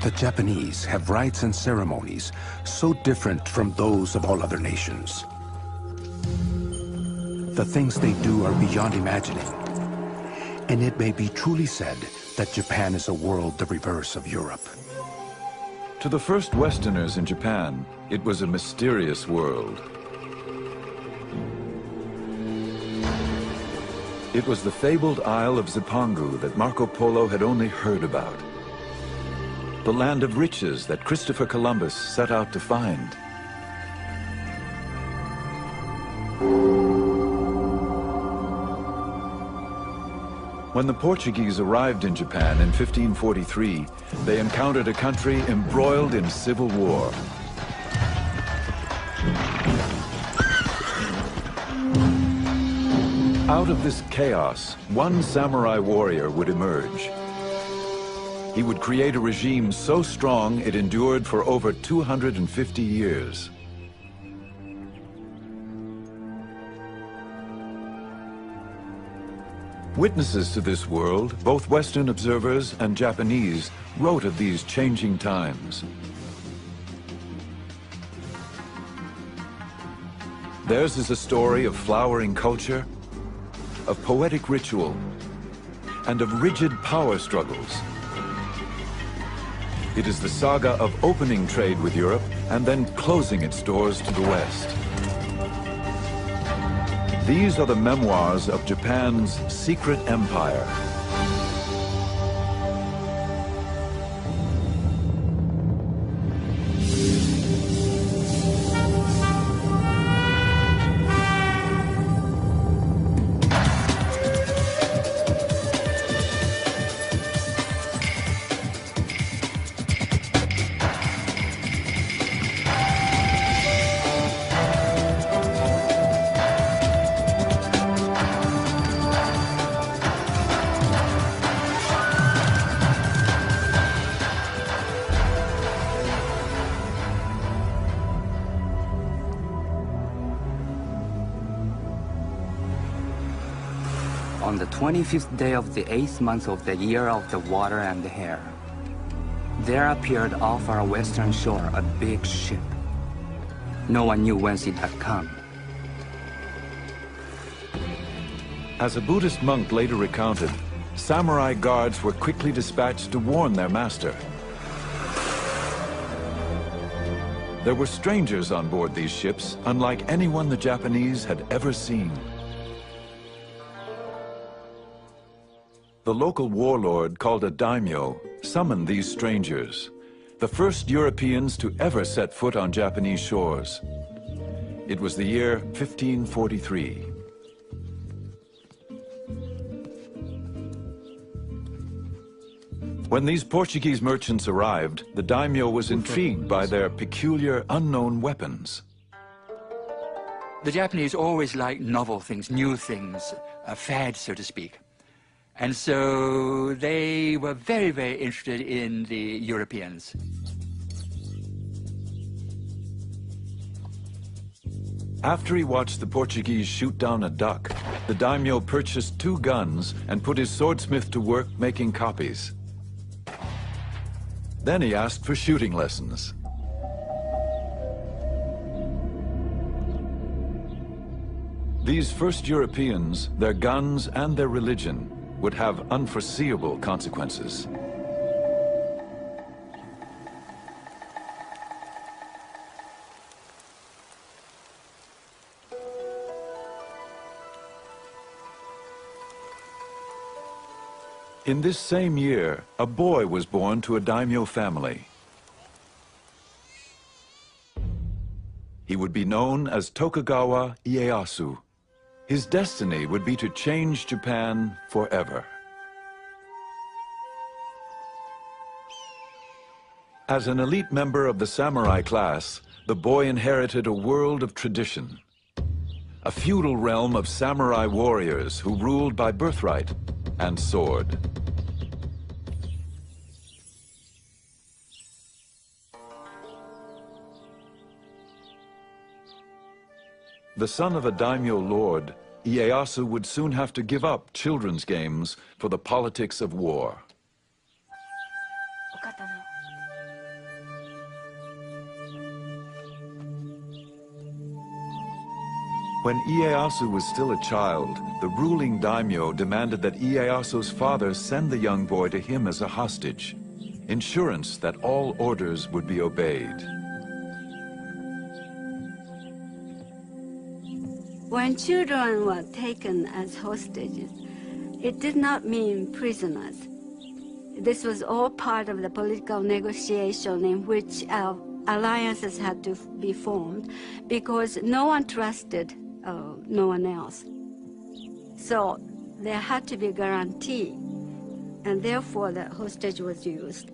The Japanese have rites and ceremonies so different from those of all other nations. The things they do are beyond imagining. And it may be truly said that Japan is a world the reverse of Europe. To the first Westerners in Japan, it was a mysterious world. It was the fabled Isle of Zipangu that Marco Polo had only heard about. The land of riches that Christopher Columbus set out to find. When the Portuguese arrived in Japan in 1543, they encountered a country embroiled in civil war. Out of this chaos, one samurai warrior would emerge. He would create a regime so strong it endured for over 250 years. Witnesses to this world, both Western observers and Japanese, wrote of these changing times. Theirs is a story of flowering culture, of poetic ritual, and of rigid power struggles. It is the saga of opening trade with Europe and then closing its doors to the West. These are the memoirs of Japan's secret empire. On the 25th day of the 8th month of the year of the water and the hair, there appeared off our western shore a big ship. No one knew whence it had come. As a Buddhist monk later recounted, samurai guards were quickly dispatched to warn their master. There were strangers on board these ships, unlike anyone the Japanese had ever seen. The local warlord, called a daimyo, summoned these strangers, the first Europeans to ever set foot on Japanese shores. It was the year 1543. When these Portuguese merchants arrived, the daimyo was intrigued by their peculiar, unknown weapons. The Japanese always like novel things, new things, a fad, so to speak. And so they were very, very interested in the Europeans. After he watched the Portuguese shoot down a duck, the daimyo purchased 2 guns and put his swordsmith to work making copies. Then he asked for shooting lessons. These first Europeans, their guns and their religion, would have unforeseeable consequences. In this same year, a boy was born to a daimyo family. He would be known as Tokugawa Ieyasu. His destiny would be to change Japan forever. As an elite member of the samurai class, the boy inherited a world of tradition. A feudal realm of samurai warriors who ruled by birthright and sword. The son of a daimyo lord, Ieyasu would soon have to give up children's games for the politics of war. When Ieyasu was still a child, the ruling daimyo demanded that Ieyasu's father send the young boy to him as a hostage, insurance that all orders would be obeyed. When children were taken as hostages, it did not mean prisoners. This was all part of the political negotiation in which alliances had to be formed because no one trusted no one else. So there had to be a guarantee, and therefore the hostage was used.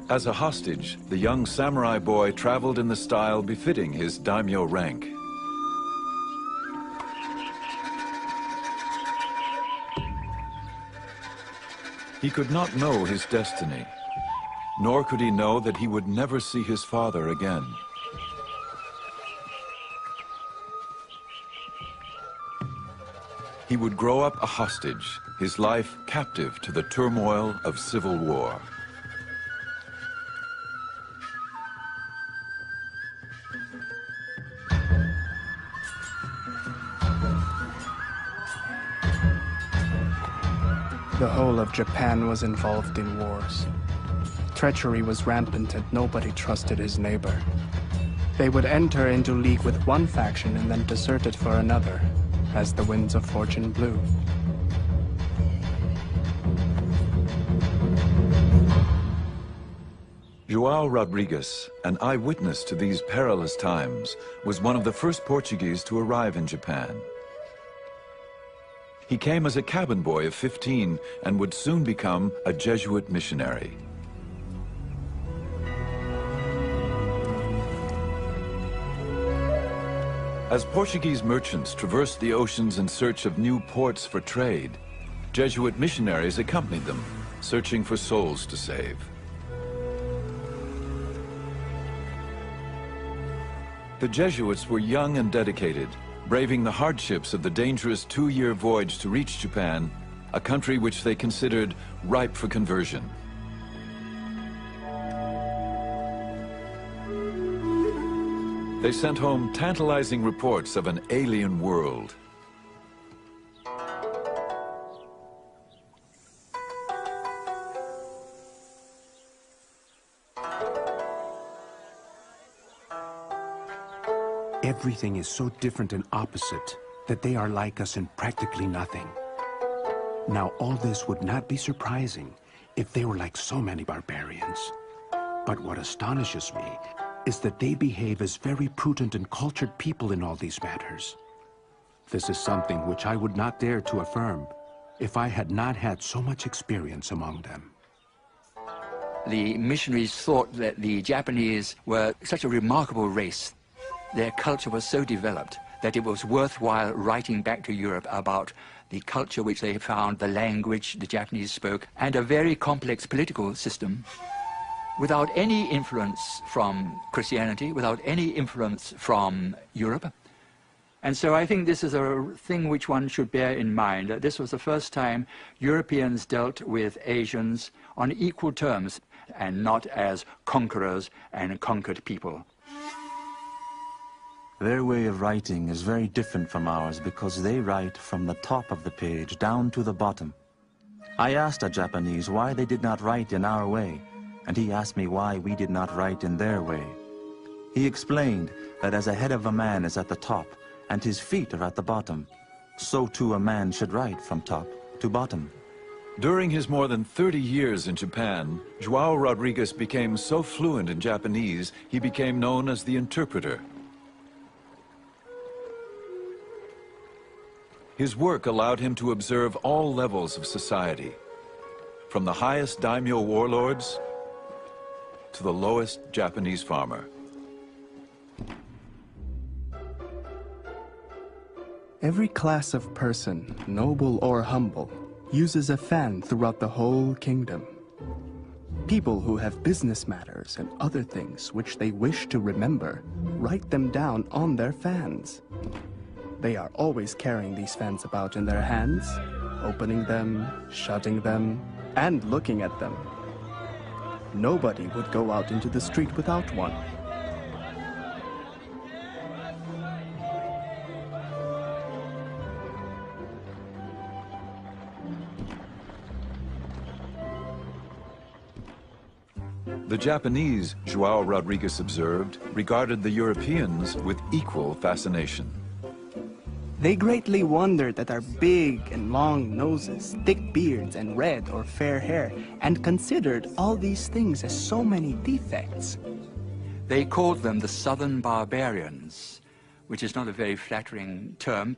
As a hostage, the young samurai boy traveled in the style befitting his daimyo rank. He could not know his destiny, nor could he know that he would never see his father again. He would grow up a hostage, his life captive to the turmoil of civil war. The whole of Japan was involved in wars. Treachery was rampant and nobody trusted his neighbor. They would enter into league with one faction and then desert it for another, as the winds of fortune blew. João Rodrigues, an eyewitness to these perilous times, was one of the first Portuguese to arrive in Japan. He came as a cabin boy of 15 and would soon become a Jesuit missionary. As Portuguese merchants traversed the oceans in search of new ports for trade, Jesuit missionaries accompanied them, searching for souls to save. The Jesuits were young and dedicated, braving the hardships of the dangerous 2-year voyage to reach Japan, a country which they considered ripe for conversion. They sent home tantalizing reports of an alien world. Everything is so different and opposite that they are like us in practically nothing. Now, all this would not be surprising if they were like so many barbarians. But what astonishes me is that they behave as very prudent and cultured people in all these matters. This is something which I would not dare to affirm if I had not had so much experience among them. The missionaries thought that the Japanese were such a remarkable race. Their culture was so developed that it was worthwhile writing back to Europe about the culture which they found, the language the Japanese spoke, and a very complex political system without any influence from Christianity, without any influence from Europe. And so I think this is a thing which one should bear in mind, that this was the first time Europeans dealt with Asians on equal terms and not as conquerors and conquered people. Their way of writing is very different from ours because they write from the top of the page down to the bottom. I asked a Japanese why they did not write in our way, and he asked me why we did not write in their way. He explained that as a head of a man is at the top and his feet are at the bottom, so too a man should write from top to bottom. During his more than 30 years in Japan, João Rodrigues became so fluent in Japanese, he became known as the interpreter. His work allowed him to observe all levels of society, from the highest daimyo warlords to the lowest Japanese farmer. Every class of person, noble or humble, uses a fan throughout the whole kingdom. People who have business matters and other things which they wish to remember, write them down on their fans. They are always carrying these fans about in their hands, opening them, shutting them, and looking at them. Nobody would go out into the street without one. The Japanese, João Rodrigues observed, regarded the Europeans with equal fascination. They greatly wondered at our big and long noses, thick beards, and red or fair hair, and considered all these things as so many defects. They called them the Southern Barbarians, which is not a very flattering term.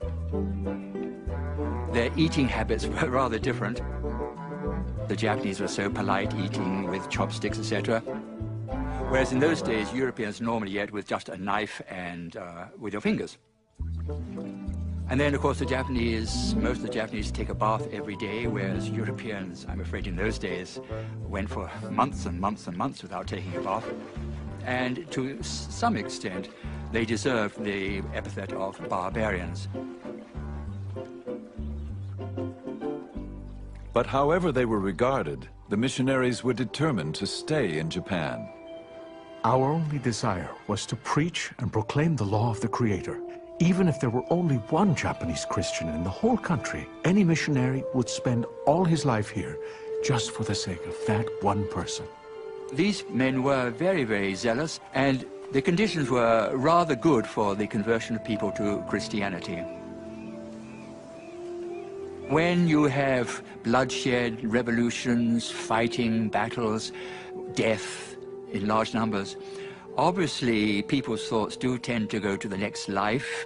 Their eating habits were rather different. The Japanese were so polite, eating with chopsticks, etc. Whereas in those days, Europeans normally ate with just a knife and with your fingers. And then, of course, most of the Japanese take a bath every day, whereas Europeans, I'm afraid in those days, went for months and months and months without taking a bath. And to some extent, they deserved the epithet of barbarians. But however they were regarded, the missionaries were determined to stay in Japan. Our only desire was to preach and proclaim the law of the Creator. Even if there were only one Japanese Christian in the whole country, any missionary would spend all his life here just for the sake of that one person. These men were very, very zealous, and the conditions were rather good for the conversion of people to Christianity. When you have bloodshed, revolutions, fighting, battles, death in large numbers, obviously people's thoughts do tend to go to the next life.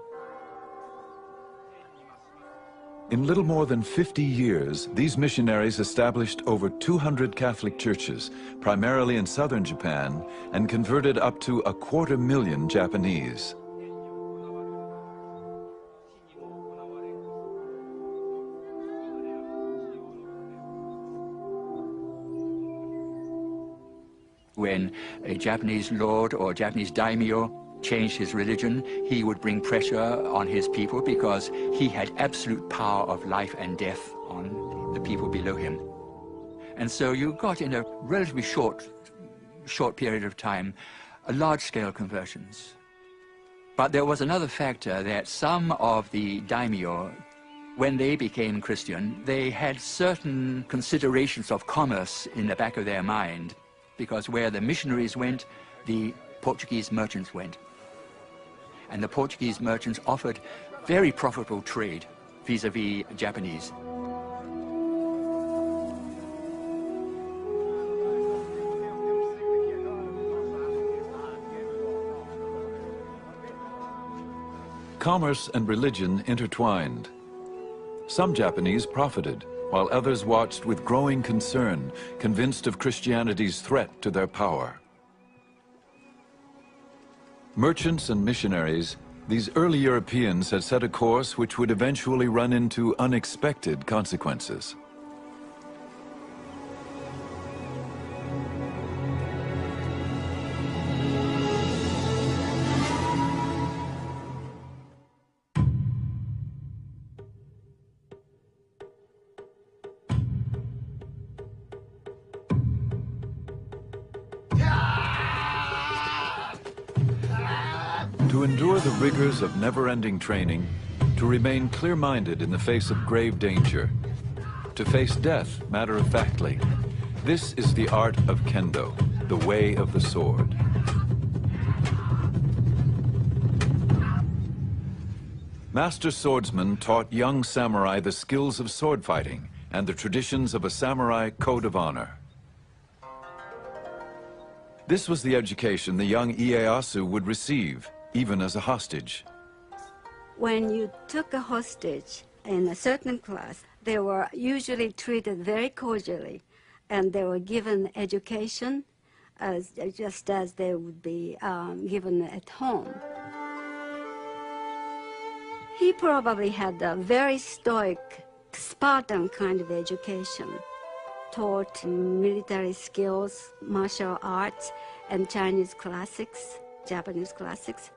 In little more than 50 years, these missionaries established over 200 Catholic churches, primarily in southern Japan, and converted up to 250,000 Japanese. When a Japanese lord or Japanese daimyo changed his religion, he would bring pressure on his people because he had absolute power of life and death on the people below him. And so you got in a relatively short period of time, large-scale conversions. But there was another factor, that some of the daimyo, when they became Christian, they had certain considerations of commerce in the back of their mind, because where the missionaries went, the Portuguese merchants went. And the Portuguese merchants offered very profitable trade vis-a-vis Japanese. Commerce and religion intertwined. Some Japanese profited, while others watched with growing concern, convinced of Christianity's threat to their power. Merchants and missionaries, these early Europeans had set a course which would eventually run into unexpected consequences. To endure the rigors of never-ending training, to remain clear-minded in the face of grave danger, to face death matter-of-factly, this is the art of Kendo, the way of the sword. Master swordsmen taught young samurai the skills of sword fighting and the traditions of a samurai code of honor. This was the education the young Ieyasu would receive, even as a hostage. When you took a hostage in a certain class, they were usually treated very cordially, and they were given education just as they would be given at home. He probably had a very stoic, Spartan kind of education, taught military skills, martial arts, and Chinese classics, Japanese classics.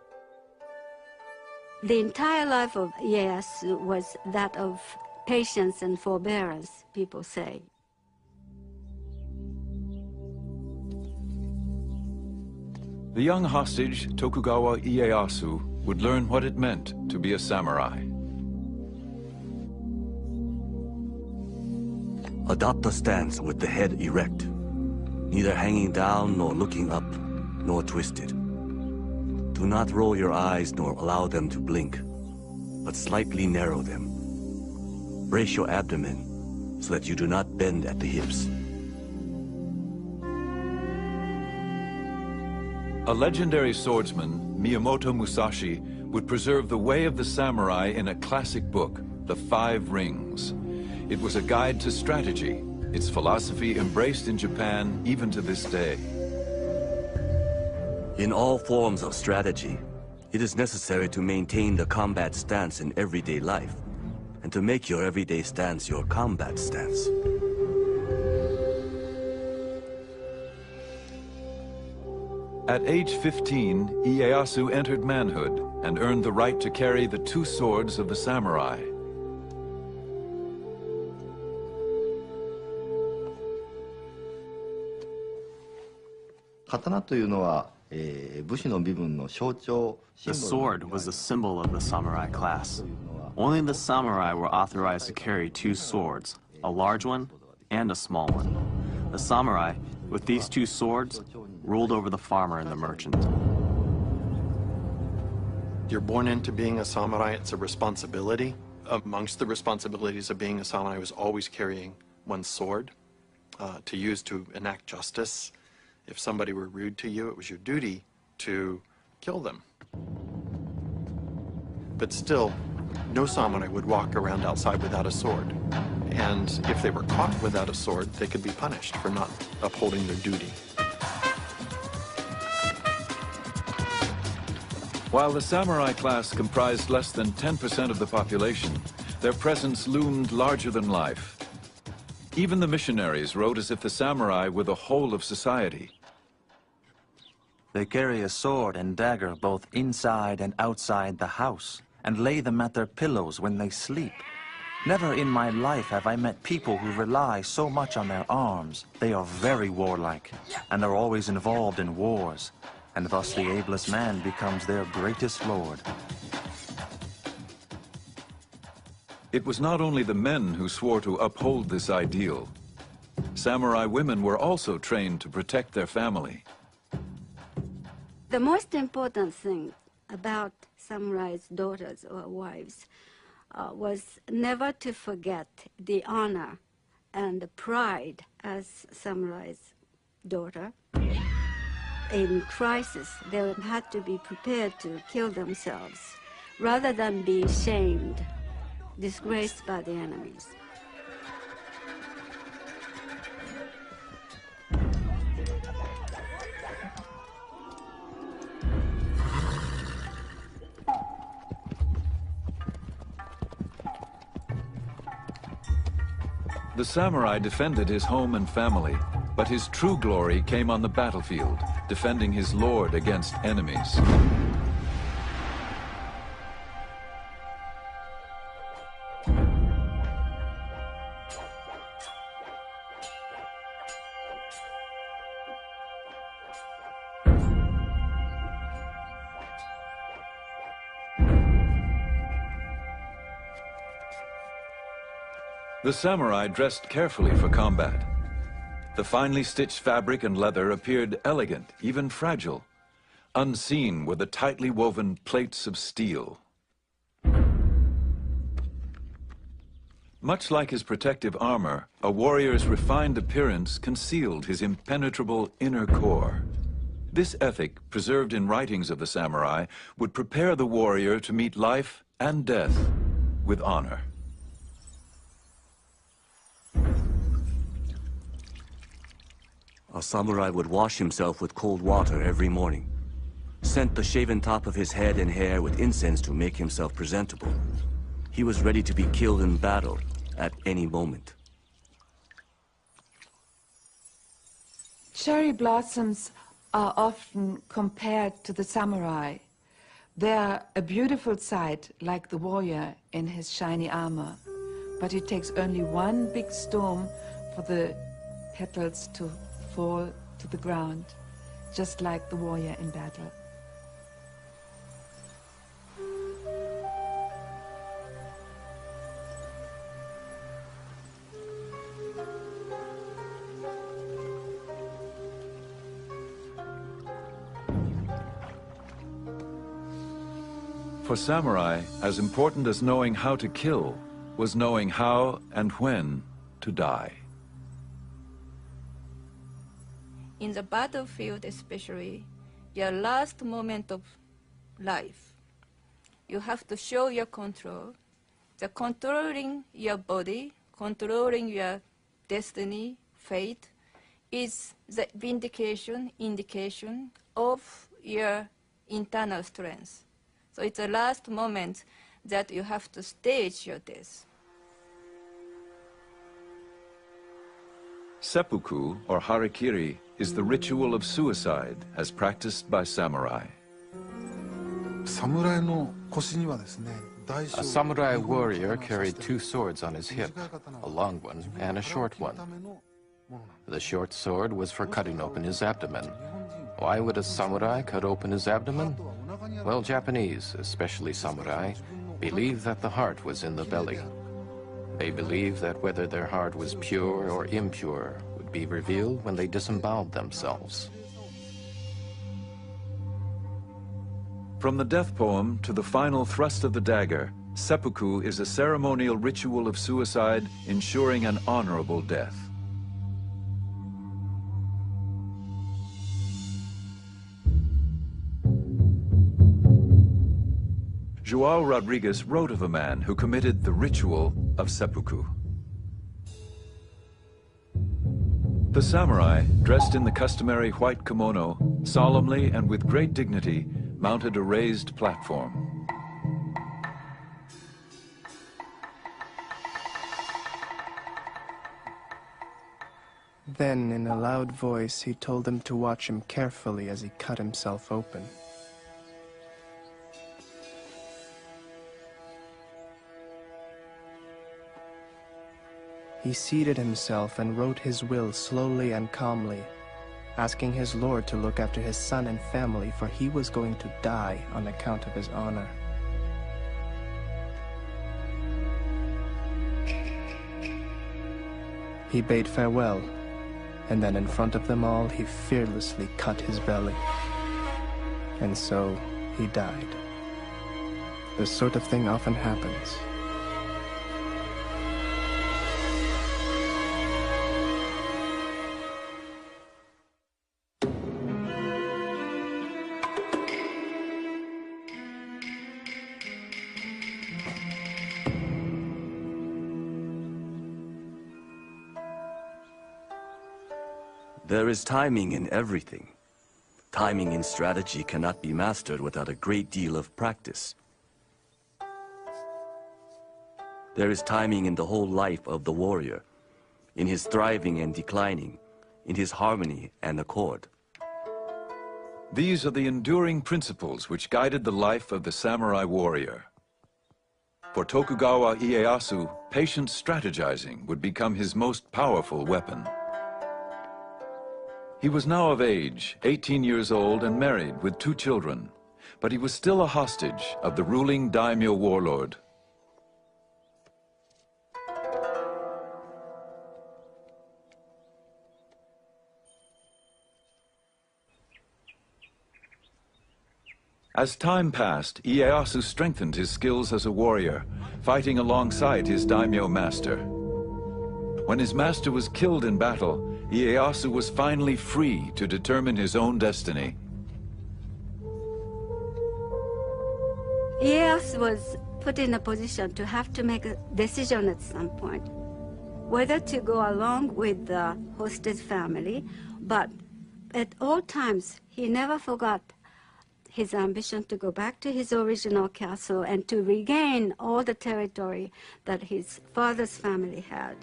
The entire life of Ieyasu was that of patience and forbearance, people say. The young hostage, Tokugawa Ieyasu, would learn what it meant to be a samurai. Adopt a stance with the head erect, neither hanging down nor looking up, nor twisted. Do not roll your eyes nor allow them to blink, but slightly narrow them. Brace your abdomen so that you do not bend at the hips. A legendary swordsman, Miyamoto Musashi, would preserve the way of the samurai in a classic book, The Five Rings. It was a guide to strategy, its philosophy embraced in Japan even to this day. In all forms of strategy, it is necessary to maintain the combat stance in everyday life, and to make your everyday stance your combat stance. At age 15, Ieyasu entered manhood and earned the right to carry the two swords of the samurai. The sword was the symbol of the samurai class. Only the samurai were authorized to carry two swords, a large one and a small one. The samurai, with these two swords, ruled over the farmer and the merchant. You're born into being a samurai, it's a responsibility. Amongst the responsibilities of being a samurai was always carrying one's sword to use to enact justice. If somebody were rude to you, it was your duty to kill them. But still, no samurai would walk around outside without a sword. And if they were caught without a sword, they could be punished for not upholding their duty. While the samurai class comprised less than 10% of the population, their presence loomed larger than life. Even the missionaries wrote as if the samurai were the whole of society. They carry a sword and dagger both inside and outside the house, and lay them at their pillows when they sleep. Never in my life have I met people who rely so much on their arms. They are very warlike, and are always involved in wars, and thus the ablest man becomes their greatest lord. It was not only the men who swore to uphold this ideal. Samurai women were also trained to protect their family. The most important thing about samurai's daughters or wives was never to forget the honor and the pride as samurai's daughter. In crisis, they had to be prepared to kill themselves rather than be shamed, disgraced by the enemies. The samurai defended his home and family, but his true glory came on the battlefield, defending his lord against enemies. The samurai dressed carefully for combat. The finely stitched fabric and leather appeared elegant, even fragile. Unseen were the tightly woven plates of steel. Much like his protective armor, a warrior's refined appearance concealed his impenetrable inner core. This ethic, preserved in writings of the samurai, would prepare the warrior to meet life and death with honor. A samurai would wash himself with cold water every morning, scent the shaven top of his head and hair with incense to make himself presentable. He was ready to be killed in battle at any moment. Cherry blossoms are often compared to the samurai, They are a beautiful sight, like the warrior in his shiny armor. But it takes only one big storm for the petals to fall to the ground, just like the warrior in battle. For samurai, as important as knowing how to kill was knowing how and when to die. In the battlefield especially, your last moment of life, you have to show your control. The controlling your body, controlling your destiny, fate, is the indication of your internal strength. So it's the last moment that you have to stage your death. Seppuku, or harikiri, is the ritual of suicide as practiced by samurai. A samurai warrior carried two swords on his hip, a long one and a short one. The short sword was for cutting open his abdomen. Why would a samurai cut open his abdomen? Well, Japanese, especially samurai, believe that the heart was in the belly. They believe that whether their heart was pure or impure would be revealed when they disemboweled themselves. From the death poem to the final thrust of the dagger, seppuku is a ceremonial ritual of suicide ensuring an honorable death. João Rodrigues wrote of a man who committed the ritual of seppuku. The samurai, dressed in the customary white kimono, solemnly and with great dignity, mounted a raised platform. Then, in a loud voice, he told them to watch him carefully as he cut himself open. He seated himself and wrote his will slowly and calmly, asking his lord to look after his son and family, for he was going to die on account of his honor. He bade farewell, and then in front of them all, he fearlessly cut his belly. And so, he died. This sort of thing often happens. There is timing in everything. Timing in strategy cannot be mastered without a great deal of practice. There is timing in the whole life of the warrior, in his thriving and declining, in his harmony and accord. These are the enduring principles which guided the life of the samurai warrior. For Tokugawa Ieyasu, patient strategizing would become his most powerful weapon. He was now of age, 18 years old and married with 2 children, but he was still a hostage of the ruling daimyo warlord. As time passed, Ieyasu strengthened his skills as a warrior, fighting alongside his daimyo master. When his master was killed in battle, Ieyasu was finally free to determine his own destiny. Ieyasu was put in a position to have to make a decision at some point, whether to go along with the hostage family, but at all times he never forgot his ambition to go back to his original castle and to regain all the territory that his father's family had,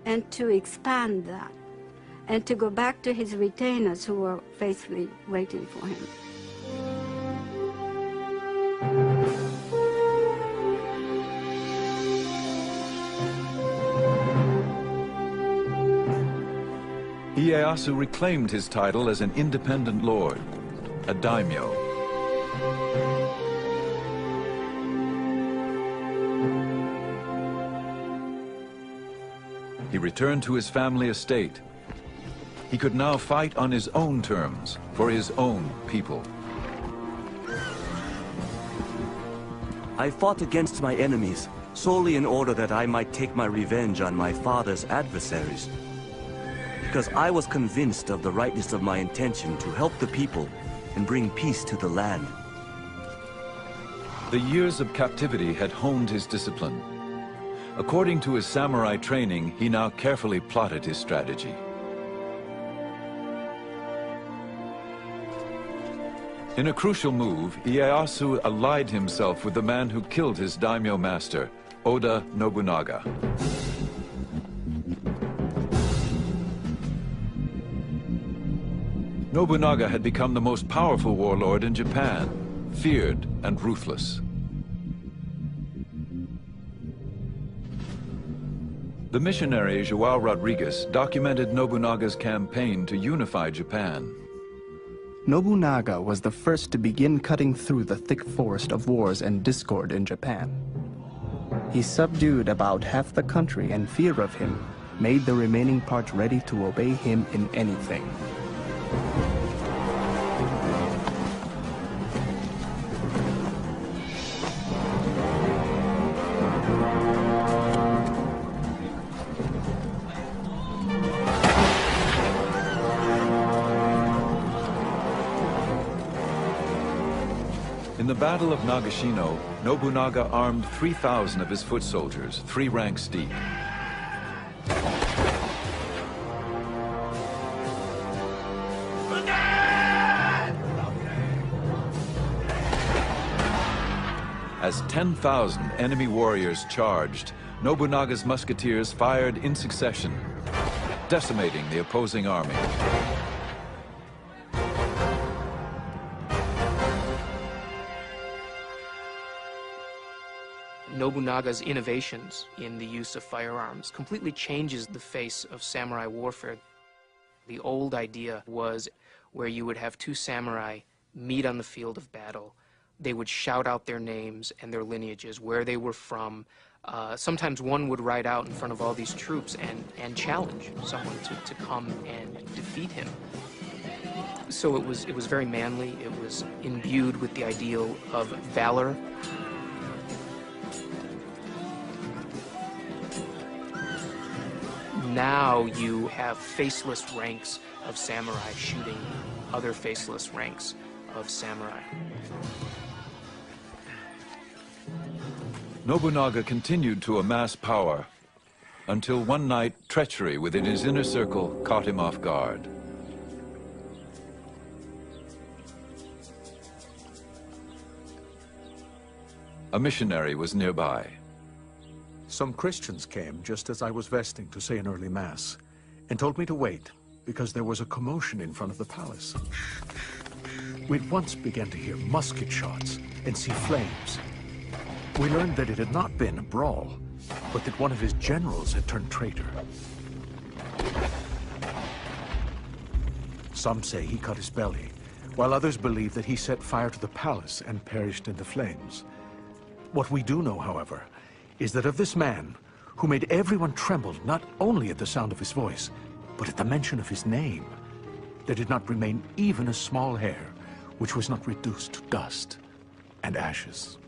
and to expand that, and to go back to his retainers who were faithfully waiting for him. Ieyasu reclaimed his title as an independent lord, a daimyo. He returned to his family estate. He could now fight on his own terms, for his own people. I fought against my enemies, solely in order that I might take my revenge on my father's adversaries. Because I was convinced of the rightness of my intention to help the people and bring peace to the land. The years of captivity had honed his discipline. According to his samurai training, he now carefully plotted his strategy. In a crucial move, Ieyasu allied himself with the man who killed his daimyo master, Oda Nobunaga. Nobunaga had become the most powerful warlord in Japan, feared and ruthless. The missionary João Rodrigues documented Nobunaga's campaign to unify Japan. Nobunaga was the first to begin cutting through the thick forest of wars and discord in Japan. He subdued about half the country, and fear of him made the remaining part ready to obey him in anything. In the Battle of Nagashino, Nobunaga armed 3,000 of his foot soldiers, 3 ranks deep. As 10,000 enemy warriors charged, Nobunaga's musketeers fired in succession, decimating the opposing army. Nobunaga's innovations in the use of firearms completely changes the face of samurai warfare. The old idea was where you would have 2 samurai meet on the field of battle. They would shout out their names and their lineages, where they were from. Sometimes one would ride out in front of all these troops and challenge someone to come and defeat him. So it was very manly. It was imbued with the ideal of valor. Now you have faceless ranks of samurai shooting other faceless ranks of samurai. Nobunaga continued to amass power until one night treachery within his inner circle caught him off guard. A missionary was nearby. Some Christians came just as I was vesting to say an early mass, and told me to wait because there was a commotion in front of the palace. We'd once began to hear musket shots and see flames. We learned that it had not been a brawl, but that one of his generals had turned traitor. Some say he cut his belly, while others believe that he set fire to the palace and perished in the flames. What we do know, however, is that of this man, who made everyone tremble not only at the sound of his voice, but at the mention of his name, there did not remain even a small hair which was not reduced to dust and ashes.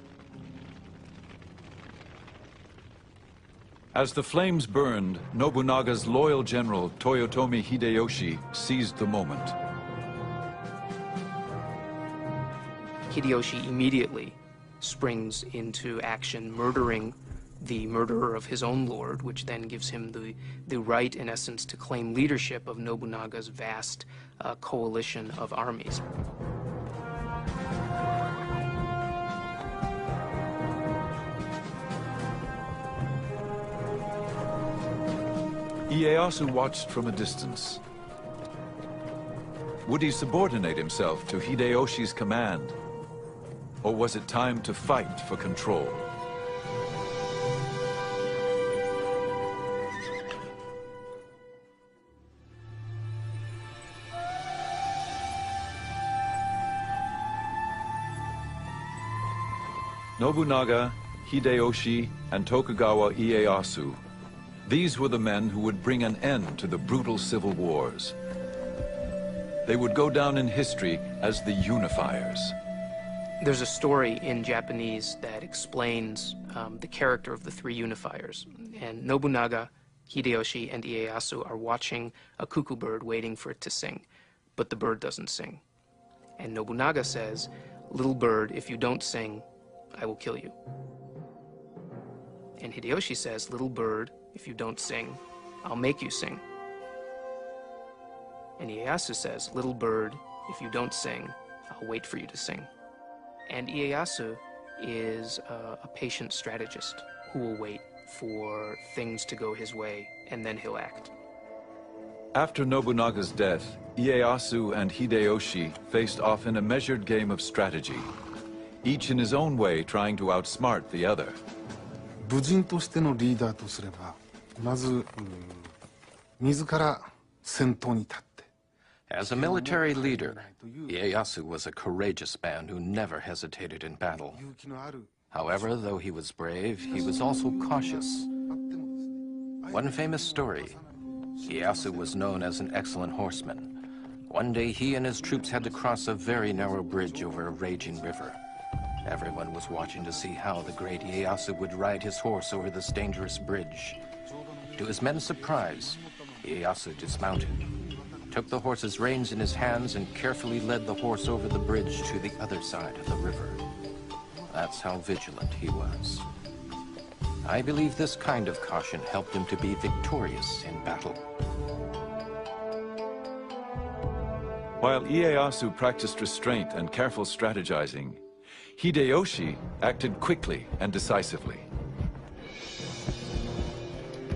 As the flames burned, Nobunaga's loyal general, Toyotomi Hideyoshi, seized the moment. Hideyoshi immediately springs into action, murdering the murderer of his own lord, which then gives him the right, in essence, to claim leadership of Nobunaga's vast coalition of armies. Ieyasu watched from a distance. Would he subordinate himself to Hideyoshi's command? Or was it time to fight for control? Nobunaga, Hideyoshi, and Tokugawa Ieyasu. These were the men who would bring an end to the brutal civil wars. They would go down in history as the unifiers. There's a story in Japanese that explains the character of the three unifiers. And Nobunaga, Hideyoshi, and Ieyasu are watching a cuckoo bird waiting for it to sing, but the bird doesn't sing. And Nobunaga says, "Little bird, if you don't sing, I will kill you." And Hideyoshi says, "Little bird, if you don't sing, I'll make you sing." And Ieyasu says, "Little bird, if you don't sing, I'll wait for you to sing." And Ieyasu is a patient strategist who will wait for things to go his way, and then he'll act. After Nobunaga's death, Ieyasu and Hideyoshi faced off in a measured game of strategy, each in his own way trying to outsmart the other. 武人としてのリーダーとすれば、まず自ら先頭に立って。As a military leader, Ieyasu was a courageous man who never hesitated in battle. However, though he was brave, he was also cautious. One famous story, Ieyasu was known as an excellent horseman. One day he and his troops had to cross a very narrow bridge over a raging river. Everyone was watching to see how the great Ieyasu would ride his horse over this dangerous bridge. To his men's surprise, Ieyasu dismounted, took the horse's reins in his hands, and carefully led the horse over the bridge to the other side of the river. That's how vigilant he was. I believe this kind of caution helped him to be victorious in battle. While Ieyasu practiced restraint and careful strategizing, Hideyoshi acted quickly and decisively.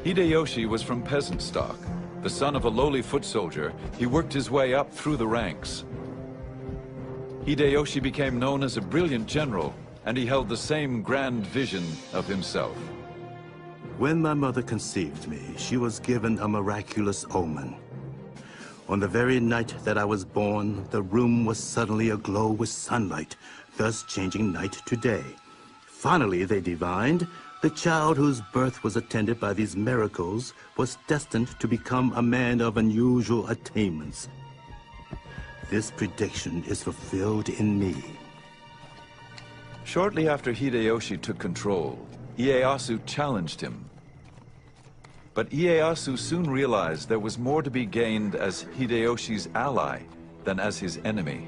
Hideyoshi was from peasant stock. The son of a lowly foot soldier, he worked his way up through the ranks. Hideyoshi became known as a brilliant general, and he held the same grand vision of himself. When my mother conceived me, she was given a miraculous omen. On the very night that I was born, the room was suddenly aglow with sunlight, thus changing night to day. Finally, they divined, the child whose birth was attended by these miracles was destined to become a man of unusual attainments. This prediction is fulfilled in me. Shortly after Hideyoshi took control, Ieyasu challenged him. But Ieyasu soon realized there was more to be gained as Hideyoshi's ally than as his enemy.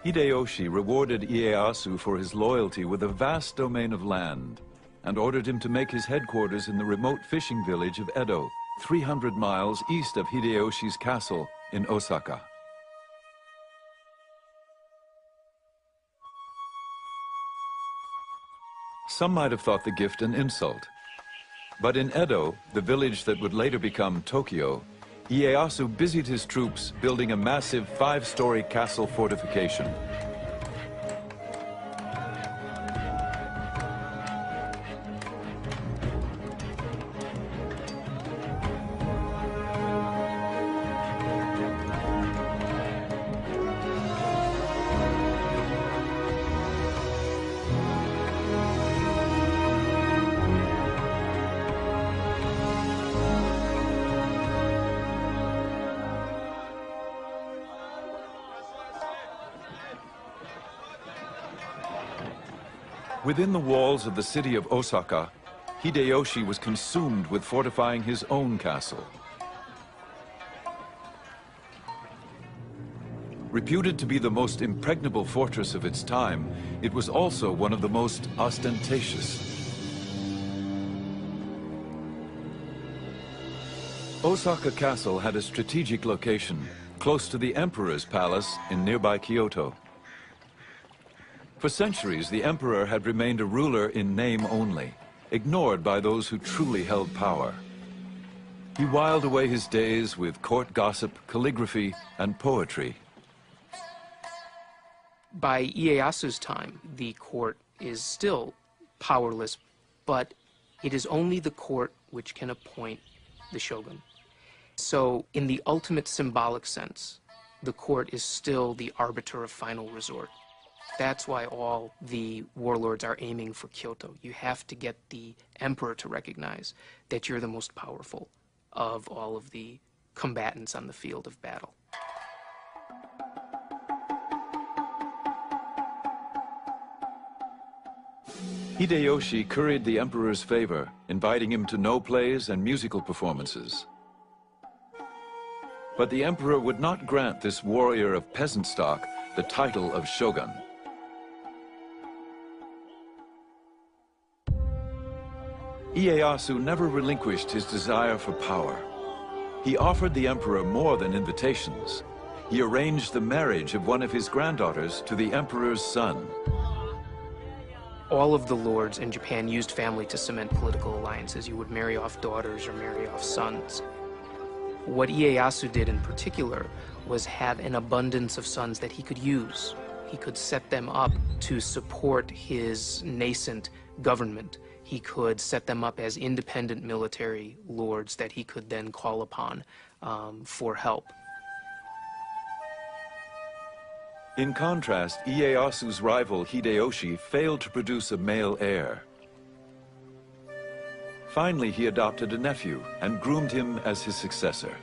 Hideyoshi rewarded Ieyasu for his loyalty with a vast domain of land and ordered him to make his headquarters in the remote fishing village of Edo, 300 miles east of Hideyoshi's castle in Osaka. Some might have thought the gift an insult. But in Edo, the village that would later become Tokyo, Ieyasu busied his troops building a massive 5-story castle fortification. Within the walls of the city of Osaka, Hideyoshi was consumed with fortifying his own castle. Reputed to be the most impregnable fortress of its time, it was also one of the most ostentatious. Osaka Castle had a strategic location, close to the Emperor's palace in nearby Kyoto. For centuries, the emperor had remained a ruler in name only, ignored by those who truly held power. He whiled away his days with court gossip, calligraphy, and poetry. By Ieyasu's time, the court is still powerless, but it is only the court which can appoint the shogun. So in the ultimate symbolic sense, the court is still the arbiter of final resort. That's why all the warlords are aiming for Kyoto. You have to get the emperor to recognize that you're the most powerful of all of the combatants on the field of battle. Hideyoshi curried the emperor's favor, inviting him to no plays and musical performances. But the emperor would not grant this warrior of peasant stock the title of shogun. Ieyasu never relinquished his desire for power. He offered the emperor more than invitations. He arranged the marriage of one of his granddaughters to the emperor's son. All of the lords in Japan used family to cement political alliances. You would marry off daughters or marry off sons. What Ieyasu did in particular was have an abundance of sons that he could use. He could set them up to support his nascent government. He could set them up as independent military lords that he could then call upon for help. In contrast, Ieyasu's rival Hideyoshi failed to produce a male heir. Finally, he adopted a nephew and groomed him as his successor.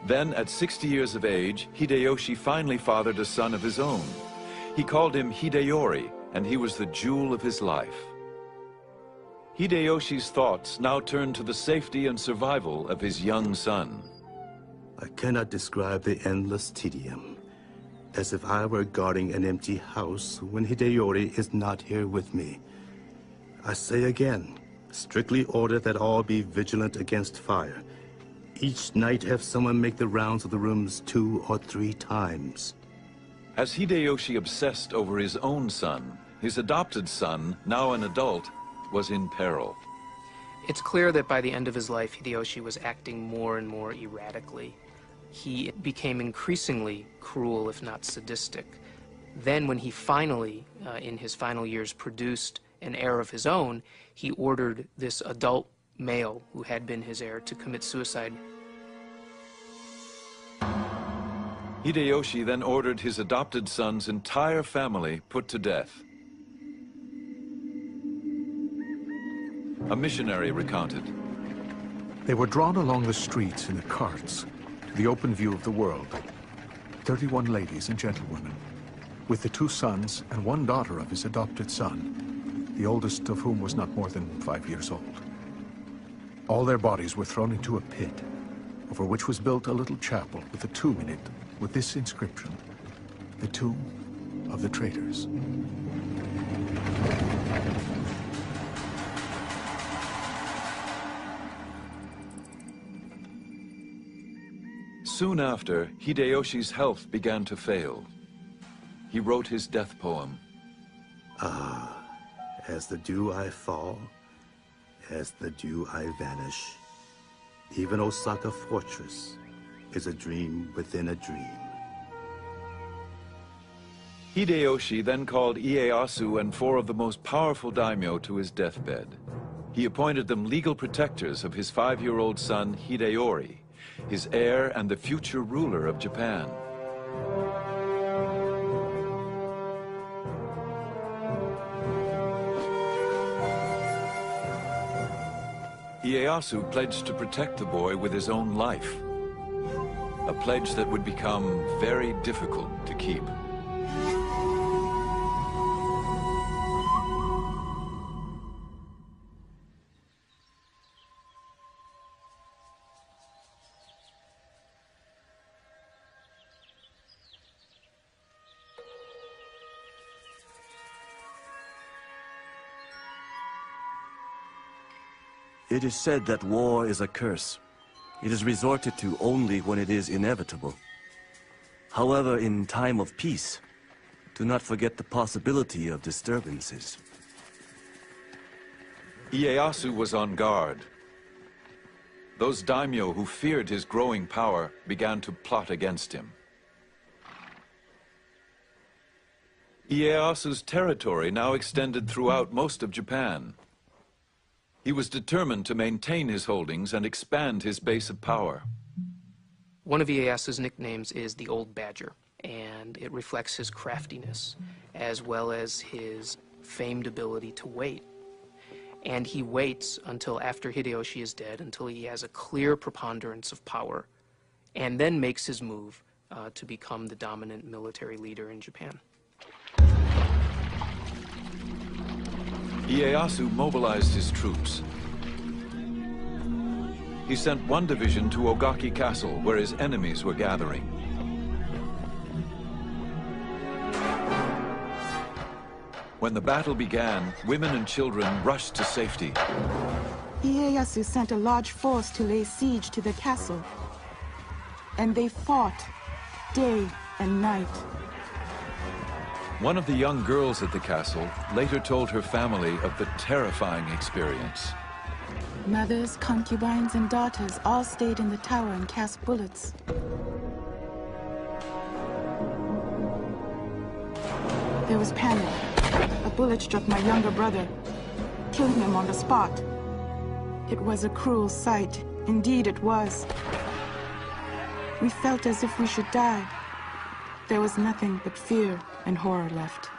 Then, at 60 years of age, Hideyoshi finally fathered a son of his own. He called him Hideyori, and he was the jewel of his life. Hideyoshi's thoughts now turned to the safety and survival of his young son. I cannot describe the endless tedium, as if I were guarding an empty house when Hideyori is not here with me. I say again, strictly order that all be vigilant against fire. Each night have someone make the rounds of the rooms 2 or 3 times. As Hideyoshi obsessed over his own son, his adopted son, now an adult, was in peril. It's clear that by the end of his life, Hideyoshi was acting more and more erratically. He became increasingly cruel, if not sadistic. Then when he finally, in his final years, produced an heir of his own, he ordered this adult male who had been his heir to commit suicide. Hideyoshi then ordered his adopted son's entire family put to death. A missionary recounted. They were drawn along the streets in the carts to the open view of the world. 31 ladies and gentlewomen, with the 2 sons and 1 daughter of his adopted son, the oldest of whom was not more than 5 years old. All their bodies were thrown into a pit, over which was built a little chapel with a tomb in it, with this inscription: the tomb of the traitors. Soon after, Hideyoshi's health began to fail. He wrote his death poem. Ah, as the dew I fall, as the dew I vanish. Even Osaka Fortress is a dream within a dream. Hideyoshi then called Ieyasu and 4 of the most powerful daimyo to his deathbed. He appointed them legal protectors of his 5-year-old son Hideyori, his heir and the future ruler of Japan. Ieyasu pledged to protect the boy with his own life, a pledge that would become very difficult to keep. It is said that war is a curse. It is resorted to only when it is inevitable. However, in time of peace, do not forget the possibility of disturbances. Ieyasu was on guard. Those daimyo who feared his growing power began to plot against him. Ieyasu's territory now extended throughout most of Japan. He was determined to maintain his holdings and expand his base of power. One of Ieyasu's nicknames is the Old Badger, and it reflects his craftiness as well as his famed ability to wait. And he waits until after Hideyoshi is dead, until he has a clear preponderance of power, and then makes his move to become the dominant military leader in Japan. Ieyasu mobilized his troops. He sent one division to Ogaki Castle, where his enemies were gathering. When the battle began, women and children rushed to safety. Ieyasu sent a large force to lay siege to the castle, and they fought day and night. One of the young girls at the castle later told her family of the terrifying experience. Mothers, concubines, and daughters all stayed in the tower and cast bullets. There was panic. A bullet struck my younger brother, killing him on the spot. It was a cruel sight. Indeed, it was. We felt as if we should die. There was nothing but fear and horror left.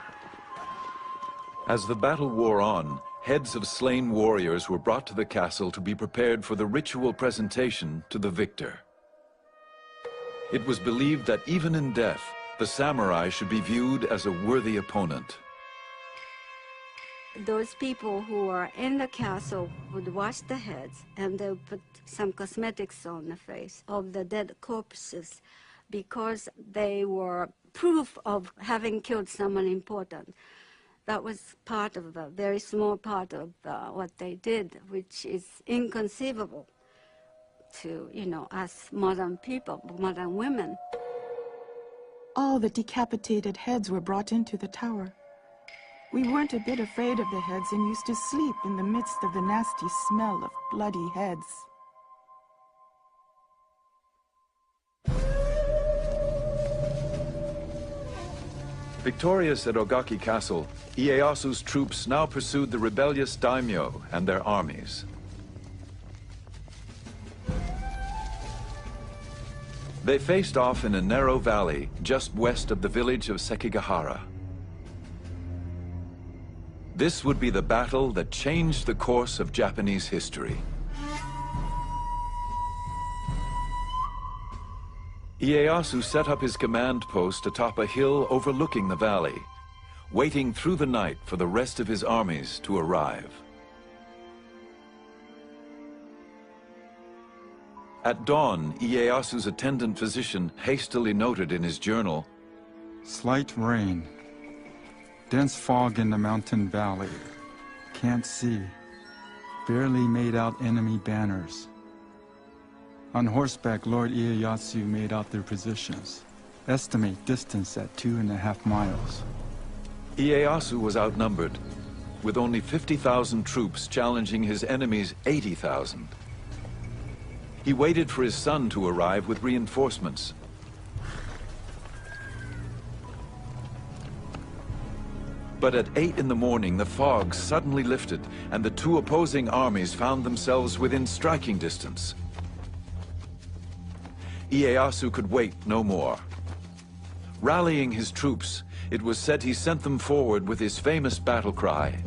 As the battle wore on, heads of slain warriors were brought to the castle to be prepared for the ritual presentation to the victor. It was believed that even in death, the samurai should be viewed as a worthy opponent. Those people who were in the castle would wash the heads, and they would put some cosmetics on the face of the dead corpses, because they were proof of having killed someone important. That was part of a very small part of what they did, which is inconceivable to, us modern people, modern women. All the decapitated heads were brought into the tower. We weren't a bit afraid of the heads and used to sleep in the midst of the nasty smell of bloody heads. Victorious at Ogaki Castle, Ieyasu's troops now pursued the rebellious daimyo and their armies. They faced off in a narrow valley just west of the village of Sekigahara. This would be the battle that changed the course of Japanese history. Ieyasu set up his command post atop a hill overlooking the valley, waiting through the night for the rest of his armies to arrive. At dawn, Ieyasu's attendant physician hastily noted in his journal, "Slight rain. Dense fog in the mountain valley. Can't see. Barely made out enemy banners. On horseback, Lord Ieyasu made out their positions. Estimate distance at 2.5 miles. Ieyasu was outnumbered, with only 50,000 troops challenging his enemy's 80,000. He waited for his son to arrive with reinforcements. But at 8 in the morning, the fog suddenly lifted, and the two opposing armies found themselves within striking distance. Ieyasu could wait no more. Rallying his troops, it was said he sent them forward with his famous battle cry.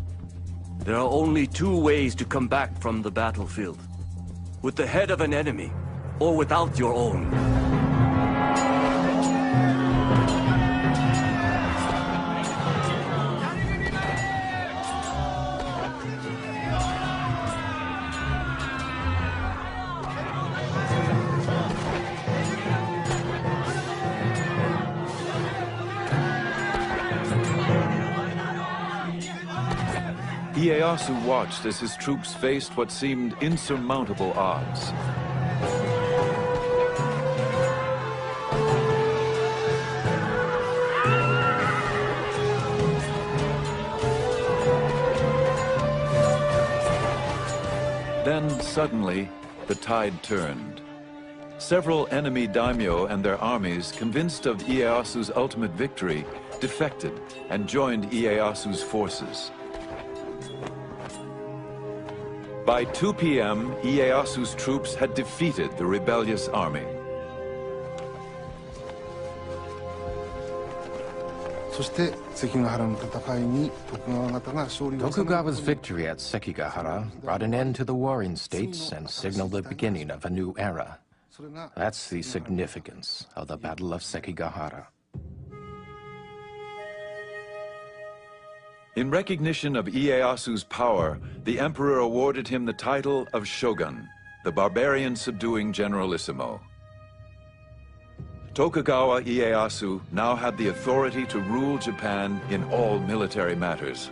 There are only two ways to come back from the battlefield. With the head of an enemy, or without your own. Ieyasu watched as his troops faced what seemed insurmountable odds. Then, suddenly, the tide turned. Several enemy daimyo and their armies, convinced of Ieyasu's ultimate victory, defected and joined Ieyasu's forces. By 2 p.m., Ieyasu's troops had defeated the rebellious army. Tokugawa's victory at Sekigahara brought an end to the warring states and signaled the beginning of a new era. That's the significance of the Battle of Sekigahara. In recognition of Ieyasu's power, the emperor awarded him the title of Shogun, the barbarian-subduing generalissimo. Tokugawa Ieyasu now had the authority to rule Japan in all military matters.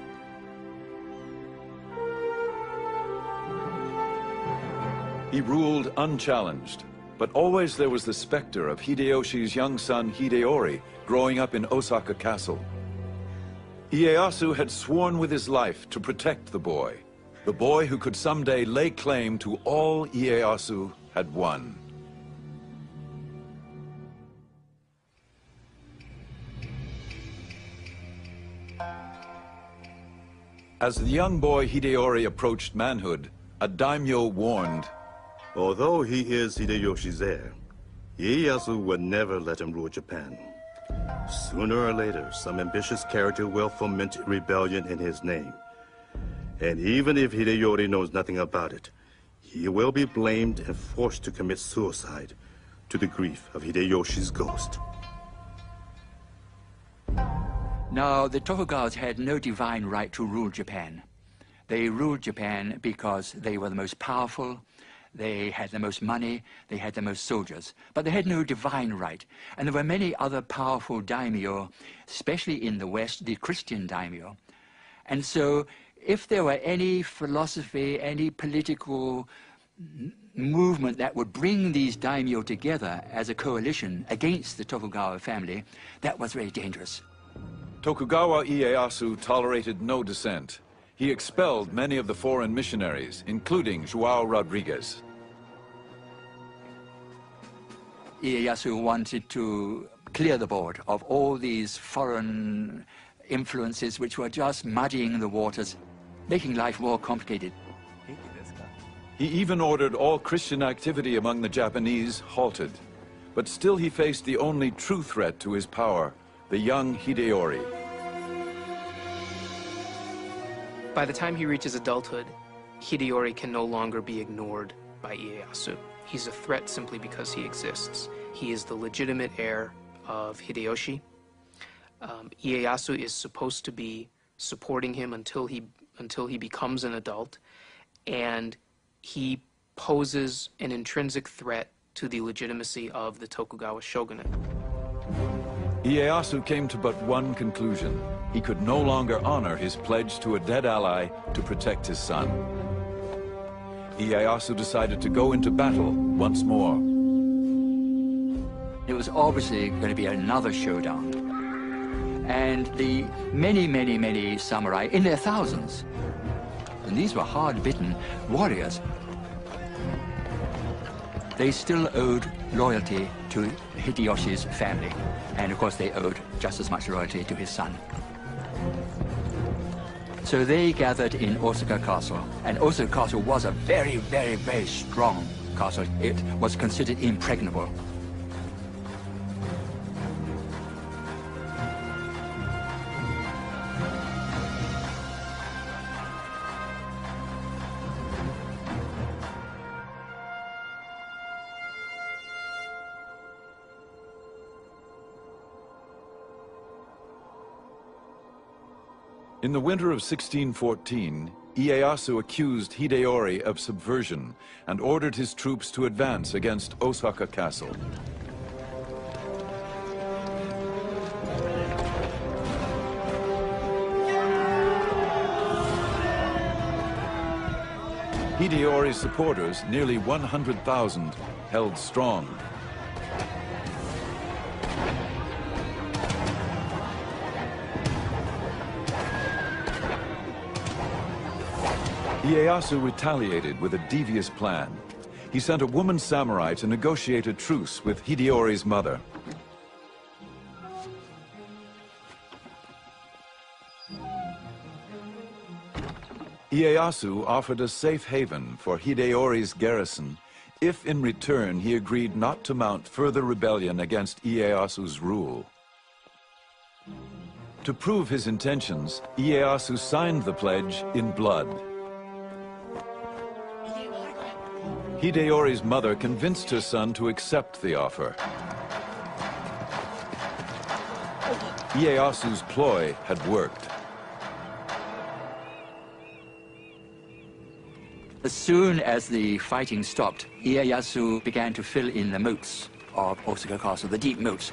He ruled unchallenged, but always there was the specter of Hideyoshi's young son Hideyori growing up in Osaka Castle. Ieyasu had sworn with his life to protect the boy who could someday lay claim to all Ieyasu had won. As the young boy Hideyori approached manhood, a daimyo warned, "Although he is Hideyoshi's heir, Ieyasu would never let him rule Japan. Sooner or later, some ambitious character will foment rebellion in his name. And even if Hideyori knows nothing about it, he will be blamed and forced to commit suicide to the grief of Hideyoshi's ghost." Now, the Tokugawas had no divine right to rule Japan. They ruled Japan because they were the most powerful, they had the most money, they had the most soldiers, but they had no divine right. And there were many other powerful daimyo, especially in the West, the Christian daimyo. And so, if there were any philosophy, any political movement that would bring these daimyo together as a coalition against the Tokugawa family, that was very dangerous. Tokugawa Ieyasu tolerated no dissent. He expelled many of the foreign missionaries, including João Rodrigues. Ieyasu wanted to clear the board of all these foreign influences which were just muddying the waters, making life more complicated. He even ordered all Christian activity among the Japanese halted. But still he faced the only true threat to his power, the young Hideyori. By the time he reaches adulthood, Hideyori can no longer be ignored by Ieyasu. He's a threat simply because he exists. He is the legitimate heir of Hideyoshi. Ieyasu is supposed to be supporting him until he becomes an adult, and he poses an intrinsic threat to the legitimacy of the Tokugawa shogunate. Ieyasu came to but one conclusion. He could no longer honor his pledge to a dead ally to protect his son. Ieyasu decided to go into battle once more. It was obviously going to be another showdown. And the many samurai, in their thousands, and these were hard-bitten warriors, they still owed loyalty to Hideyoshi's family. And of course they owed just as much loyalty to his son. So they gathered in Osaka Castle, and Osaka Castle was a very strong castle. It was considered impregnable. In the winter of 1614, Ieyasu accused Hideyori of subversion and ordered his troops to advance against Osaka Castle. Hideyori's supporters, nearly 100,000, held strong. Ieyasu retaliated with a devious plan. He sent a woman samurai to negotiate a truce with Hideyori's mother. Ieyasu offered a safe haven for Hideyori's garrison if in return he agreed not to mount further rebellion against Ieyasu's rule. To prove his intentions, Ieyasu signed the pledge in blood. Hideyori's mother convinced her son to accept the offer. Ieyasu's ploy had worked. As soon as the fighting stopped, Ieyasu began to fill in the moats of Osaka Castle, the deep moats.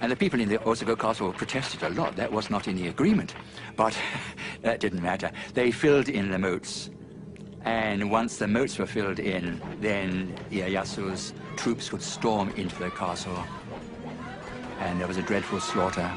And the people in the Osaka Castle protested a lot. That was not in the agreement. But that didn't matter. They filled in the moats. And once the moats were filled in, then Ieyasu's troops would storm into the castle. And there was a dreadful slaughter.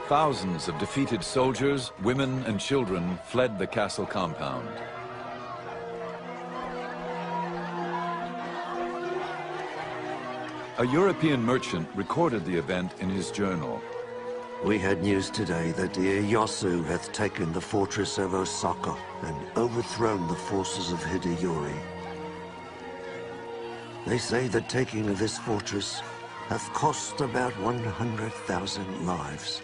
Thousands of defeated soldiers, women, and children fled the castle compound. A European merchant recorded the event in his journal. We had news today that Ieyasu hath taken the fortress of Osaka and overthrown the forces of Hideyori. They say that taking of this fortress hath cost about 100,000 lives,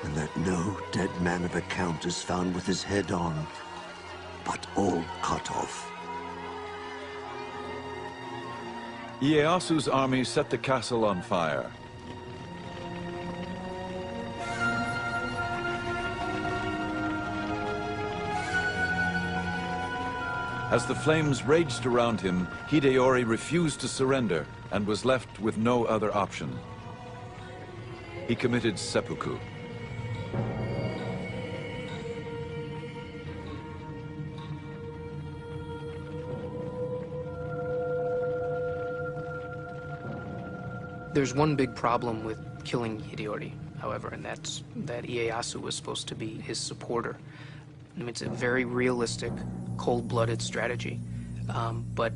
and that no dead man of account is found with his head on, but all cut off. Ieyasu's army set the castle on fire. As the flames raged around him, Hideyori refused to surrender and was left with no other option. He committed seppuku. There's one big problem with killing Hideyori, however, and that's that Ieyasu was supposed to be his supporter. I mean, it's a very realistic, cold-blooded strategy, but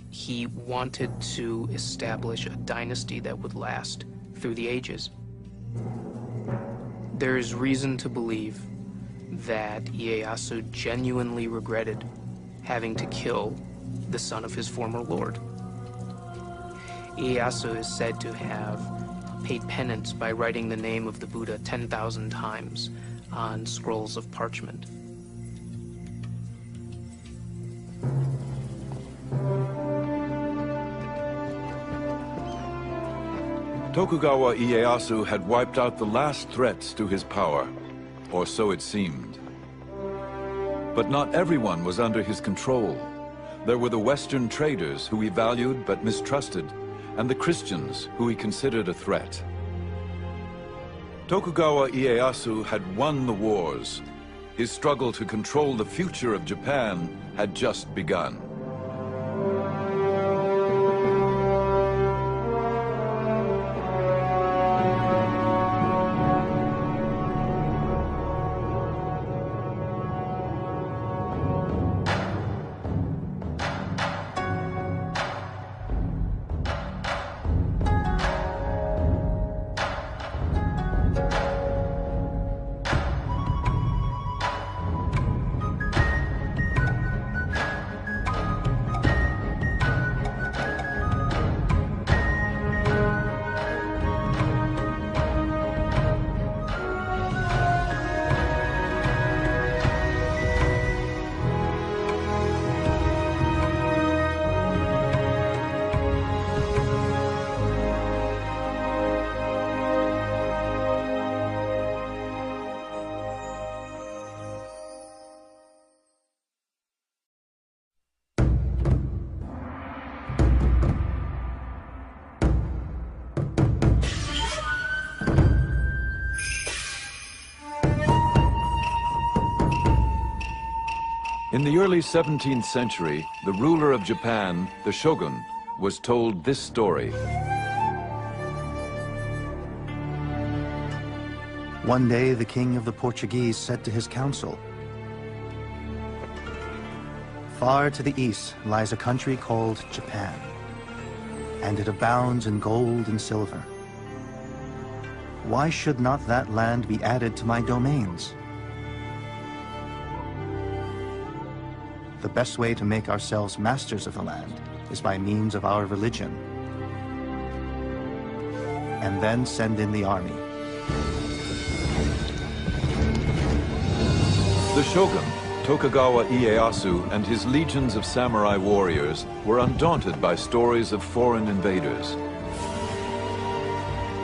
he wanted to establish a dynasty that would last through the ages. There is reason to believe that Ieyasu genuinely regretted having to kill the son of his former lord. Ieyasu is said to have paid penance by writing the name of the Buddha 10,000 times on scrolls of parchment. Tokugawa Ieyasu had wiped out the last threats to his power, or so it seemed. But not everyone was under his control. There were the Western traders who he valued but mistrusted, and the Christians who he considered a threat. Tokugawa Ieyasu had won the wars. His struggle to control the future of Japan had just begun. In the early 17th century, the ruler of Japan, the shogun, was told this story. One day, the king of the Portuguese said to his council, "Far to the east lies a country called Japan, and it abounds in gold and silver. Why should not that land be added to my domains? The best way to make ourselves masters of the land is by means of our religion, and then send in the army." The shogun, Tokugawa Ieyasu, and his legions of samurai warriors were undaunted by stories of foreign invaders.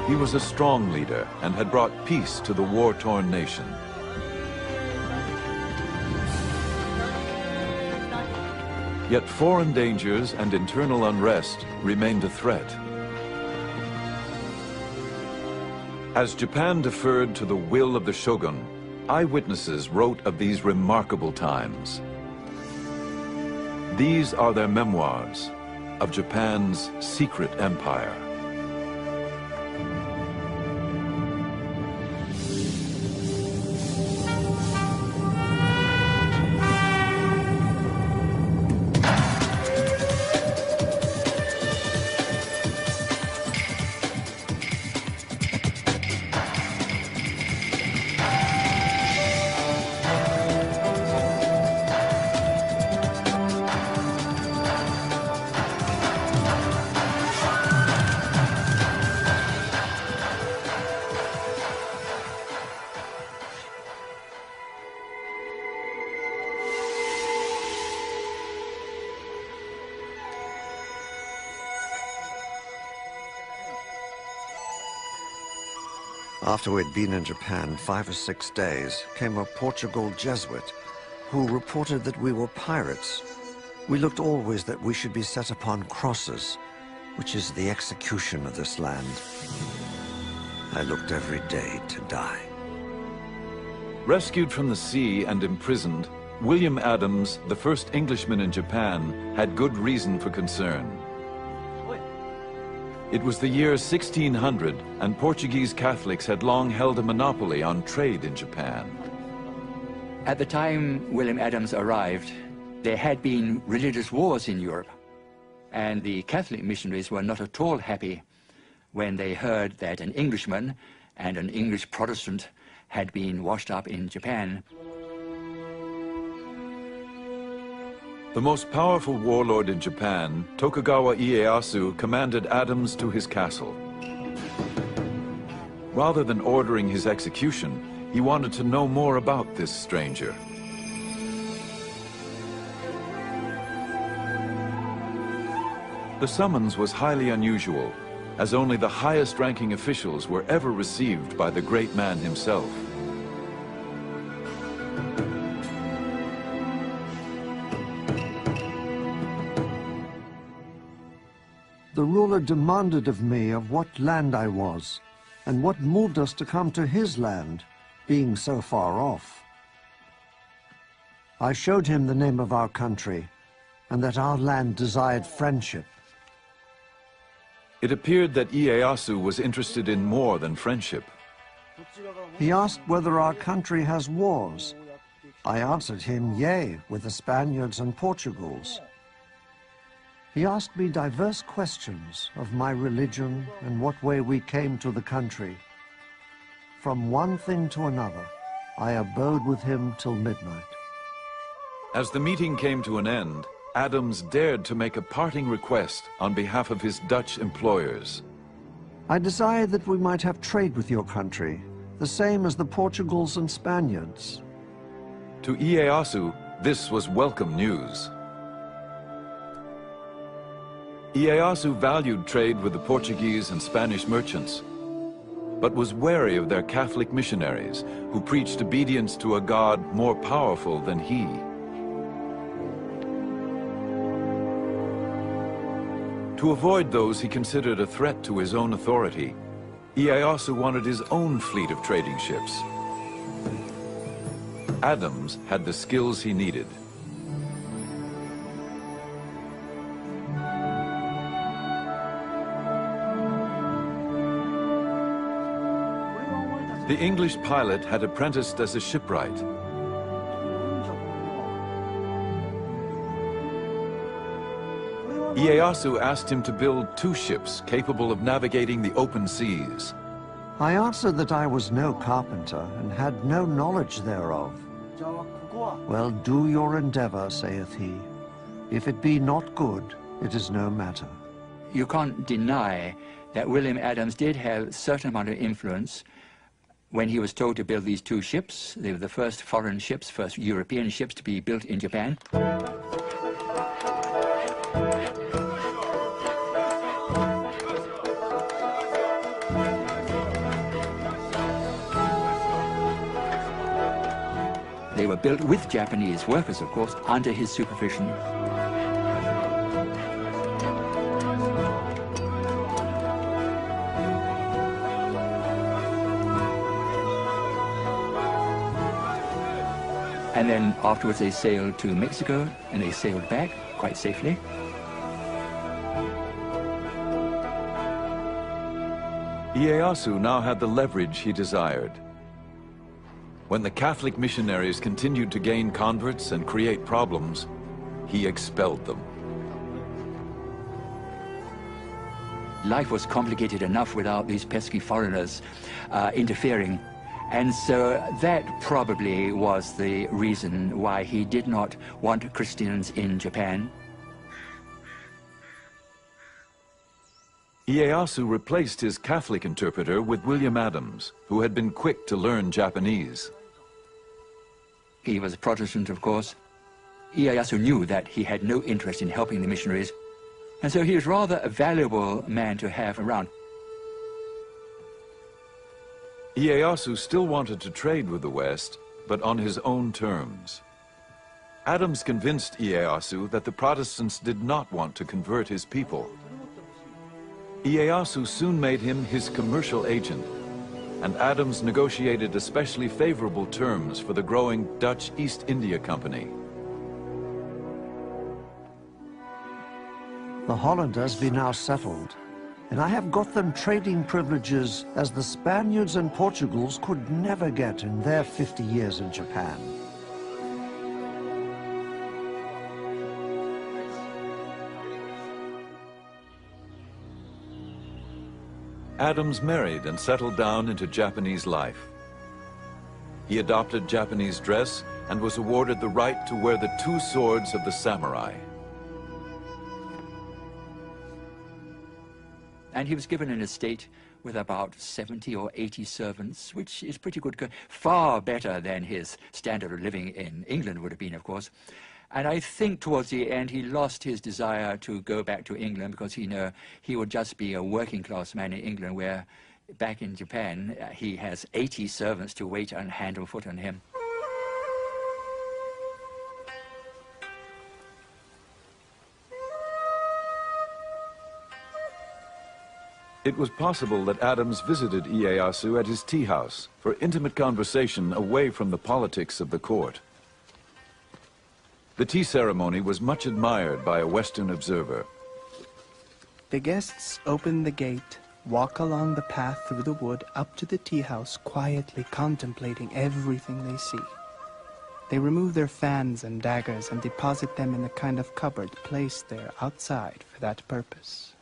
He was a strong leader and had brought peace to the war-torn nation. Yet foreign dangers and internal unrest remained a threat. As Japan deferred to the will of the shogun, eyewitnesses wrote of these remarkable times. These are their memoirs of Japan's secret empire. After we'd been in Japan 5 or 6 days, came a Portugal Jesuit who reported that we were pirates. We looked always that we should be set upon crosses, which is the execution of this land. I looked every day to die. Rescued from the sea and imprisoned, William Adams, the first Englishman in Japan, had good reason for concern. It was the year 1600, and Portuguese Catholics had long held a monopoly on trade in Japan. At the time William Adams arrived, there had been religious wars in Europe, and the Catholic missionaries were not at all happy when they heard that an Englishman and an English Protestant had been washed up in Japan. The most powerful warlord in Japan, Tokugawa Ieyasu, commanded Adams to his castle. Rather than ordering his execution, he wanted to know more about this stranger. The summons was highly unusual, as only the highest-ranking officials were ever received by the great man himself. The ruler demanded of me of what land I was, and what moved us to come to his land, being so far off. I showed him the name of our country, and that our land desired friendship. It appeared that Ieyasu was interested in more than friendship. He asked whether our country has wars. I answered him, yea, with the Spaniards and Portugals. He asked me diverse questions of my religion and what way we came to the country. From one thing to another, I abode with him till midnight. As the meeting came to an end, Adams dared to make a parting request on behalf of his Dutch employers. I desired that we might have trade with your country, the same as the Portugals and Spaniards. To Ieyasu, this was welcome news. Ieyasu valued trade with the Portuguese and Spanish merchants, but was wary of their Catholic missionaries who preached obedience to a God more powerful than he. To avoid those he considered a threat to his own authority, Ieyasu wanted his own fleet of trading ships. Adams had the skills he needed. The English pilot had apprenticed as a shipwright. Ieyasu asked him to build 2 ships capable of navigating the open seas. I answered that I was no carpenter and had no knowledge thereof. Well, do your endeavor, saith he. If it be not good, it is no matter. You can't deny that William Adams did have a certain amount of influence when he was told to build these 2 ships. They were the first foreign ships, first European ships to be built in Japan. They were built with Japanese workers, of course, under his supervision. And then afterwards they sailed to Mexico, and they sailed back quite safely. Ieyasu now had the leverage he desired. When the Catholic missionaries continued to gain converts and create problems, he expelled them. Life was complicated enough without these pesky foreigners interfering. And so that probably was the reason why he did not want Christians in Japan. Ieyasu replaced his Catholic interpreter with William Adams, who had been quick to learn Japanese. He was a Protestant, of course. Ieyasu knew that he had no interest in helping the missionaries, and so he was rather a valuable man to have around. Ieyasu still wanted to trade with the West, but on his own terms. Adams convinced Ieyasu that the Protestants did not want to convert his people. Ieyasu soon made him his commercial agent, and Adams negotiated especially favorable terms for the growing Dutch East India Company. The Hollanders be now settled, and I have got them trading privileges as the Spaniards and Portugals could never get in their 50 years in Japan. Adams married and settled down into Japanese life. He adopted Japanese dress and was awarded the right to wear the 2 swords of the samurai. And he was given an estate with about 70 or 80 servants, which is pretty good, far better than his standard of living in England would have been, of course. And I think towards the end he lost his desire to go back to England, because he knew he would just be a working class man in England, where back in Japan he has 80 servants to wait and hand and foot on him. It was possible that Adams visited Ieyasu at his tea house for intimate conversation away from the politics of the court. The tea ceremony was much admired by a Western observer. The guests open the gate, walk along the path through the wood up to the tea house, quietly contemplating everything they see. They remove their fans and daggers and deposit them in a kind of cupboard placed there outside for that purpose.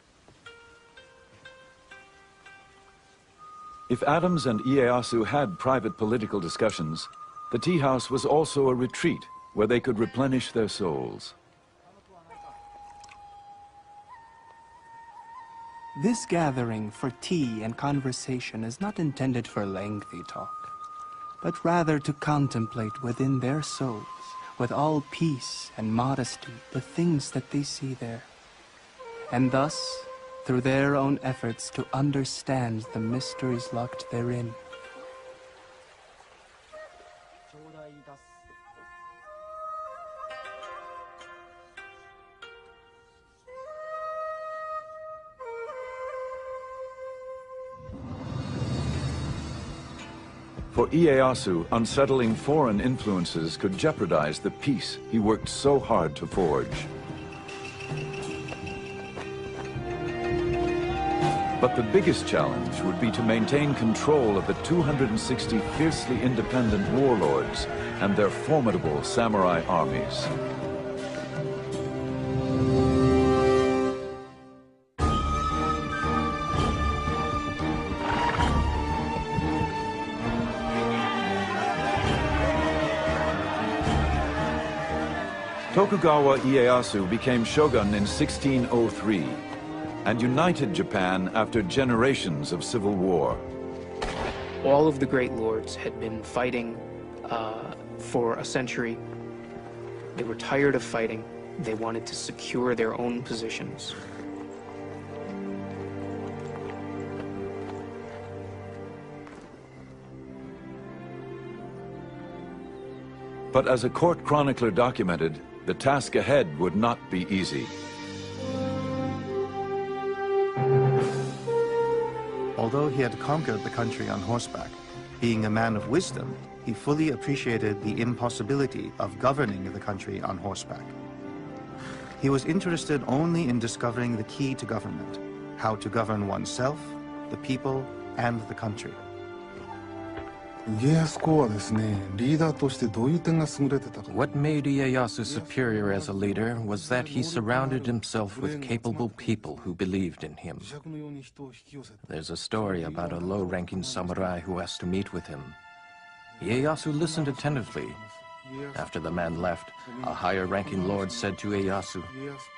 If Adams and Ieyasu had private political discussions, the tea house was also a retreat where they could replenish their souls. This gathering for tea and conversation is not intended for lengthy talk, but rather to contemplate within their souls, with all peace and modesty, the things that they see there, and thus, through their own efforts, to understand the mysteries locked therein. For Ieyasu, unsettling foreign influences could jeopardize the peace he worked so hard to forge. But the biggest challenge would be to maintain control of the 260 fiercely independent warlords and their formidable samurai armies. Tokugawa Ieyasu became shogun in 1603 and united Japan after generations of civil war. All of the great lords had been fighting for a century. They were tired of fighting. They wanted to secure their own positions. But as a court chronicler documented, the task ahead would not be easy. Although he had conquered the country on horseback, being a man of wisdom, he fully appreciated the impossibility of governing the country on horseback. He was interested only in discovering the key to government, how to govern oneself, the people, and the country. What made Ieyasu superior as a leader was that he surrounded himself with capable people who believed in him. There's a story about a low-ranking samurai who asked to meet with him. Ieyasu listened attentively. After the man left, a higher-ranking lord said to Ieyasu,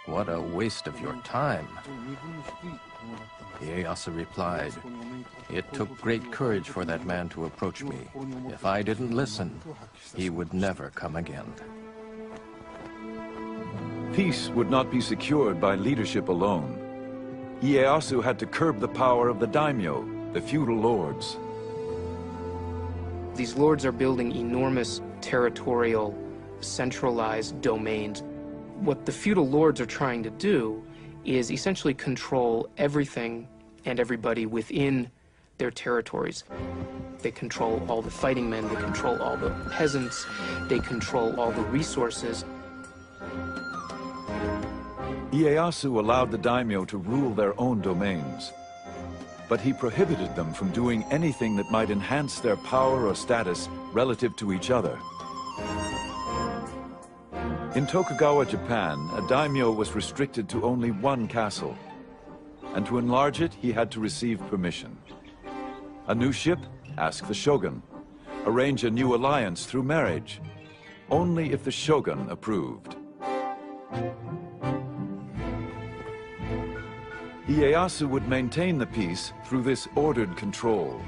"What a waste of your time." Ieyasu replied, "It took great courage for that man to approach me. If I didn't listen, he would never come again." Peace would not be secured by leadership alone. Ieyasu had to curb the power of the daimyo, the feudal lords. These lords are building enormous territorial, centralized domains. What the feudal lords are trying to do is essentially control everything and everybody within their territories. They control all the fighting men, they control all the peasants, they control all the resources. Ieyasu allowed the daimyo to rule their own domains, but he prohibited them from doing anything that might enhance their power or status relative to each other. In Tokugawa, Japan, a daimyo was restricted to only one castle, and to enlarge it, he had to receive permission. A new ship? Ask the shogun. Arrange a new alliance through marriage, only if the shogun approved. Ieyasu would maintain the peace through this ordered control,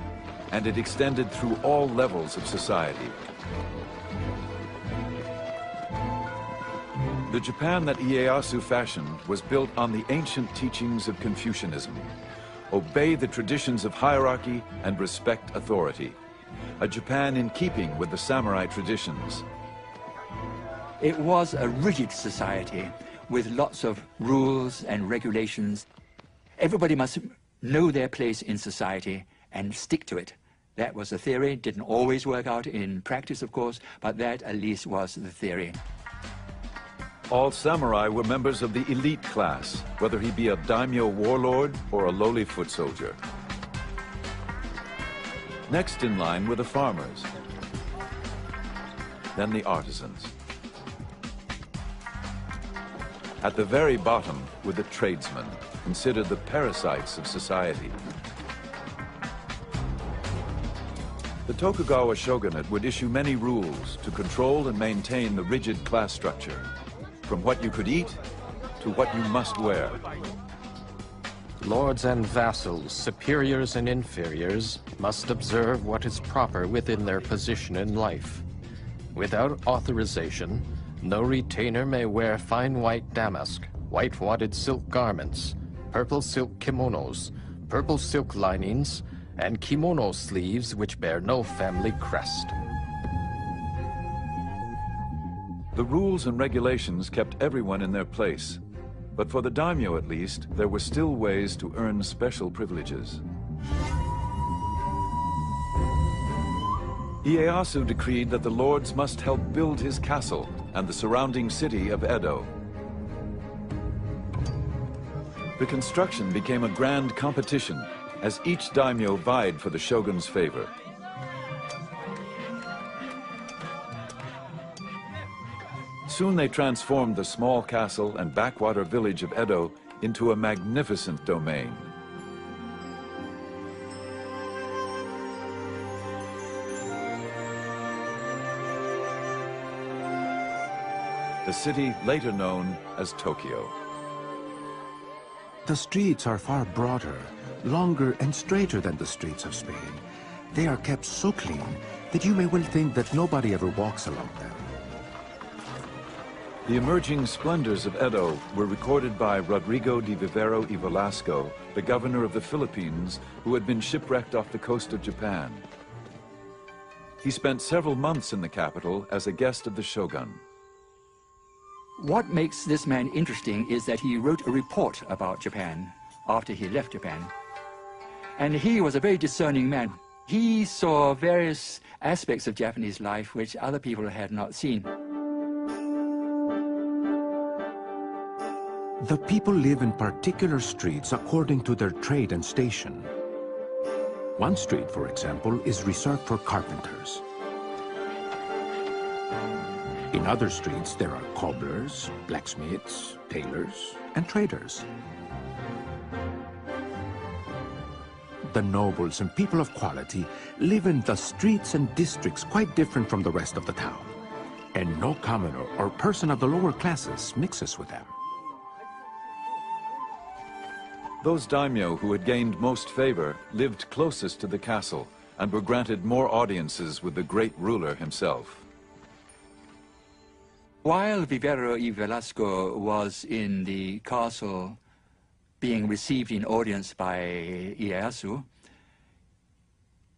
and it extended through all levels of society. The Japan that Ieyasu fashioned was built on the ancient teachings of Confucianism. Obey the traditions of hierarchy and respect authority. A Japan in keeping with the samurai traditions. It was a rigid society with lots of rules and regulations. Everybody must know their place in society and stick to it. That was the theory. Didn't always work out in practice, of course, but that at least was the theory. All samurai were members of the elite class, whether he be a daimyo warlord or a lowly foot soldier. Next in line were the farmers, then the artisans. At the very bottom were the tradesmen, considered the parasites of society. The Tokugawa shogunate would issue many rules to control and maintain the rigid class structure, from what you could eat to what you must wear. Lords and vassals, superiors and inferiors, must observe what is proper within their position in life. Without authorization, no retainer may wear fine white damask, white wadded silk garments, purple silk kimonos, purple silk linings, and kimono sleeves which bear no family crest. The rules and regulations kept everyone in their place, but for the daimyo at least, there were still ways to earn special privileges. Ieyasu decreed that the lords must help build his castle and the surrounding city of Edo. The construction became a grand competition as each daimyo vied for the shogun's favor. Soon they transformed the small castle and backwater village of Edo into a magnificent domain. The city later known as Tokyo. The streets are far broader, longer and straighter than the streets of Spain. They are kept so clean that you may well think that nobody ever walks along them. The emerging splendors of Edo were recorded by Rodrigo de Vivero y Velasco, the governor of the Philippines, who had been shipwrecked off the coast of Japan. He spent several months in the capital as a guest of the shogun. What makes this man interesting is that he wrote a report about Japan after he left Japan. And he was a very discerning man. He saw various aspects of Japanese life which other people had not seen. The people live in particular streets according to their trade and station. One street, for example, is reserved for carpenters. In other streets, there are cobblers, blacksmiths, tailors, and traders. The nobles and people of quality live in the streets and districts quite different from the rest of the town, and no commoner or person of the lower classes mixes with them. Those daimyo who had gained most favor lived closest to the castle and were granted more audiences with the great ruler himself. While Vivero y Velasco was in the castle being received in audience by Ieyasu,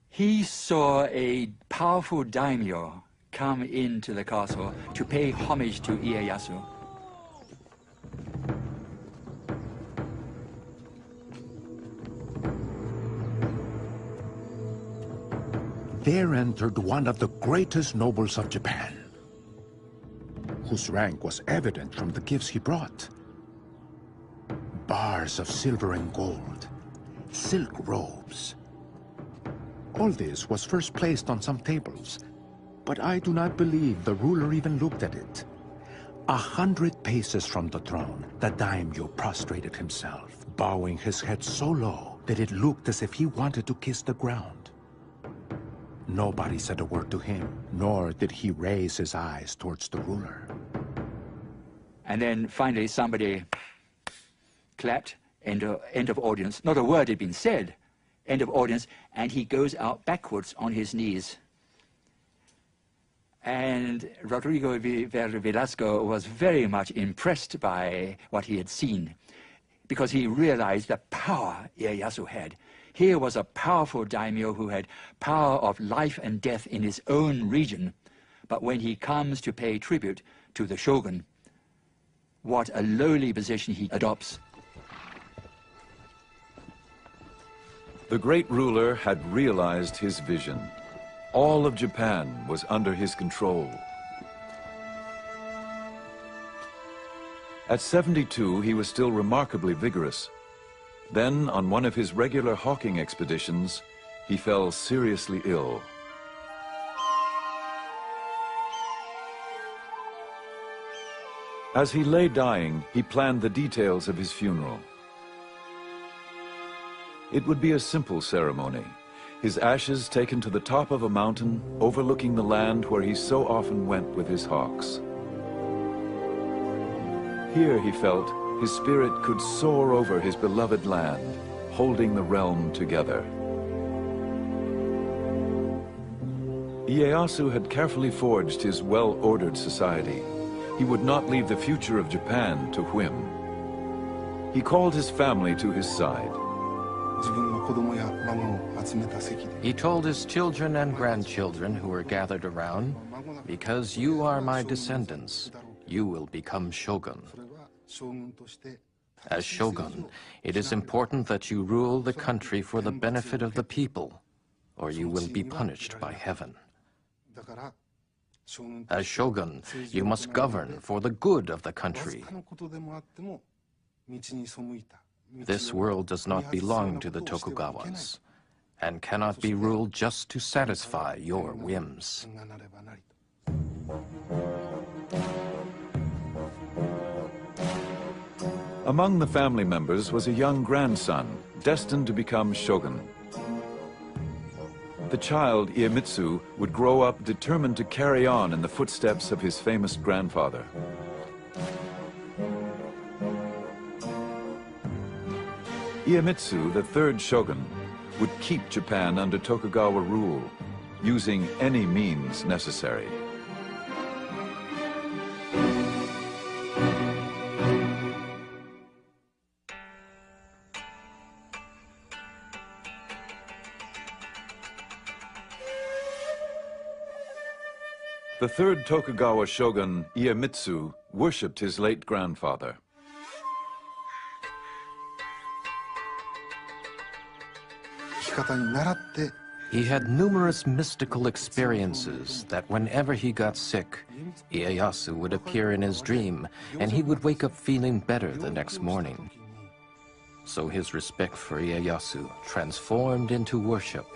he saw a powerful daimyo come into the castle to pay homage to Ieyasu. There entered one of the greatest nobles of Japan, whose rank was evident from the gifts he brought. Bars of silver and gold, silk robes. All this was first placed on some tables, but I do not believe the ruler even looked at it. 100 paces from the throne, the daimyo prostrated himself, bowing his head so low that it looked as if he wanted to kiss the ground. Nobody said a word to him, nor did he raise his eyes towards the ruler. And then finally somebody clapped, end of audience. Not a word had been said, end of audience, and he goes out backwards on his knees. And Rodrigo Velasco was very much impressed by what he had seen, because he realized the power Ieyasu had. Here was a powerful daimyo who had power of life and death in his own region. But when he comes to pay tribute to the shogun, what a lowly position he adopts. The great ruler had realized his vision. All of Japan was under his control. At 72, he was still remarkably vigorous. Then, on one of his regular hawking expeditions, he fell seriously ill. As he lay dying, he planned the details of his funeral. It would be a simple ceremony, his ashes taken to the top of a mountain overlooking the land where he so often went with his hawks. Here, he felt, his spirit could soar over his beloved land, holding the realm together. Ieyasu had carefully forged his well-ordered society. He would not leave the future of Japan to whim. He called his family to his side. He told his children and grandchildren who were gathered around, "Because you are my descendants, you will become shogun. As shogun, it is important that you rule the country for the benefit of the people, or you will be punished by heaven. As shogun, you must govern for the good of the country. This world does not belong to the Tokugawas, and cannot be ruled just to satisfy your whims. Among the family members was a young grandson, destined to become shogun. The child, Iemitsu, would grow up determined to carry on in the footsteps of his famous grandfather. Iemitsu, the third shogun, would keep Japan under Tokugawa rule, using any means necessary. The third Tokugawa shogun, Iemitsu, worshipped his late grandfather. He had numerous mystical experiences that whenever he got sick, Ieyasu would appear in his dream, and he would wake up feeling better the next morning. So his respect for Ieyasu transformed into worship.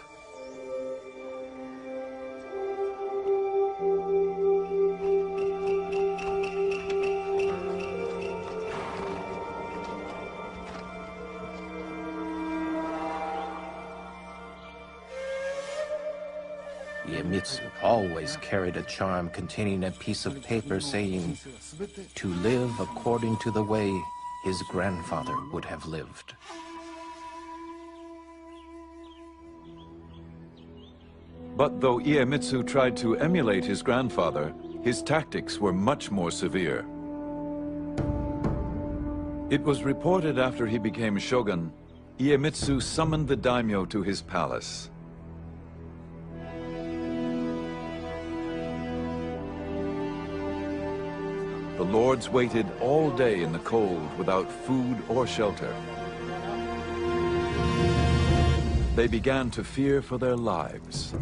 Iemitsu always carried a charm containing a piece of paper saying, "To live according to the way his grandfather would have lived." But though Iemitsu tried to emulate his grandfather, his tactics were much more severe. It was reported after he became shogun, Iemitsu summoned the daimyo to his palace. The lords waited all day in the cold without food or shelter. They began to fear for their lives.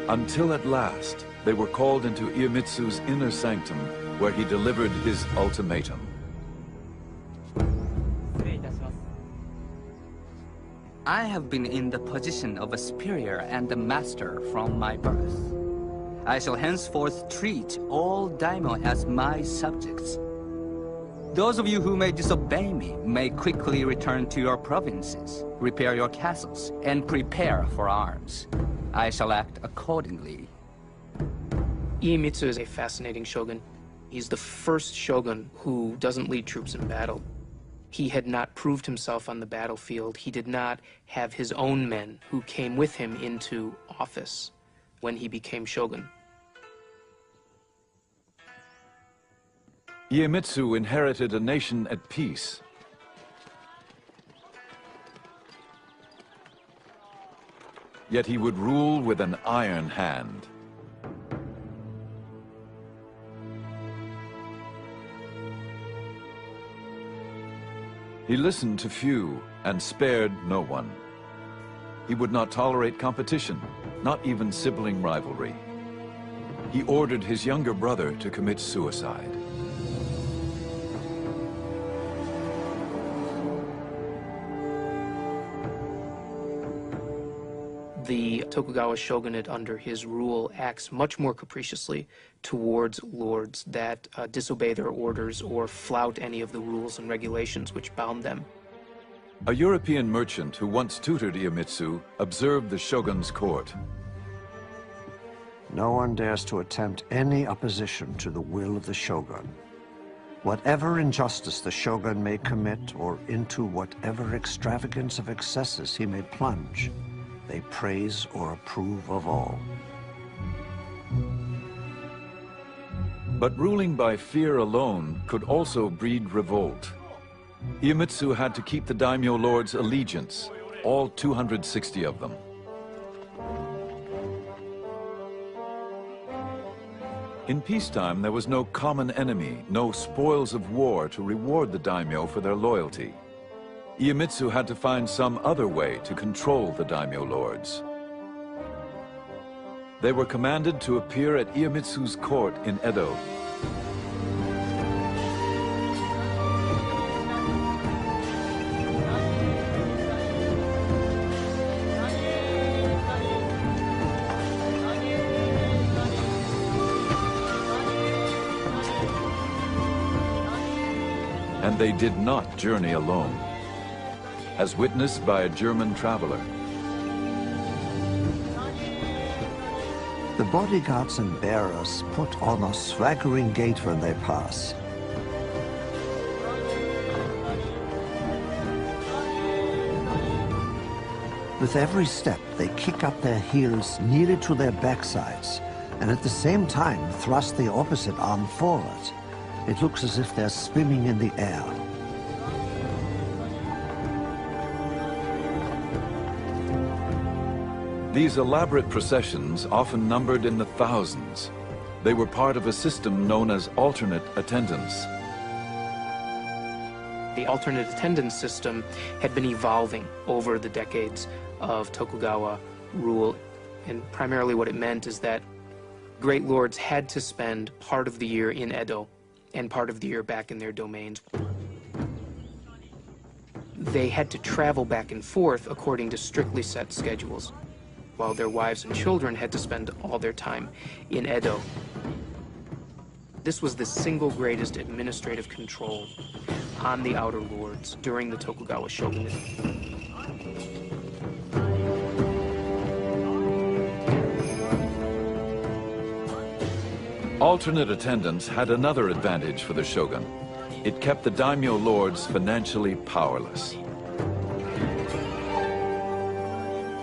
Until at last, they were called into Iemitsu's inner sanctum, where he delivered his ultimatum. I have been in the position of a superior and a master from my birth. I shall henceforth treat all daimyo as my subjects. Those of you who may disobey me may quickly return to your provinces, repair your castles, and prepare for arms. I shall act accordingly. Iemitsu is a fascinating shogun. He's the first shogun who doesn't lead troops in battle. He had not proved himself on the battlefield. He did not have his own men who came with him into office when he became shogun. Iemitsu inherited a nation at peace. Yet he would rule with an iron hand. He listened to few and spared no one. He would not tolerate competition, not even sibling rivalry. He ordered his younger brother to commit suicide. The Tokugawa shogunate under his rule acts much more capriciously towards lords that disobey their orders or flout any of the rules and regulations which bound them. A European merchant who once tutored Iemitsu observed the shogun's court. No one dares to attempt any opposition to the will of the shogun. Whatever injustice the shogun may commit, or into whatever extravagance of excesses he may plunge, they praise or approve of all. But ruling by fear alone could also breed revolt. Iemitsu had to keep the daimyo lords' allegiance, all 260 of them. In peacetime, there was no common enemy, no spoils of war to reward the daimyo for their loyalty. Iemitsu had to find some other way to control the daimyo lords. They were commanded to appear at Iemitsu's court in Edo. And they did not journey alone, as witnessed by a German traveler. The bodyguards and bearers put on a swaggering gait when they pass. With every step, they kick up their heels nearly to their backsides, and at the same time thrust the opposite arm forward. It looks as if they're spinning in the air. These elaborate processions often numbered in the thousands. They were part of a system known as alternate attendance. The alternate attendance system had been evolving over the decades of Tokugawa rule, and primarily what it meant is that great lords had to spend part of the year in Edo and part of the year back in their domains. They had to travel back and forth according to strictly set schedules, while their wives and children had to spend all their time in Edo. This was the single greatest administrative control on the outer lords during the Tokugawa shogunate. Alternate attendance had another advantage for the shogun. It kept the daimyo lords financially powerless.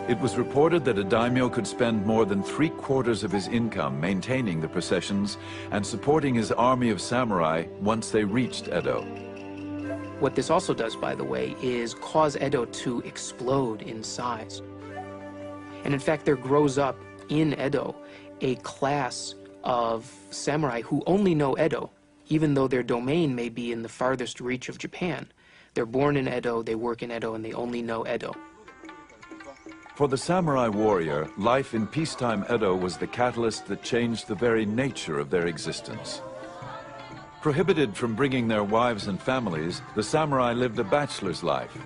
It was reported that a daimyo could spend more than 3/4 of his income maintaining the processions and supporting his army of samurai once they reached Edo. What this also does, by the way, is cause Edo to explode in size. And in fact, there grows up in Edo a class of samurai who only know Edo, even though their domain may be in the farthest reach of Japan. They're born in Edo, they work in Edo, and they only know Edo. For the samurai warrior, life in peacetime Edo was the catalyst that changed the very nature of their existence. Prohibited from bringing their wives and families, the samurai lived a bachelor's life.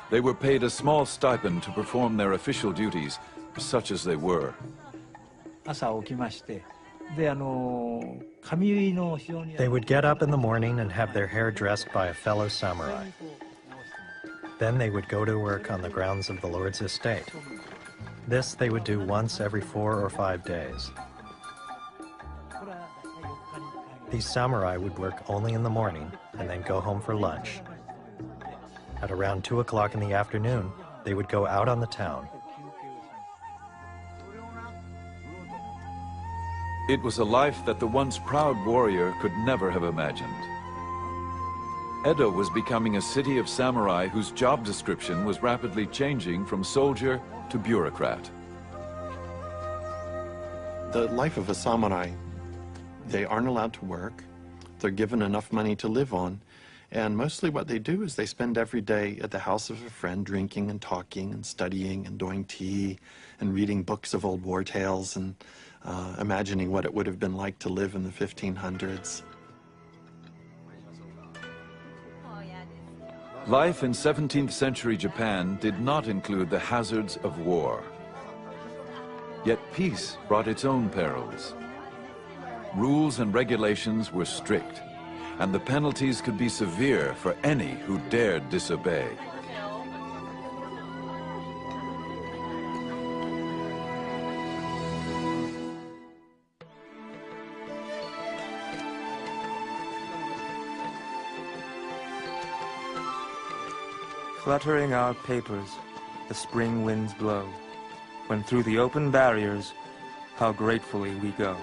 They were paid a small stipend to perform their official duties, such as they were. They would get up in the morning and have their hair dressed by a fellow samurai. Then they would go to work on the grounds of the lord's estate. This they would do once every 4 or 5 days. These samurai would work only in the morning and then go home for lunch. At around 2 o'clock in the afternoon, they would go out on the town. It was a life that the once proud warrior could never have imagined. Edo was becoming a city of samurai whose job description was rapidly changing from soldier to bureaucrat. The life of a samurai, they aren't allowed to work. They're given enough money to live on. And mostly what they do is they spend every day at the house of a friend drinking and talking and studying and doing tea and reading books of old war tales and imagining what it would have been like to live in the 1500s. Life in 17th century Japan did not include the hazards of war. Yet peace brought its own perils. Rules and regulations were strict, and the penalties could be severe for any who dared disobey. Fluttering our papers, the spring winds blow, when through the open barriers, how gratefully we go.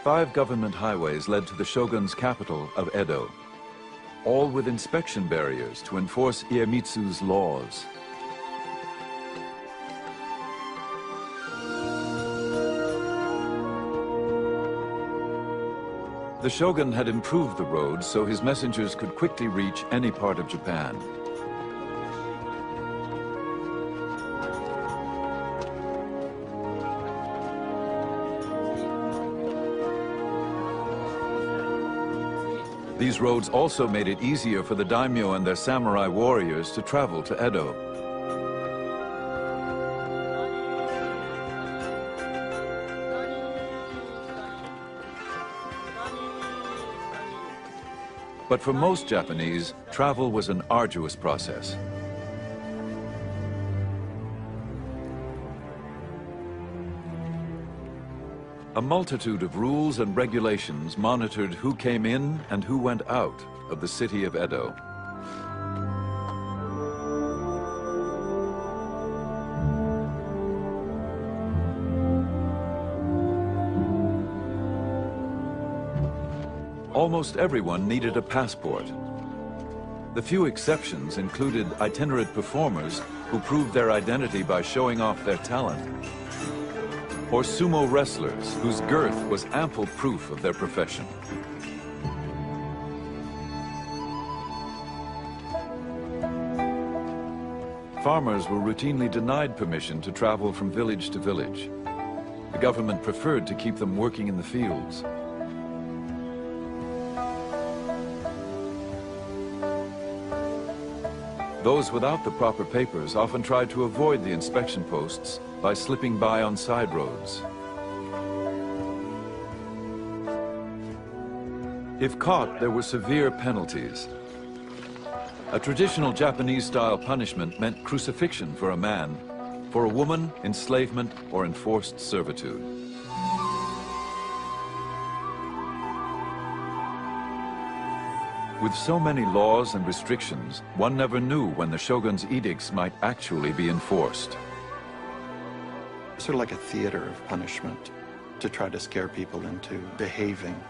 Five government highways led to the shogun's capital of Edo, all with inspection barriers to enforce Iemitsu's laws. The shogun had improved the roads so his messengers could quickly reach any part of Japan. These roads also made it easier for the daimyo and their samurai warriors to travel to Edo. But for most Japanese, travel was an arduous process. A multitude of rules and regulations monitored who came in and who went out of the city of Edo. Almost everyone needed a passport. The few exceptions included itinerant performers who proved their identity by showing off their talent, or sumo wrestlers whose girth was ample proof of their profession. Farmers were routinely denied permission to travel from village to village. The government preferred to keep them working in the fields. Those without the proper papers often tried to avoid the inspection posts by slipping by on side roads. If caught, there were severe penalties. A traditional Japanese-style punishment meant crucifixion for a man, for a woman, enslavement or enforced servitude. With so many laws and restrictions, one never knew when the shogun's edicts might actually be enforced. Sort of like a theater of punishment to try to scare people into behaving.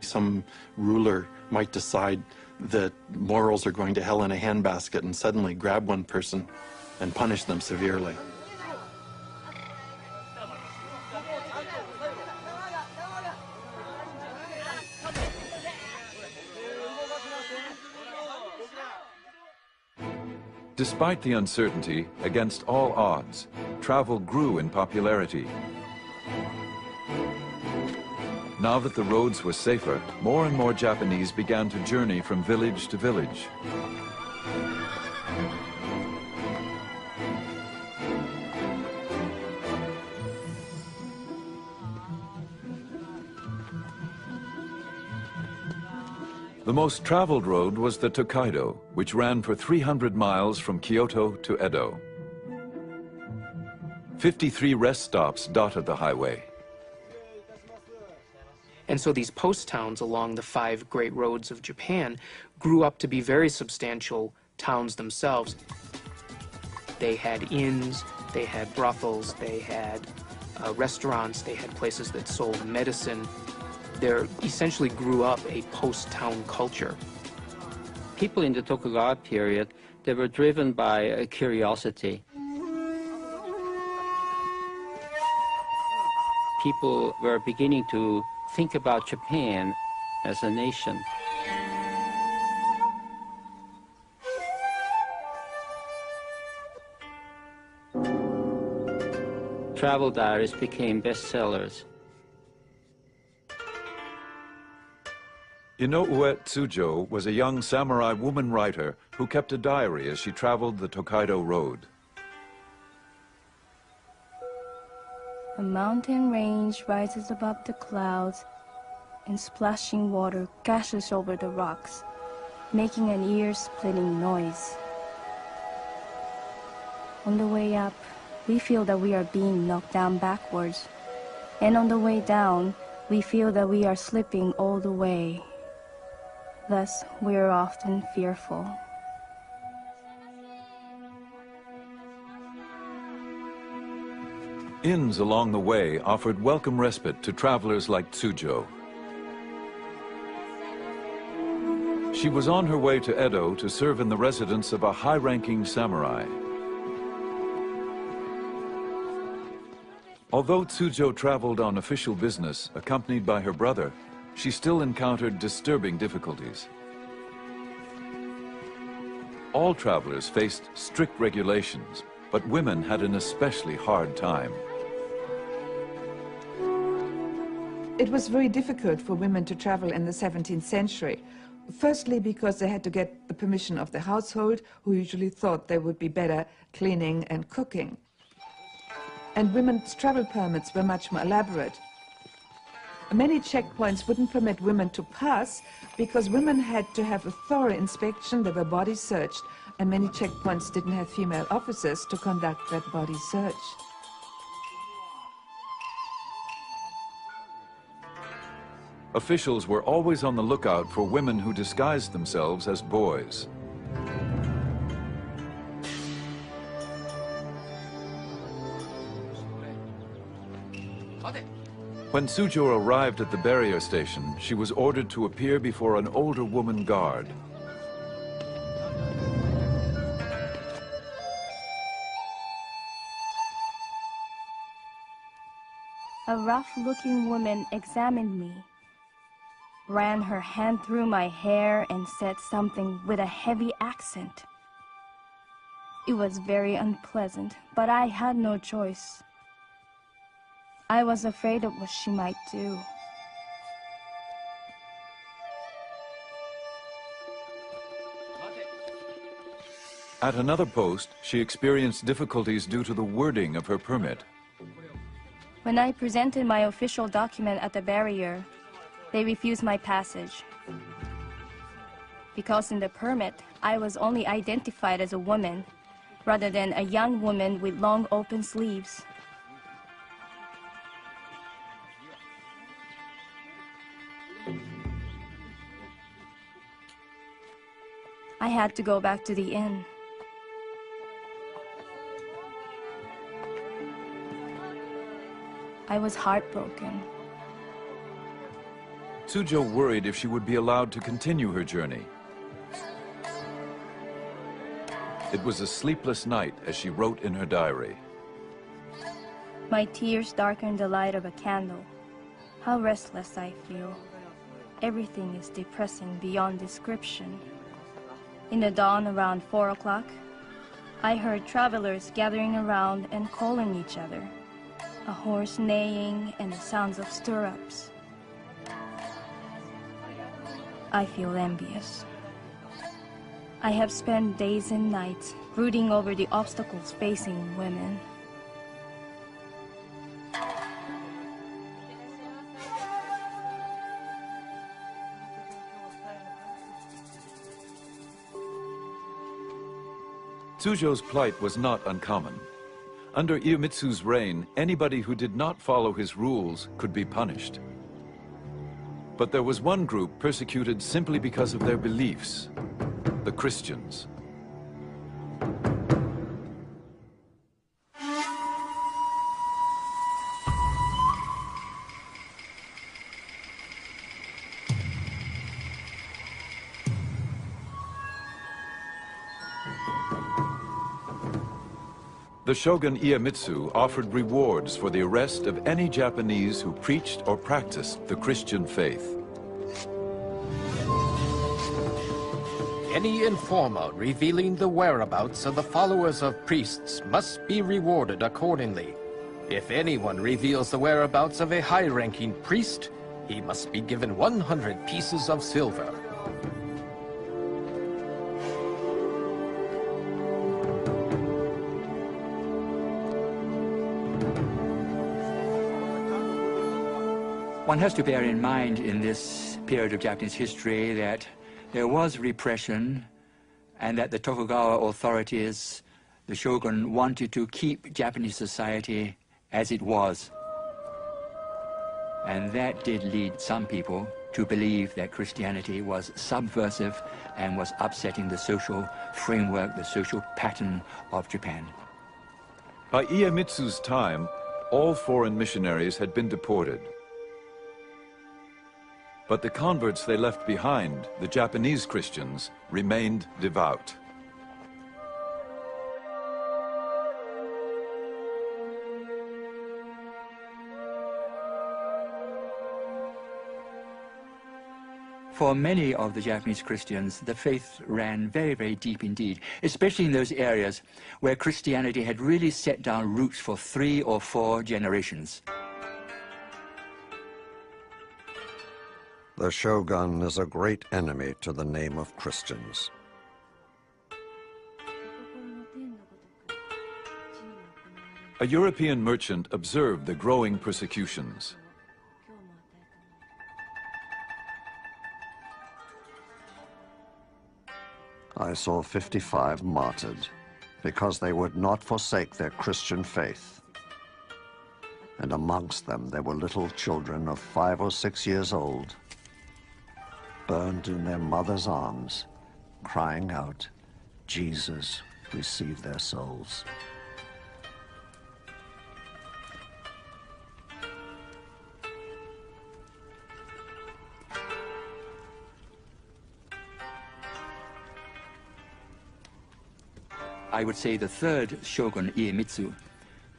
Some ruler might decide that morals are going to hell in a handbasket and suddenly grab one person and punish them severely. Despite the uncertainty, against all odds, travel grew in popularity. Now that the roads were safer, more and more Japanese began to journey from village to village. The most traveled road was the Tokaido, which ran for 300 miles from Kyoto to Edo. 53 rest stops dotted the highway. And so these post towns along the 5 great roads of Japan grew up to be very substantial towns themselves. They had inns, they had brothels, they had restaurants, they had places that sold medicine. There essentially grew up a post-town culture. People in the Tokugawa period, they were driven by curiosity. People were beginning to think about Japan as a nation. Travel diaries became bestsellers. Inoue Tsujo was a young samurai woman writer who kept a diary as she traveled the Tokaido Road. A mountain range rises above the clouds, and splashing water gashes over the rocks, making an ear-splitting noise. On the way up, we feel that we are being knocked down backwards, and on the way down, we feel that we are slipping all the way. Thus, we are often fearful. Inns along the way offered welcome respite to travelers like Tsujo. She was on her way to Edo to serve in the residence of a high-ranking samurai. Although Tsujo traveled on official business, accompanied by her brother, she still encountered disturbing difficulties. All travelers faced strict regulations, but women had an especially hard time. It was very difficult for women to travel in the 17th century. Firstly, because they had to get the permission of the household, who usually thought they would be better cleaning and cooking. And women's travel permits were much more elaborate. Many checkpoints wouldn't permit women to pass because women had to have a thorough inspection, they were body searched, and many checkpoints didn't have female officers to conduct that body search. Officials were always on the lookout for women who disguised themselves as boys. When Tsujo arrived at the barrier station, she was ordered to appear before an older woman guard. A rough-looking woman examined me, ran her hand through my hair and said something with a heavy accent. It was very unpleasant, but I had no choice. I was afraid of what she might do. At another post, she experienced difficulties due to the wording of her permit. When I presented my official document at the barrier, they refused my passage. Because in the permit, I was only identified as a woman, rather than a young woman with long open sleeves. I had to go back to the inn. I was heartbroken. Tsujo worried if she would be allowed to continue her journey. It was a sleepless night as she wrote in her diary. My tears darkened the light of a candle. How restless I feel. Everything is depressing beyond description. In the dawn around 4 o'clock, I heard travelers gathering around and calling each other. A horse neighing and the sounds of stirrups. I feel envious. I have spent days and nights brooding over the obstacles facing women. Tsujo's plight was not uncommon. Under Iemitsu's reign, anybody who did not follow his rules could be punished. But there was one group persecuted simply because of their beliefs: the Christians. The shogun Iemitsu offered rewards for the arrest of any Japanese who preached or practiced the Christian faith. Any informer revealing the whereabouts of the followers of priests must be rewarded accordingly. If anyone reveals the whereabouts of a high-ranking priest, he must be given 100 pieces of silver. One has to bear in mind in this period of Japanese history that there was repression and that the Tokugawa authorities, the shogun, wanted to keep Japanese society as it was. And that did lead some people to believe that Christianity was subversive and was upsetting the social framework, the social pattern of Japan. By Iemitsu's time, all foreign missionaries had been deported. But the converts they left behind, the Japanese Christians, remained devout. For many of the Japanese Christians, the faith ran very, very deep indeed, especially in those areas where Christianity had really set down roots for 3 or 4 generations. The Shogun is a great enemy to the name of Christians. A European merchant observed the growing persecutions. I saw 55 martyred because they would not forsake their Christian faith. And amongst them there were little children of 5 or 6 years old, burned in their mother's arms, crying out, "Jesus, receive their souls." I would say the third shogun, Iemitsu,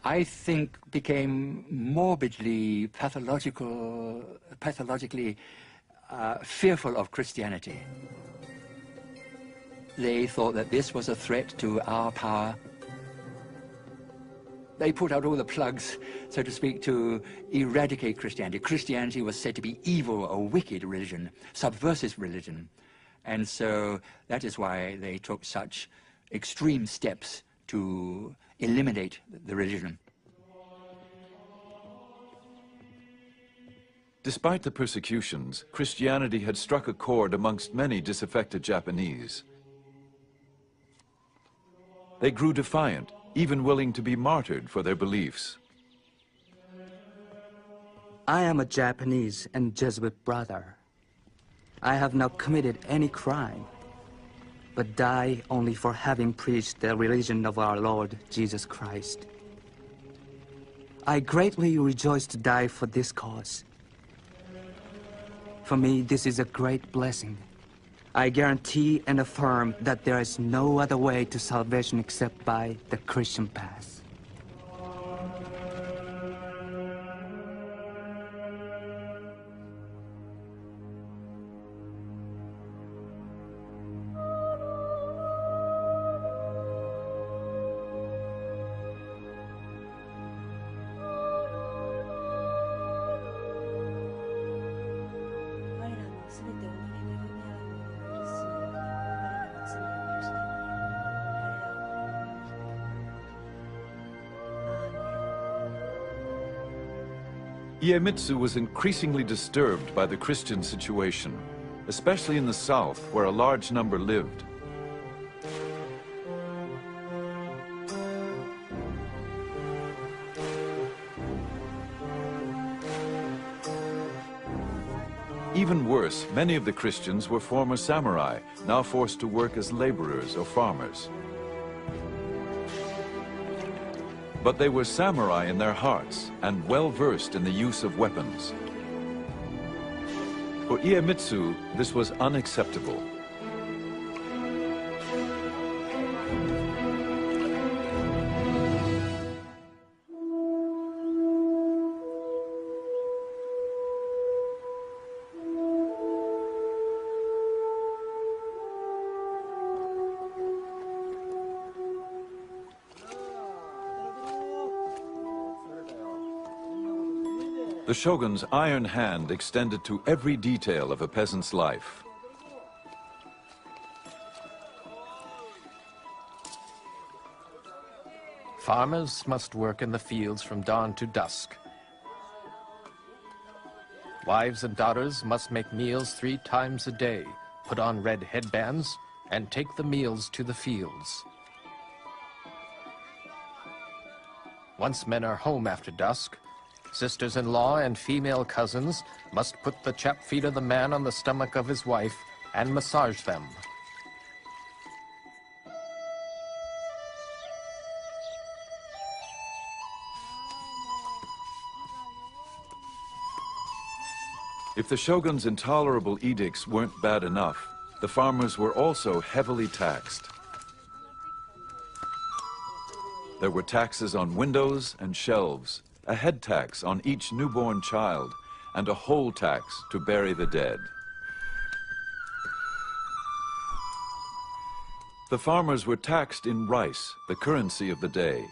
I think became morbidly pathologically fearful of Christianity. They thought that this was a threat to our power. They put out all the plugs, so to speak, to eradicate Christianity. Christianity was said to be evil, a wicked religion, subversive religion. And so that is why they took such extreme steps to eliminate the religion. Despite the persecutions, Christianity had struck a chord amongst many disaffected Japanese. They grew defiant, even willing to be martyred for their beliefs. I am a Japanese and Jesuit brother. I have not committed any crime, but die only for having preached the religion of our Lord Jesus Christ. I greatly rejoice to die for this cause. For me, this is a great blessing. I guarantee and affirm that there is no other way to salvation except by the Christian path. Iemitsu was increasingly disturbed by the Christian situation, especially in the south, where a large number lived. Even worse, many of the Christians were former samurai, now forced to work as laborers or farmers. But they were samurai in their hearts and well-versed in the use of weapons. For Iemitsu, this was unacceptable. The shogun's iron hand extended to every detail of a peasant's life. Farmers must work in the fields from dawn to dusk. Wives and daughters must make meals 3 times a day, put on red headbands, and take the meals to the fields. Once men are home after dusk, sisters-in-law and female cousins must put the chapped feet of the man on the stomach of his wife and massage them. If the shogun's intolerable edicts weren't bad enough, the farmers were also heavily taxed. There were taxes on windows and shelves, a head tax on each newborn child, and a whole tax to bury the dead. The farmers were taxed in rice, the currency of the day.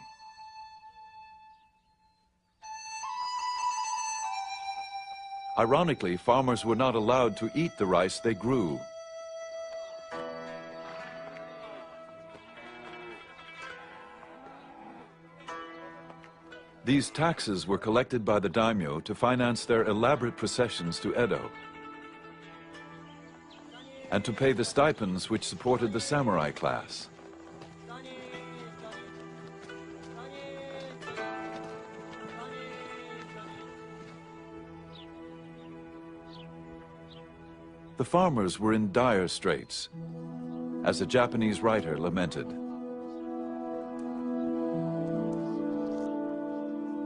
Ironically, farmers were not allowed to eat the rice they grew. These taxes were collected by the daimyo to finance their elaborate processions to Edo, and to pay the stipends which supported the samurai class. The farmers were in dire straits, as a Japanese writer lamented.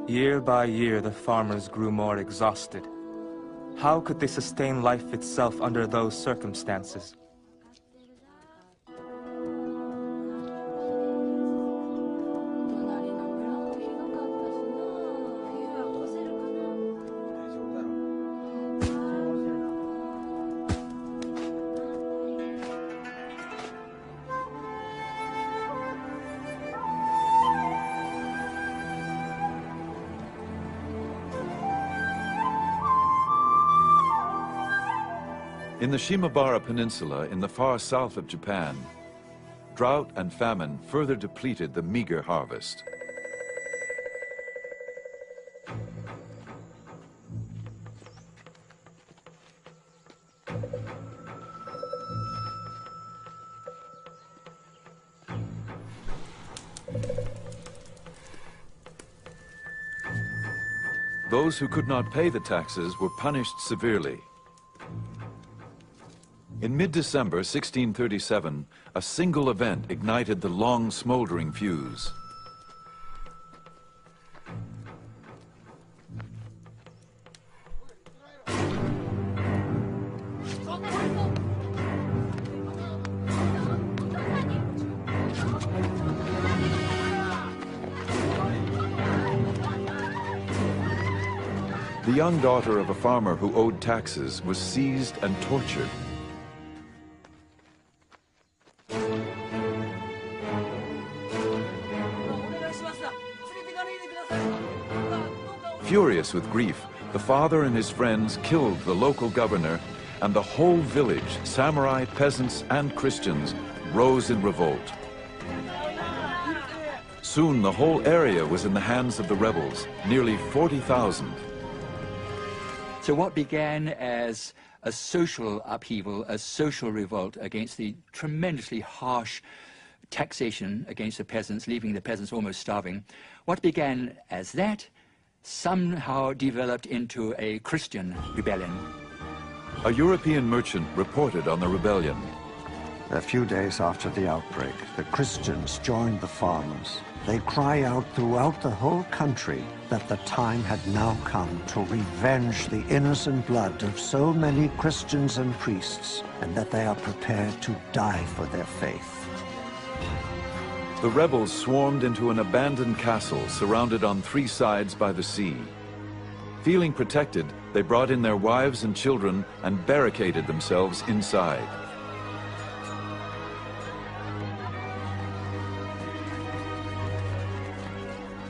Year by year, the farmers grew more exhausted. How could they sustain life itself under those circumstances? In the Shimabara Peninsula in the far south of Japan, drought and famine further depleted the meager harvest. Those who could not pay the taxes were punished severely. In mid-December 1637, a single event ignited the long smoldering fuse. The young daughter of a farmer who owed taxes was seized and tortured. Furious with grief, the father and his friends killed the local governor, and the whole village, samurai, peasants, and Christians, rose in revolt. Soon the whole area was in the hands of the rebels, nearly 40,000. So what began as a social upheaval, a social revolt against the tremendously harsh taxation against the peasants, leaving the peasants almost starving, what began as that somehow developed into a Christian rebellion. A European merchant reported on the rebellion. A few days after the outbreak, the Christians joined the farmers. They cry out throughout the whole country that the time had now come to revenge the innocent blood of so many Christians and priests, and that they are prepared to die for their faith. The rebels swarmed into an abandoned castle surrounded on three sides by the sea. Feeling protected, they brought in their wives and children and barricaded themselves inside.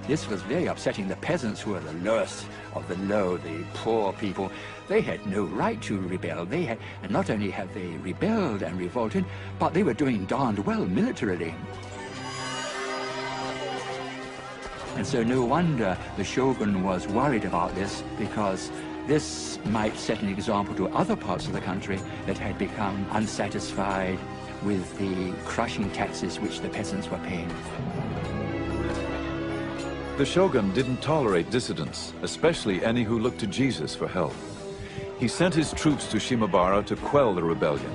This was very upsetting. The peasants, who were the lowest of the low, the poor people, they had no right to rebel. They had, and not only have they rebelled and revolted, but they were doing darned well militarily. And so no wonder the shogun was worried about this, because this might set an example to other parts of the country that had become unsatisfied with the crushing taxes which the peasants were paying. The shogun didn't tolerate dissidents, especially any who looked to Jesus for help. He sent his troops to Shimabara to quell the rebellion.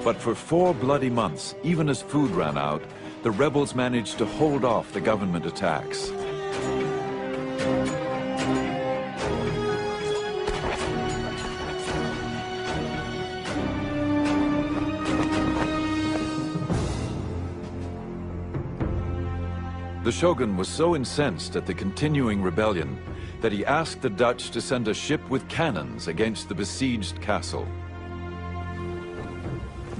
But for 4 bloody months, even as food ran out, the rebels managed to hold off the government attacks. The shogun was so incensed at the continuing rebellion that he asked the Dutch to send a ship with cannons against the besieged castle.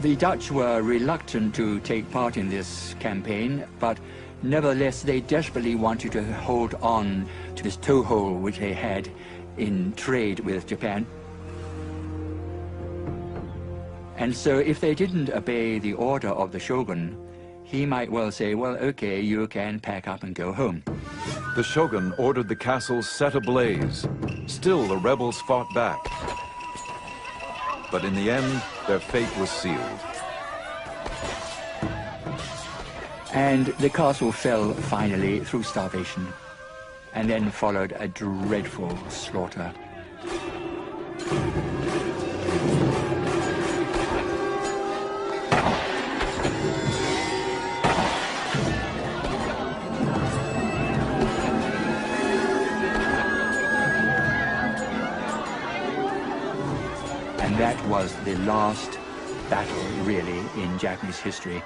The Dutch were reluctant to take part in this campaign, but nevertheless they desperately wanted to hold on to this toehold which they had in trade with Japan. And so if they didn't obey the order of the shogun, he might well say, well, okay, you can pack up and go home. The shogun ordered the castle set ablaze. Still, the rebels fought back. But in the end, their fate was sealed. And the castle fell finally through starvation, and then followed a dreadful slaughter. And that was the last battle, really, in Japanese history.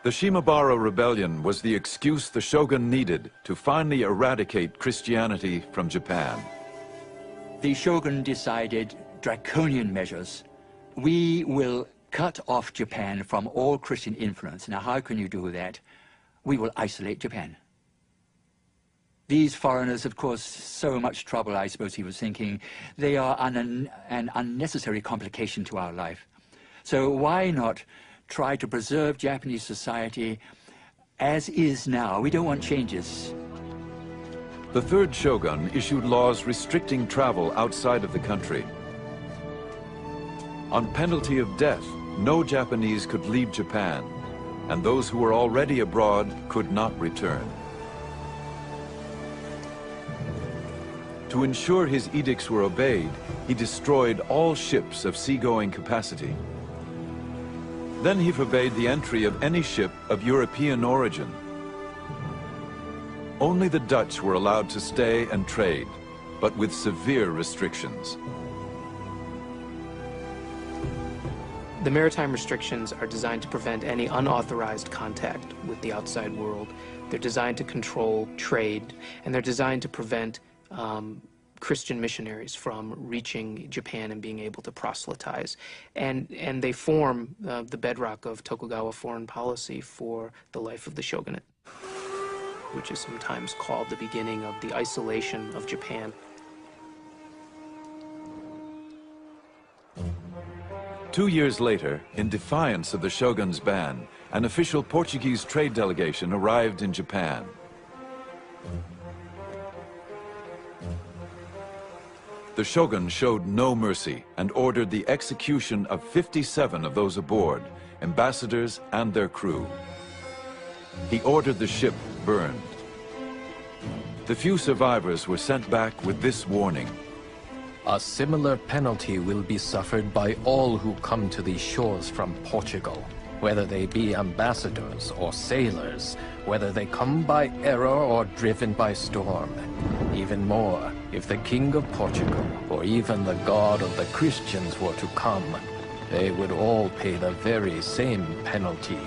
The Shimabara Rebellion was the excuse the shogun needed to finally eradicate Christianity from Japan. The shogun decided draconian measures. We will cut off Japan from all Christian influence. Now, how can you do that? We will isolate Japan. These foreigners, of course, so much trouble, I suppose he was thinking. They are an unnecessary complication to our life. So why not try to preserve Japanese society as is now? We don't want changes. The third shogun issued laws restricting travel outside of the country. On penalty of death, no Japanese could leave Japan, and those who were already abroad could not return. To ensure his edicts were obeyed, he destroyed all ships of seagoing capacity. Then he forbade the entry of any ship of European origin. Only the Dutch were allowed to stay and trade, but with severe restrictions. The maritime restrictions are designed to prevent any unauthorized contact with the outside world. They're designed to control trade, and they're designed to prevent Christian missionaries from reaching Japan and being able to proselytize. And they form the bedrock of Tokugawa foreign policy for the life of the shogunate, which is sometimes called the beginning of the isolation of Japan. Two years later, in defiance of the shogun's ban, an official Portuguese trade delegation arrived in Japan. The shogun showed no mercy and ordered the execution of 57 of those aboard, ambassadors and their crew. He ordered the ship burned. The few survivors were sent back with this warning. A similar penalty will be suffered by all who come to these shores from Portugal, whether they be ambassadors or sailors, whether they come by error or driven by storm. Even more, if the King of Portugal, or even the God of the Christians were to come, they would all pay the very same penalty.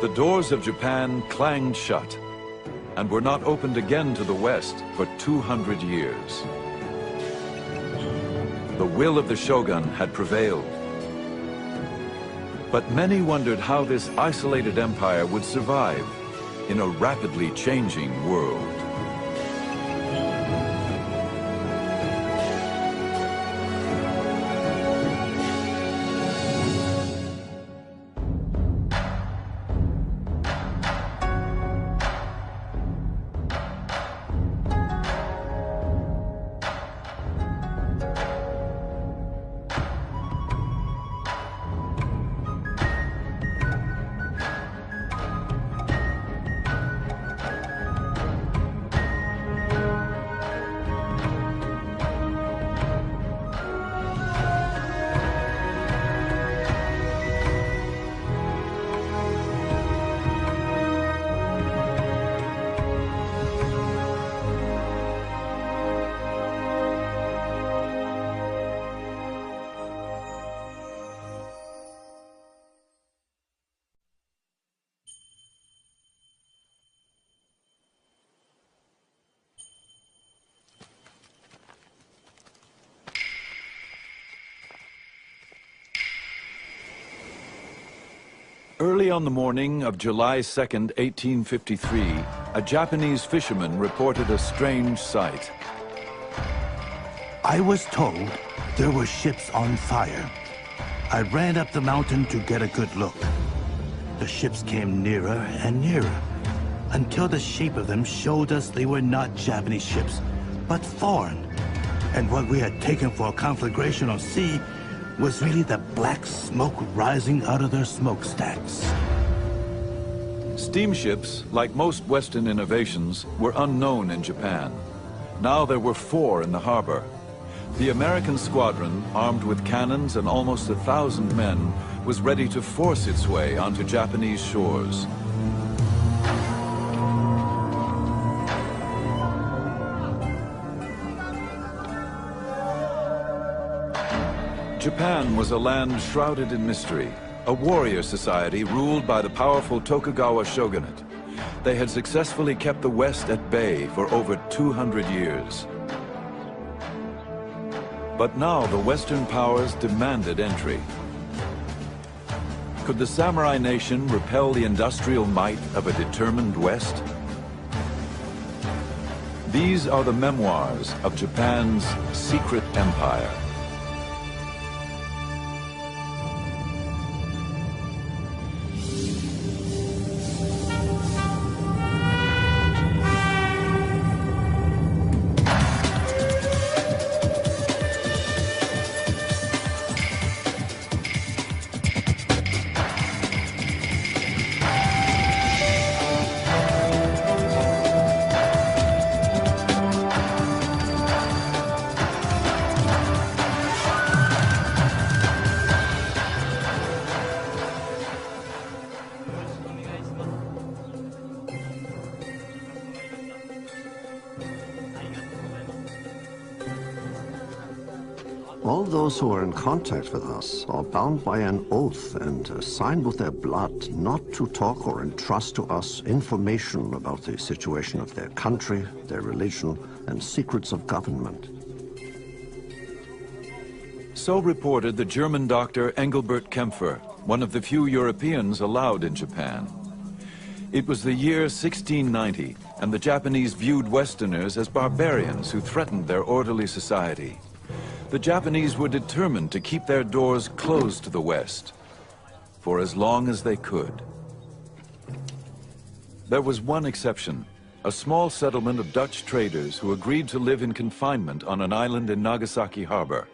The doors of Japan clanged shut and were not opened again to the West for 200 years. The will of the shogun had prevailed. But many wondered how this isolated empire would survive in a rapidly changing world. Early on the morning of July 2nd, 1853, a Japanese fisherman reported a strange sight. I was told there were ships on fire. I ran up the mountain to get a good look. The ships came nearer and nearer, until the shape of them showed us they were not Japanese ships, but foreign. And what we had taken for a conflagration on sea was really the black smoke rising out of their smokestacks. Steamships, like most Western innovations, were unknown in Japan. Now there were 4 in the harbor. The American squadron, armed with cannons and almost 1,000 men, was ready to force its way onto Japanese shores. Japan was a land shrouded in mystery, a warrior society ruled by the powerful Tokugawa shogunate. They had successfully kept the West at bay for over 200 years. But now the Western powers demanded entry. Could the samurai nation repel the industrial might of a determined West? These are the memoirs of Japan's secret empire. All those who are in contact with us are bound by an oath and signed with their blood not to talk or entrust to us information about the situation of their country, their religion, and secrets of government. So reported the German doctor Engelbert Kempfer, one of the few Europeans allowed in Japan. It was the year 1690, and the Japanese viewed Westerners as barbarians who threatened their orderly society. The Japanese were determined to keep their doors closed to the West for as long as they could. There was one exception, a small settlement of Dutch traders who agreed to live in confinement on an island in Nagasaki Harbor.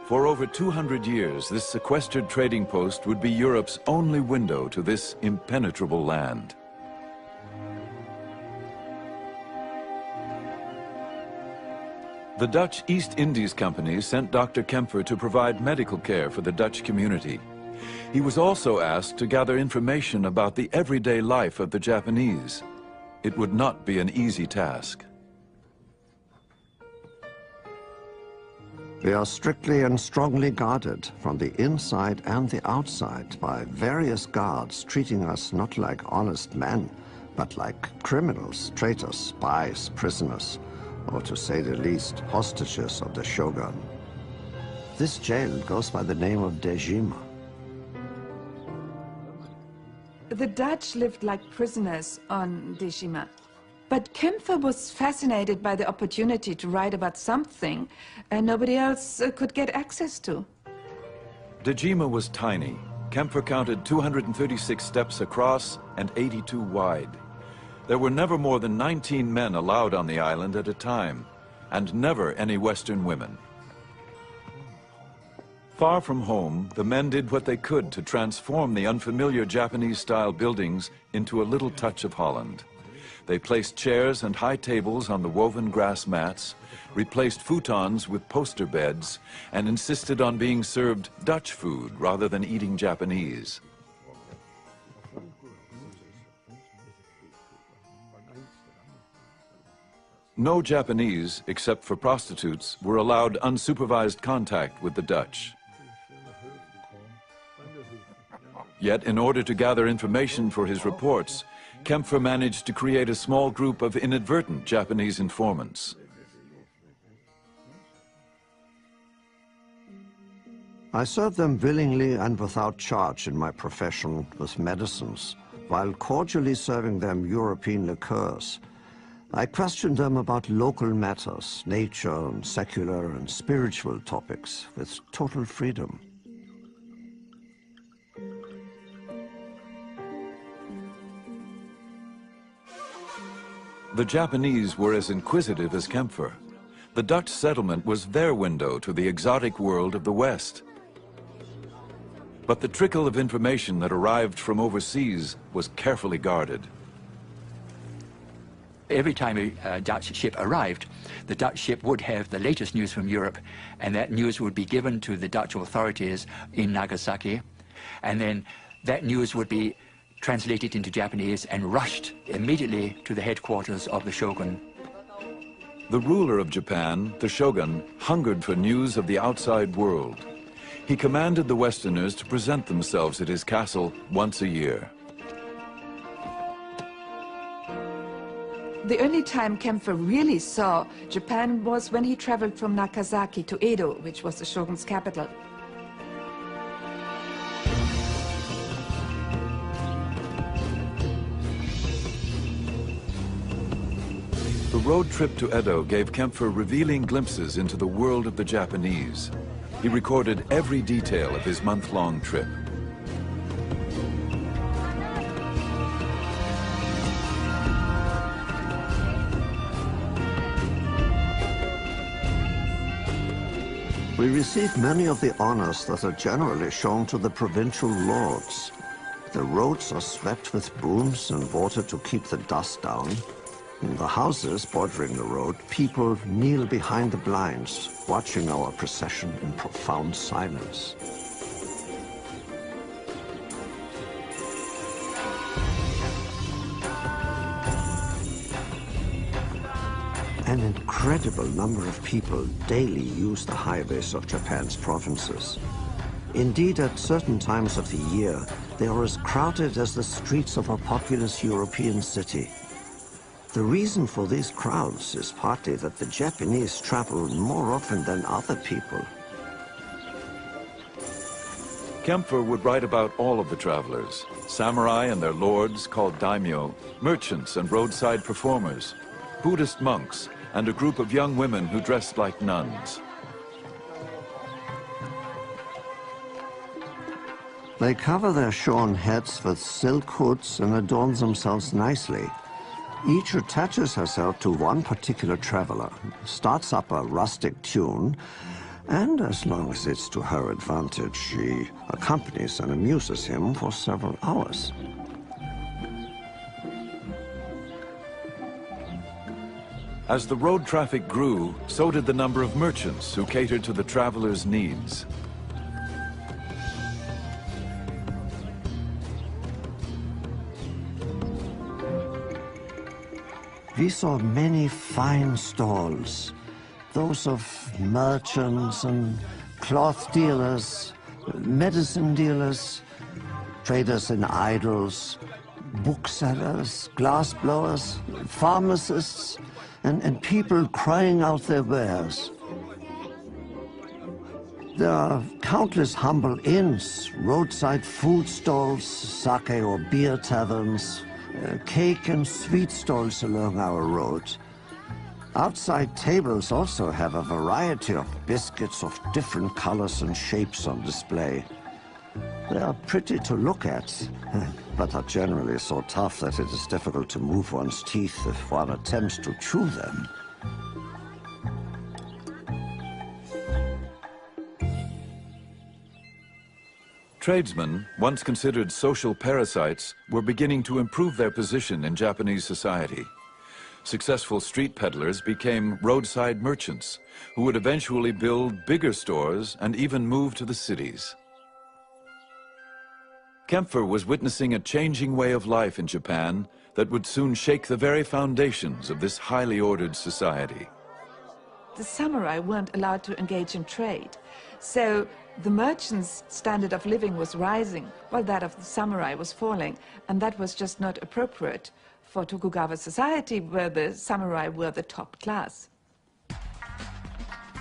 For over 200 years, this sequestered trading post would be Europe's only window to this impenetrable land. The Dutch East Indies Company sent Dr. Kempfer to provide medical care for the Dutch community. He was also asked to gather information about the everyday life of the Japanese. It would not be an easy task. We are strictly and strongly guarded from the inside and the outside by various guards treating us not like honest men, but like criminals, traitors, spies, prisoners, or to say the least, hostages of the shogun. This jail goes by the name of Dejima. The Dutch lived like prisoners on Dejima. But Kempfer was fascinated by the opportunity to write about something nobody else could get access to. Dejima was tiny. Kempfer counted 236 steps across and 82 wide. There were never more than 19 men allowed on the island at a time, and never any Western women. Far from home, the men did what they could to transform the unfamiliar Japanese-style buildings into a little touch of Holland. They placed chairs and high tables on the woven grass mats, replaced futons with poster beds, and insisted on being served Dutch food rather than eating Japanese. No Japanese, except for prostitutes, were allowed unsupervised contact with the Dutch. Yet, in order to gather information for his reports, Kempfer managed to create a small group of inadvertent Japanese informants. I served them willingly and without charge in my profession with medicines, while cordially serving them European liqueurs. I questioned them about local matters, nature and secular and spiritual topics, with total freedom. The Japanese were as inquisitive as Kempfer. The Dutch settlement was their window to the exotic world of the West. But the trickle of information that arrived from overseas was carefully guarded. Every time a Dutch ship arrived, the Dutch ship would have the latest news from Europe, and that news would be given to the Dutch authorities in Nagasaki, and then that news would be translated into Japanese and rushed immediately to the headquarters of the shogun. The ruler of Japan, the shogun, hungered for news of the outside world. He commanded the Westerners to present themselves at his castle once a year. The only time Kempfer really saw Japan was when he traveled from Nagasaki to Edo, which was the shogun's capital. The road trip to Edo gave Kempfer revealing glimpses into the world of the Japanese. He recorded every detail of his month-long trip. We received many of the honors that are generally shown to the provincial lords. The roads are swept with brooms and water to keep the dust down. In the houses bordering the road, people kneel behind the blinds, watching our procession in profound silence. An incredible number of people daily use the highways of Japan's provinces. Indeed, at certain times of the year, they are as crowded as the streets of a populous European city. The reason for these crowds is partly that the Japanese travel more often than other people. Kempfer would write about all of the travelers, samurai and their lords called daimyo, merchants and roadside performers, Buddhist monks, and a group of young women who dressed like nuns. They cover their shorn heads with silk hoods and adorn themselves nicely. Each attaches herself to one particular traveler, starts up a rustic tune, and as long as it's to her advantage, she accompanies and amuses him for several hours. As the road traffic grew, so did the number of merchants who catered to the travelers' needs. We saw many fine stalls, those of merchants and cloth dealers, medicine dealers, traders in idols, booksellers, glass blowers, pharmacists, and people crying out their wares. There are countless humble inns, roadside food stalls, sake or beer taverns, cake and sweet stalls along our road. Outside tables also have a variety of biscuits of different colors and shapes on display. They are pretty to look at, but are generally so tough that it is difficult to move one's teeth if one attempts to chew them. Tradesmen, once considered social parasites, were beginning to improve their position in Japanese society. Successful street peddlers became roadside merchants, who would eventually build bigger stores and even move to the cities. Kempfer was witnessing a changing way of life in Japan that would soon shake the very foundations of this highly ordered society. The samurai weren't allowed to engage in trade, so the merchants' standard of living was rising, while that of the samurai was falling, and that was just not appropriate for Tokugawa society, where the samurai were the top class.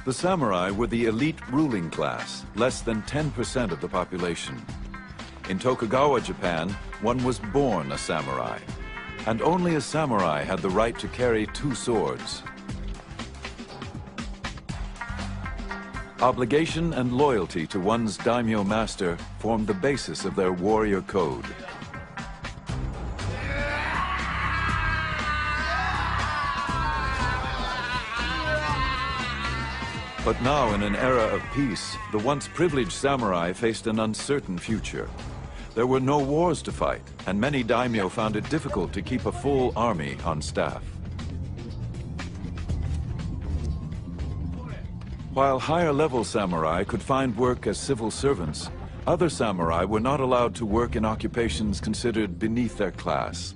The samurai were the elite ruling class, less than 10% of the population. In Tokugawa, Japan, one was born a samurai, and only a samurai had the right to carry 2 swords. Obligation and loyalty to one's daimyo master formed the basis of their warrior code. But now, in an era of peace, the once privileged samurai faced an uncertain future. There were no wars to fight, and many daimyo found it difficult to keep a full army on staff. While higher-level samurai could find work as civil servants, other samurai were not allowed to work in occupations considered beneath their class.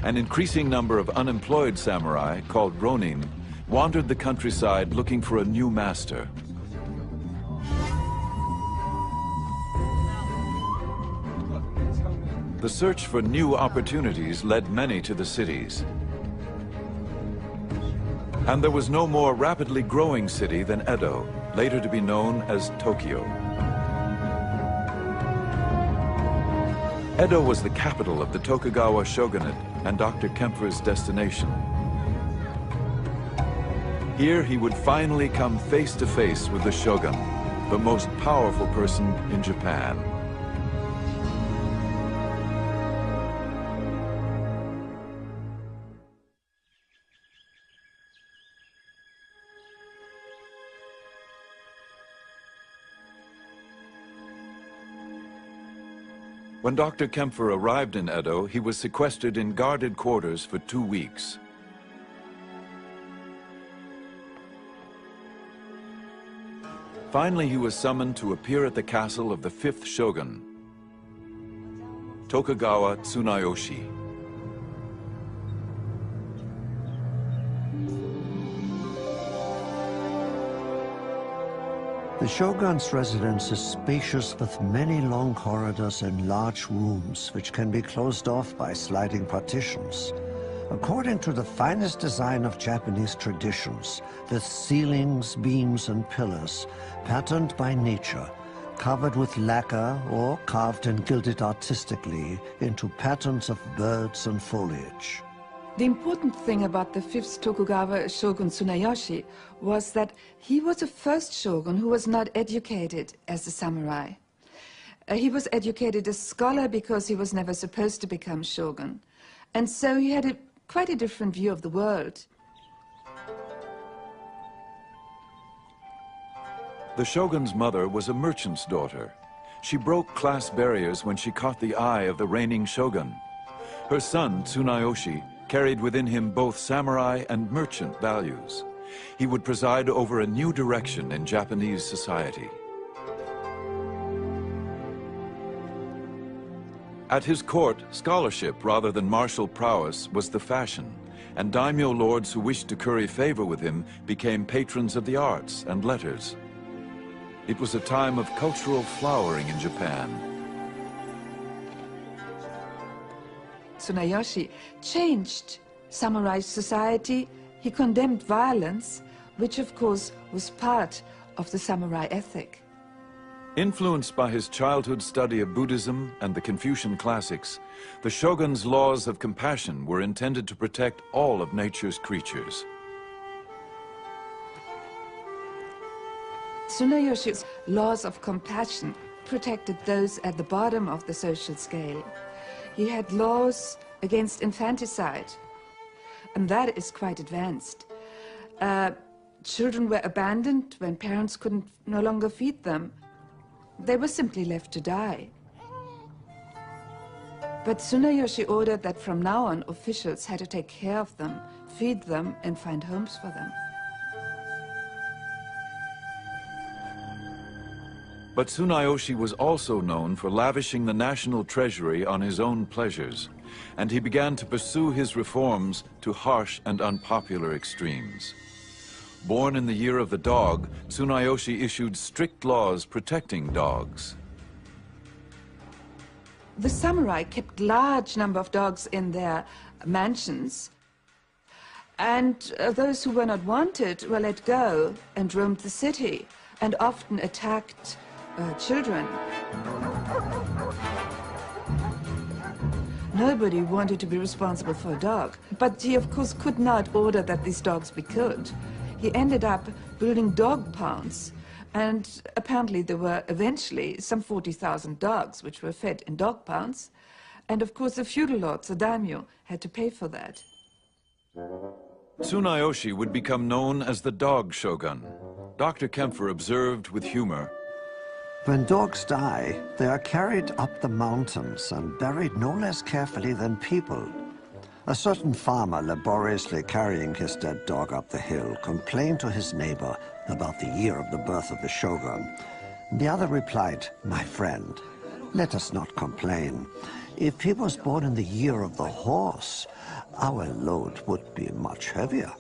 An increasing number of unemployed samurai, called ronin, wandered the countryside looking for a new master. The search for new opportunities led many to the cities. And there was no more rapidly growing city than Edo, later to be known as Tokyo. Edo was the capital of the Tokugawa shogunate and Dr. Kempfer's destination. Here he would finally come face to face with the shogun, the most powerful person in Japan. When Dr. Kempfer arrived in Edo, he was sequestered in guarded quarters for 2 weeks. Finally, he was summoned to appear at the castle of the 5th shogun, Tokugawa Tsunayoshi. The shogun's residence is spacious with many long corridors and large rooms which can be closed off by sliding partitions. According to the finest design of Japanese traditions, the ceilings, beams, and pillars, patterned by nature, covered with lacquer or carved and gilded artistically into patterns of birds and foliage. The important thing about the 5th Tokugawa shogun Tsunayoshi was that he was the first shogun who was not educated as a samurai. He was educated as scholar because he was never supposed to become shogun. And so he had quite a different view of the world. The shogun's mother was a merchant's daughter. She broke class barriers when she caught the eye of the reigning shogun. Her son, Tsunayoshi, carried within him both samurai and merchant values. He would preside over a new direction in Japanese society. At his court, scholarship rather than martial prowess was the fashion, and daimyo lords who wished to curry favor with him became patrons of the arts and letters. It was a time of cultural flowering in Japan. Tsunayoshi changed samurai society. He condemned violence, which of course was part of the samurai ethic. Influenced by his childhood study of Buddhism and the Confucian classics, the shogun's laws of compassion were intended to protect all of nature's creatures. Tsunayoshi's laws of compassion protected those at the bottom of the social scale. He had laws against infanticide, and that is quite advanced. Children were abandoned when parents could no longer feed them. They were simply left to die. But Tsunayoshi ordered that from now on, officials had to take care of them, feed them, and find homes for them. But Tsunayoshi was also known for lavishing the national treasury on his own pleasures, and he began to pursue his reforms to harsh and unpopular extremes. Born in the year of the dog, Tsunayoshi issued strict laws protecting dogs. The samurai kept large number of dogs in their mansions, And those who were not wanted were let go and roamed the city, and often attacked children. Nobody wanted to be responsible for a dog, but he of course could not order that these dogs be killed. He ended up building dog pounds, and apparently there were eventually some 40,000 dogs which were fed in dog pounds, and of course the feudal lords, the daimyo, had to pay for that. Tsunayoshi would become known as the dog shogun. Dr. Kempfer observed with humor, when dogs die, they are carried up the mountains and buried no less carefully than people. A certain farmer laboriously carrying his dead dog up the hill complained to his neighbor about the year of the birth of the shogun. The other replied, "My friend, let us not complain. If he was born in the year of the horse, our load would be much heavier."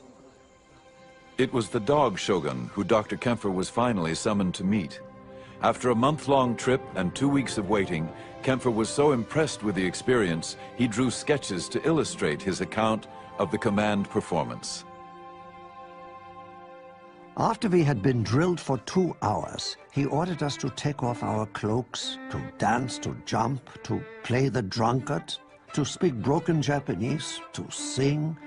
It was the dog shogun who Dr. Kempfer was finally summoned to meet. After a month-long trip and 2 weeks of waiting, Kempfer was so impressed with the experience, he drew sketches to illustrate his account of the command performance. After we had been drilled for 2 hours, he ordered us to take off our cloaks, to dance, to jump, to play the drunkard, to speak broken Japanese, to sing.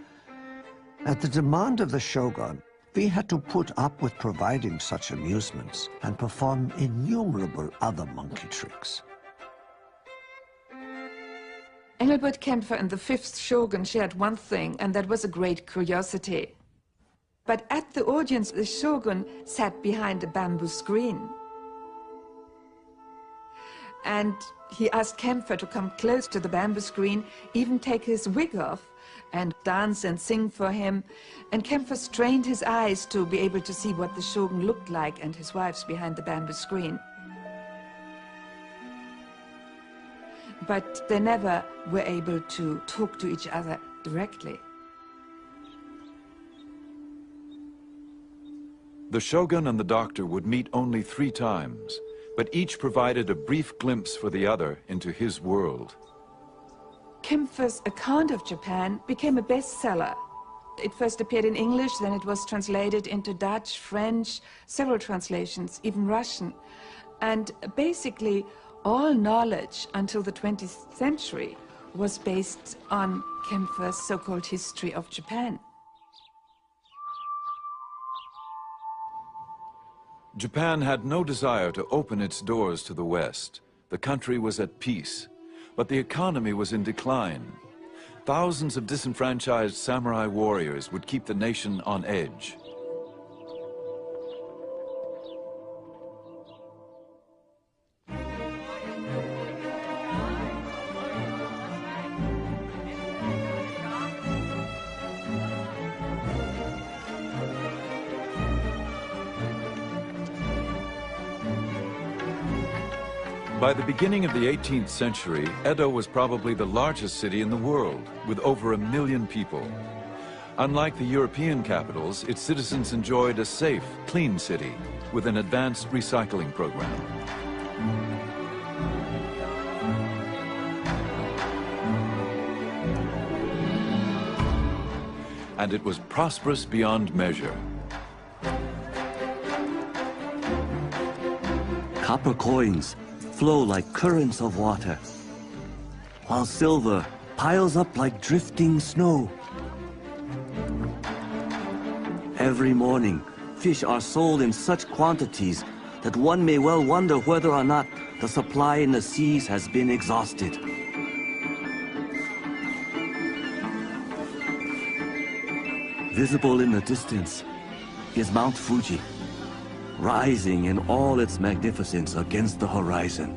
At the demand of the shogun, we had to put up with providing such amusements and perform innumerable other monkey tricks. Engelbert Kempfer and the 5th shogun shared one thing, and that was a great curiosity. But at the audience, the shogun sat behind a bamboo screen. And he asked Kempfer to come close to the bamboo screen, even take his wig off, and dance and sing for him. And Kempfer strained his eyes to be able to see what the shogun looked like and his wives behind the bamboo screen. But they never were able to talk to each other directly. The shogun and the doctor would meet only 3 times, but each provided a brief glimpse for the other into his world. Kempfer's account of Japan became a bestseller. It first appeared in English, then it was translated into Dutch, French, several translations, even Russian. And basically, all knowledge until the 20th century was based on Kempfer's so-called history of Japan. Japan had no desire to open its doors to the West. The country was at peace, but the economy was in decline. Thousands of disenfranchised samurai warriors would keep the nation on edge. By the beginning of the 18th century, Edo was probably the largest city in the world, with over 1 million people. Unlike the European capitals, its citizens enjoyed a safe, clean city with an advanced recycling program. And it was prosperous beyond measure. Copper coins flow like currents of water, while silver piles up like drifting snow. Every morning, fish are sold in such quantities that one may well wonder whether or not the supply in the seas has been exhausted. Visible in the distance is Mount Fuji, rising in all its magnificence against the horizon.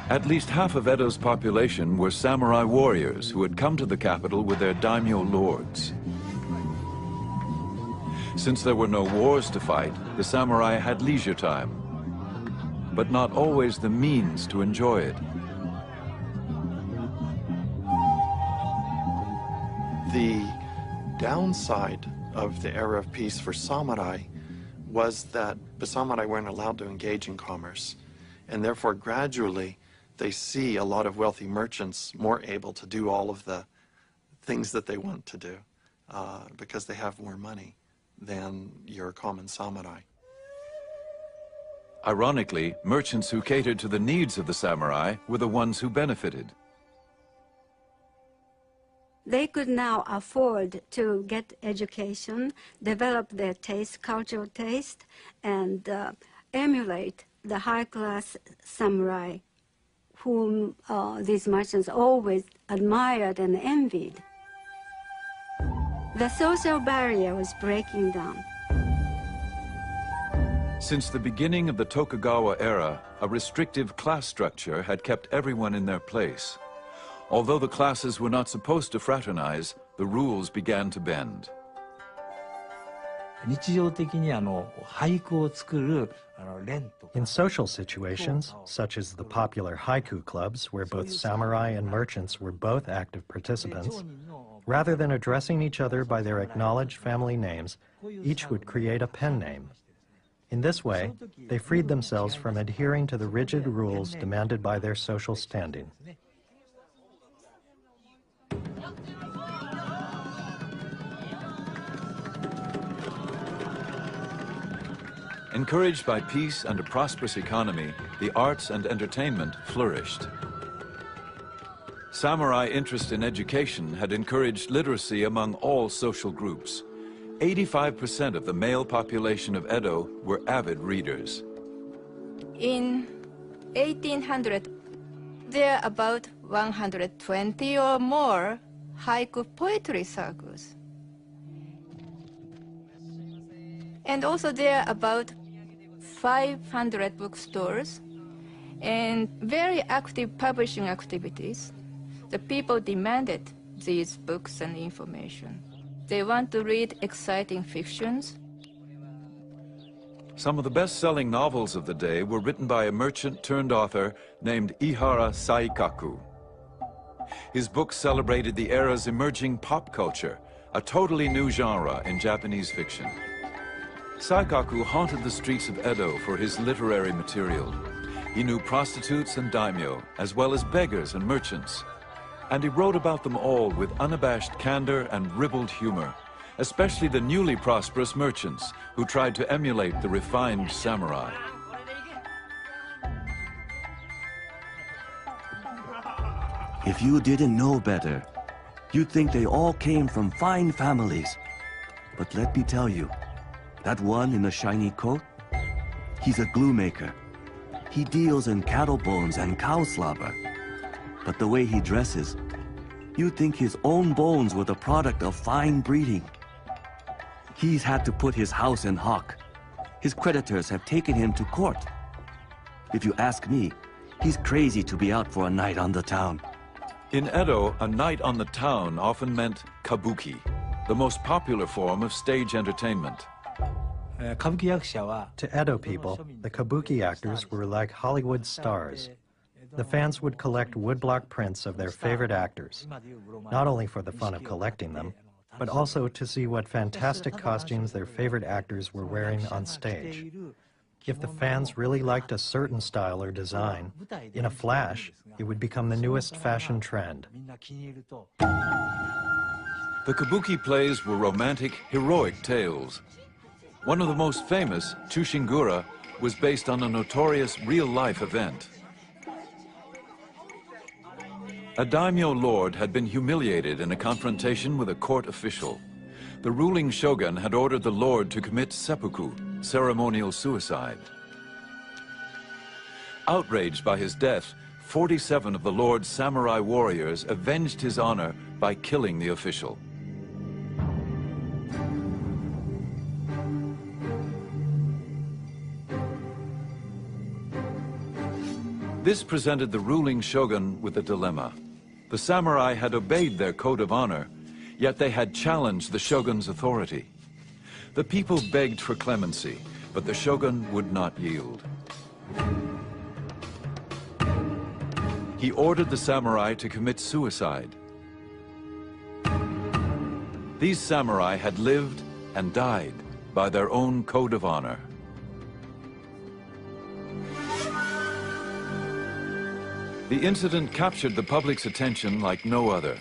At least half of Edo's population were samurai warriors who had come to the capital with their daimyo lords. Since there were no wars to fight, the samurai had leisure time, but not always the means to enjoy it. The downside of the era of peace for samurai was that the samurai weren't allowed to engage in commerce, and therefore gradually they see a lot of wealthy merchants more able to do all of the things that they want to do because they have more money than your common samurai. Ironically, merchants who catered to the needs of the samurai were the ones who benefited. They could now afford to get education, develop their taste, cultural taste, and emulate the high-class samurai whom these merchants always admired and envied. The social barrier was breaking down. Since the beginning of the Tokugawa era, a restrictive class structure had kept everyone in their place. Although the classes were not supposed to fraternize, the rules began to bend. In social situations, such as the popular haiku clubs, where both samurai and merchants were both active participants, rather than addressing each other by their acknowledged family names, each would create a pen name. In this way, they freed themselves from adhering to the rigid rules demanded by their social standing. Encouraged by peace and a prosperous economy, the arts and entertainment flourished. Samurai interest in education had encouraged literacy among all social groups. 85% of the male population of Edo were avid readers. In 1800, there are about 120 or more haiku poetry circles. And also there are about 500 bookstores and very active publishing activities. The people demanded these books and information. They want to read exciting fictions. Some of the best-selling novels of the day were written by a merchant-turned-author named Ihara Saikaku. His books celebrated the era's emerging pop culture, a totally new genre in Japanese fiction. Saikaku haunted the streets of Edo for his literary material. He knew prostitutes and daimyo, as well as beggars and merchants. And he wrote about them all with unabashed candor and ribald humor, especially the newly prosperous merchants who tried to emulate the refined samurai. If you didn't know better, you'd think they all came from fine families. But let me tell you, that one in the shiny coat, he's a glue maker. He deals in cattle bones and cow slobber. But the way he dresses, you'd think his own bones were the product of fine breeding. He's had to put his house in hock. His creditors have taken him to court. If you ask me, he's crazy to be out for a night on the town. In Edo, a night on the town often meant kabuki, the most popular form of stage entertainment. To Edo people, the kabuki actors were like Hollywood stars. The fans would collect woodblock prints of their favorite actors, not only for the fun of collecting them, but also to see what fantastic costumes their favorite actors were wearing on stage. If the fans really liked a certain style or design, in a flash, it would become the newest fashion trend. The kabuki plays were romantic, heroic tales. One of the most famous, Chushingura, was based on a notorious real-life event. A daimyo lord had been humiliated in a confrontation with a court official. The ruling shogun had ordered the lord to commit seppuku, ceremonial suicide. Outraged by his death, 47 of the lord's samurai warriors avenged his honor by killing the official. This presented the ruling shogun with a dilemma. The samurai had obeyed their code of honor, yet they had challenged the shogun's authority. The people begged for clemency, but the shogun would not yield. He ordered the samurai to commit suicide. These samurai had lived and died by their own code of honor. The incident captured the public's attention like no other.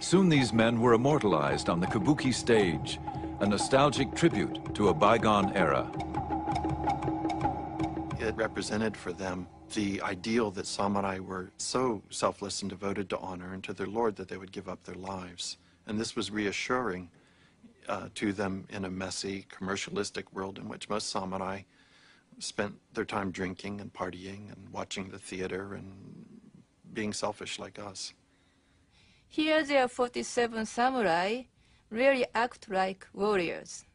Soon these men were immortalized on the kabuki stage, a nostalgic tribute to a bygone era. It represented for them the ideal that samurai were so selfless and devoted to honor and to their lord that they would give up their lives. And this was reassuring to them in a messy, commercialistic world in which most samurai spent their time drinking and partying and watching the theater and being selfish like us. Here there are 47 samurai, really act like warriors.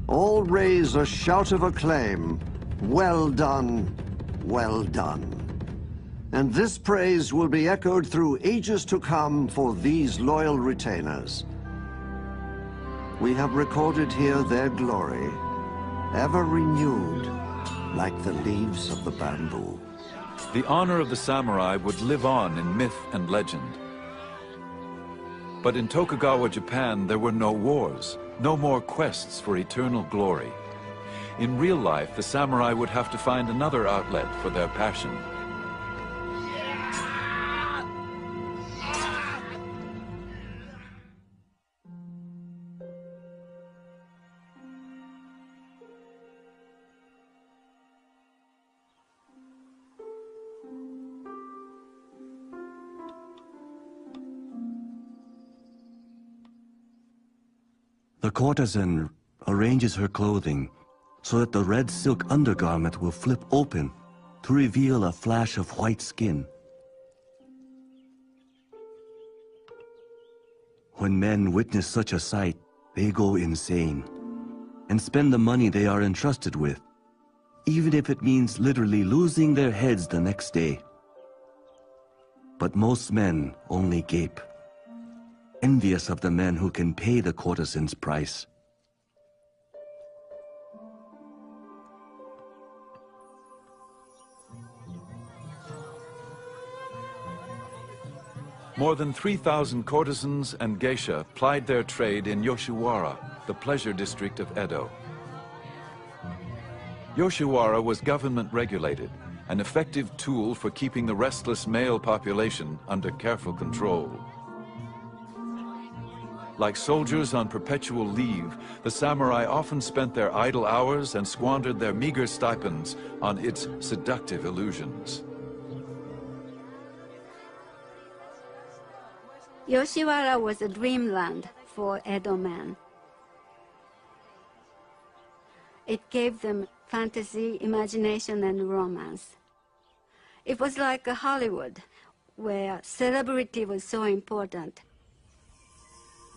All raise a shout of acclaim. Well done, well done. And this praise will be echoed through ages to come for these loyal retainers. We have recorded here their glory, ever renewed like the leaves of the bamboo. The honor of the samurai would live on in myth and legend. But in Tokugawa, Japan, there were no wars, no more quests for eternal glory. In real life, the samurai would have to find another outlet for their passion. The courtesan arranges her clothing so that the red silk undergarment will flip open to reveal a flash of white skin. When men witness such a sight, they go insane and spend the money they are entrusted with, even if it means literally losing their heads the next day. But most men only gape, envious of the men who can pay the courtesan's price. More than 3,000 courtesans and geisha plied their trade in Yoshiwara, the pleasure district of Edo. Yoshiwara was government regulated, an effective tool for keeping the restless male population under careful control. Like soldiers on perpetual leave, the samurai often spent their idle hours and squandered their meager stipends on its seductive illusions. Yoshiwara was a dreamland for Edo men. It gave them fantasy, imagination, and romance. It was like a Hollywood, where celebrity was so important.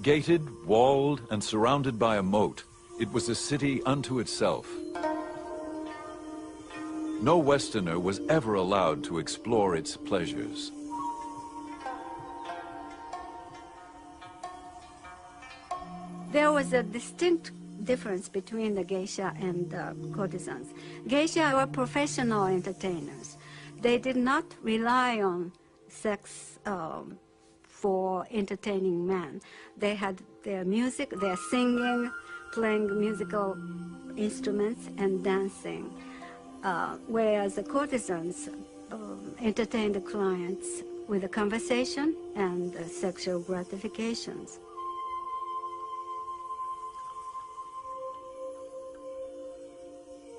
Gated, walled, and surrounded by a moat, it was a city unto itself. No Westerner was ever allowed to explore its pleasures. There was a distinct difference between the geisha and the courtesans. Geisha were professional entertainers. They did not rely on sex for entertaining men. They had their music, their singing, playing musical instruments, and dancing. Whereas the courtesans entertained the clients with a conversation and sexual gratifications.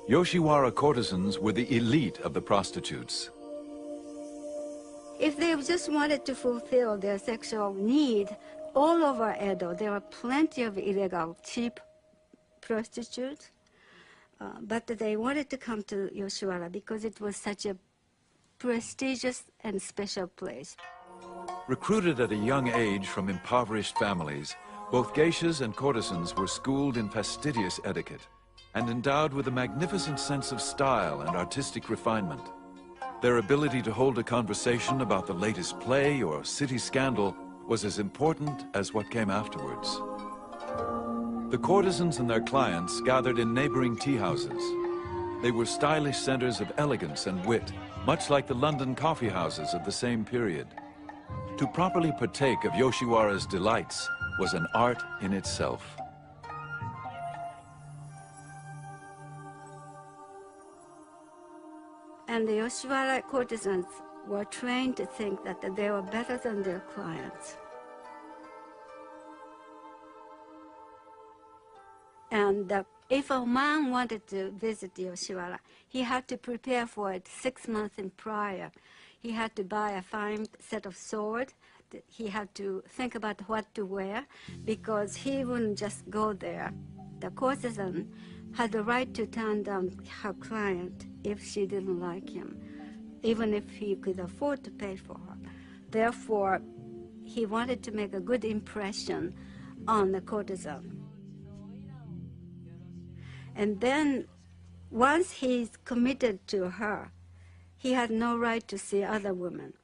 Yoshiwara courtesans were the elite of the prostitutes. If they just wanted to fulfill their sexual need, all over Edo, there were plenty of illegal, cheap prostitutes, but they wanted to come to Yoshiwara because it was such a prestigious and special place. Recruited at a young age from impoverished families, both geishas and courtesans were schooled in fastidious etiquette and endowed with a magnificent sense of style and artistic refinement. Their ability to hold a conversation about the latest play or city scandal was as important as what came afterwards. The courtesans and their clients gathered in neighboring tea houses. They were stylish centers of elegance and wit, much like the London coffee houses of the same period. To properly partake of Yoshiwara's delights was an art in itself. And the Yoshiwara courtesans were trained to think that they were better than their clients. And if a man wanted to visit Yoshiwara, he had to prepare for it 6 months in prior. He had to buy a fine set of sword. He had to think about what to wear, because he wouldn't just go there. The courtesan had the right to turn down her client if she didn't like him, even if he could afford to pay for her. Therefore, he wanted to make a good impression on the courtesan. And then, once he's committed to her, he had no right to see other women.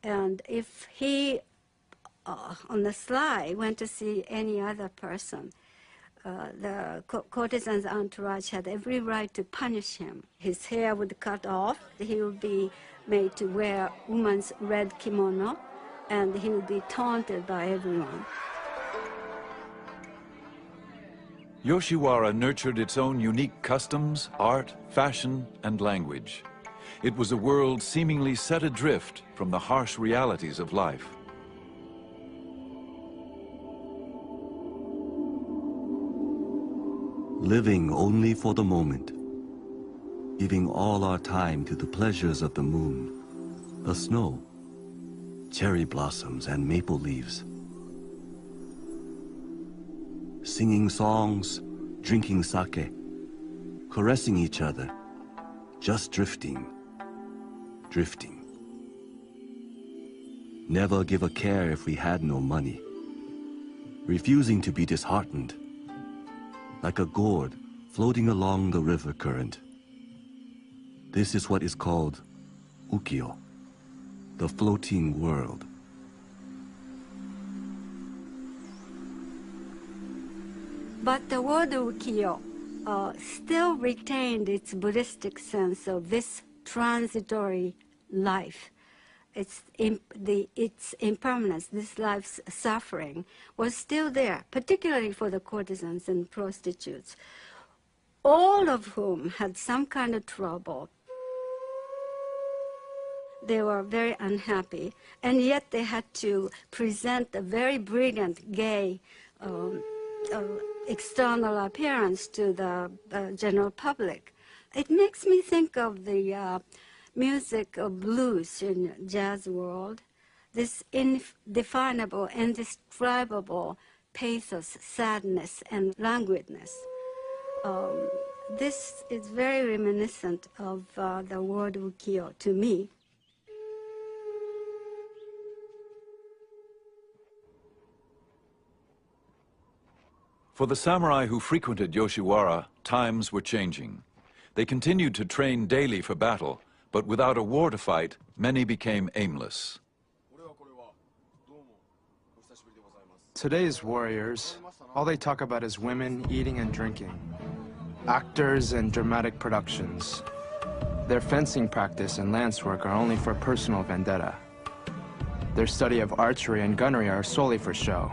And if he, on the sly, went to see any other person, the courtesan's entourage had every right to punish him. His hair would cut off, he would be made to wear woman's red kimono, and he would be taunted by everyone. Yoshiwara nurtured its own unique customs, art, fashion, and language. It was a world seemingly set adrift from the harsh realities of life. Living only for the moment, giving all our time to the pleasures of the moon, the snow, cherry blossoms, and maple leaves. Singing songs, drinking sake, caressing each other, just drifting, drifting. Never give a care if we had no money, refusing to be disheartened, like a gourd floating along the river current. This is what is called ukiyo, the floating world. But the word ukiyo still retained its Buddhistic sense of this transitory life. Its impermanence, this life's suffering, was still there, particularly for the courtesans and prostitutes, all of whom had some kind of trouble. They were very unhappy, and yet they had to present a very brilliant, gay, external appearance to the general public. It makes me think of the music of blues in jazz world, this indefinable, indescribable pathos, sadness, and languidness. This is very reminiscent of the word ukiyo to me. For the samurai who frequented Yoshiwara, times were changing. They continued to train daily for battle, but without a war to fight, many became aimless. Today's warriors, all they talk about is women, eating, and drinking. Actors and dramatic productions. Their fencing practice and lance work are only for personal vendetta. Their study of archery and gunnery are solely for show.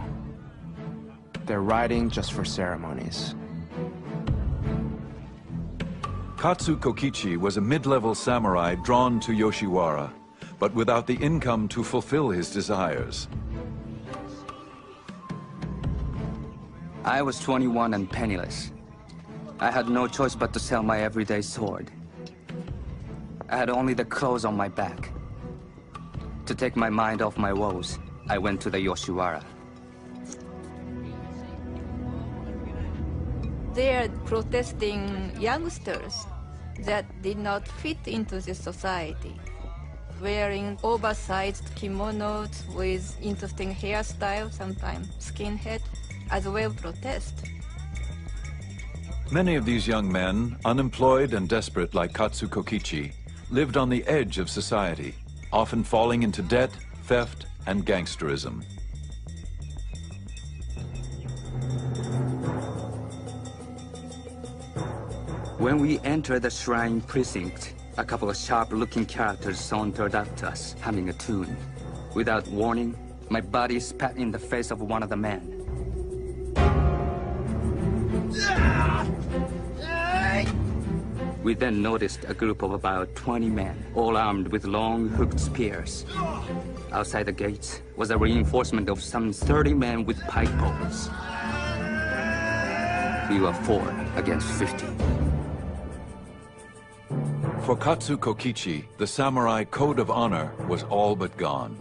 They're riding just for ceremonies. Katsu Kokichi was a mid-level samurai drawn to Yoshiwara, but without the income to fulfill his desires. I was 21 and penniless. I had no choice but to sell my everyday sword. I had only the clothes on my back. To take my mind off my woes, I went to the Yoshiwara. They are protesting youngsters that did not fit into the society, wearing oversized kimonos with interesting hairstyle, sometimes skinhead, as a way of protest. Many of these young men, unemployed and desperate like Katsu Kokichi, lived on the edge of society, often falling into debt, theft, and gangsterism. When we entered the shrine precinct, a couple of sharp-looking characters sauntered up to us, humming a tune. Without warning, my body spat in the face of one of the men. We then noticed a group of about 20 men, all armed with long hooked spears. Outside the gates was a reinforcement of some 30 men with pike poles. We were 4 against 50. For Katsu Kokichi, the samurai code of honor was all but gone.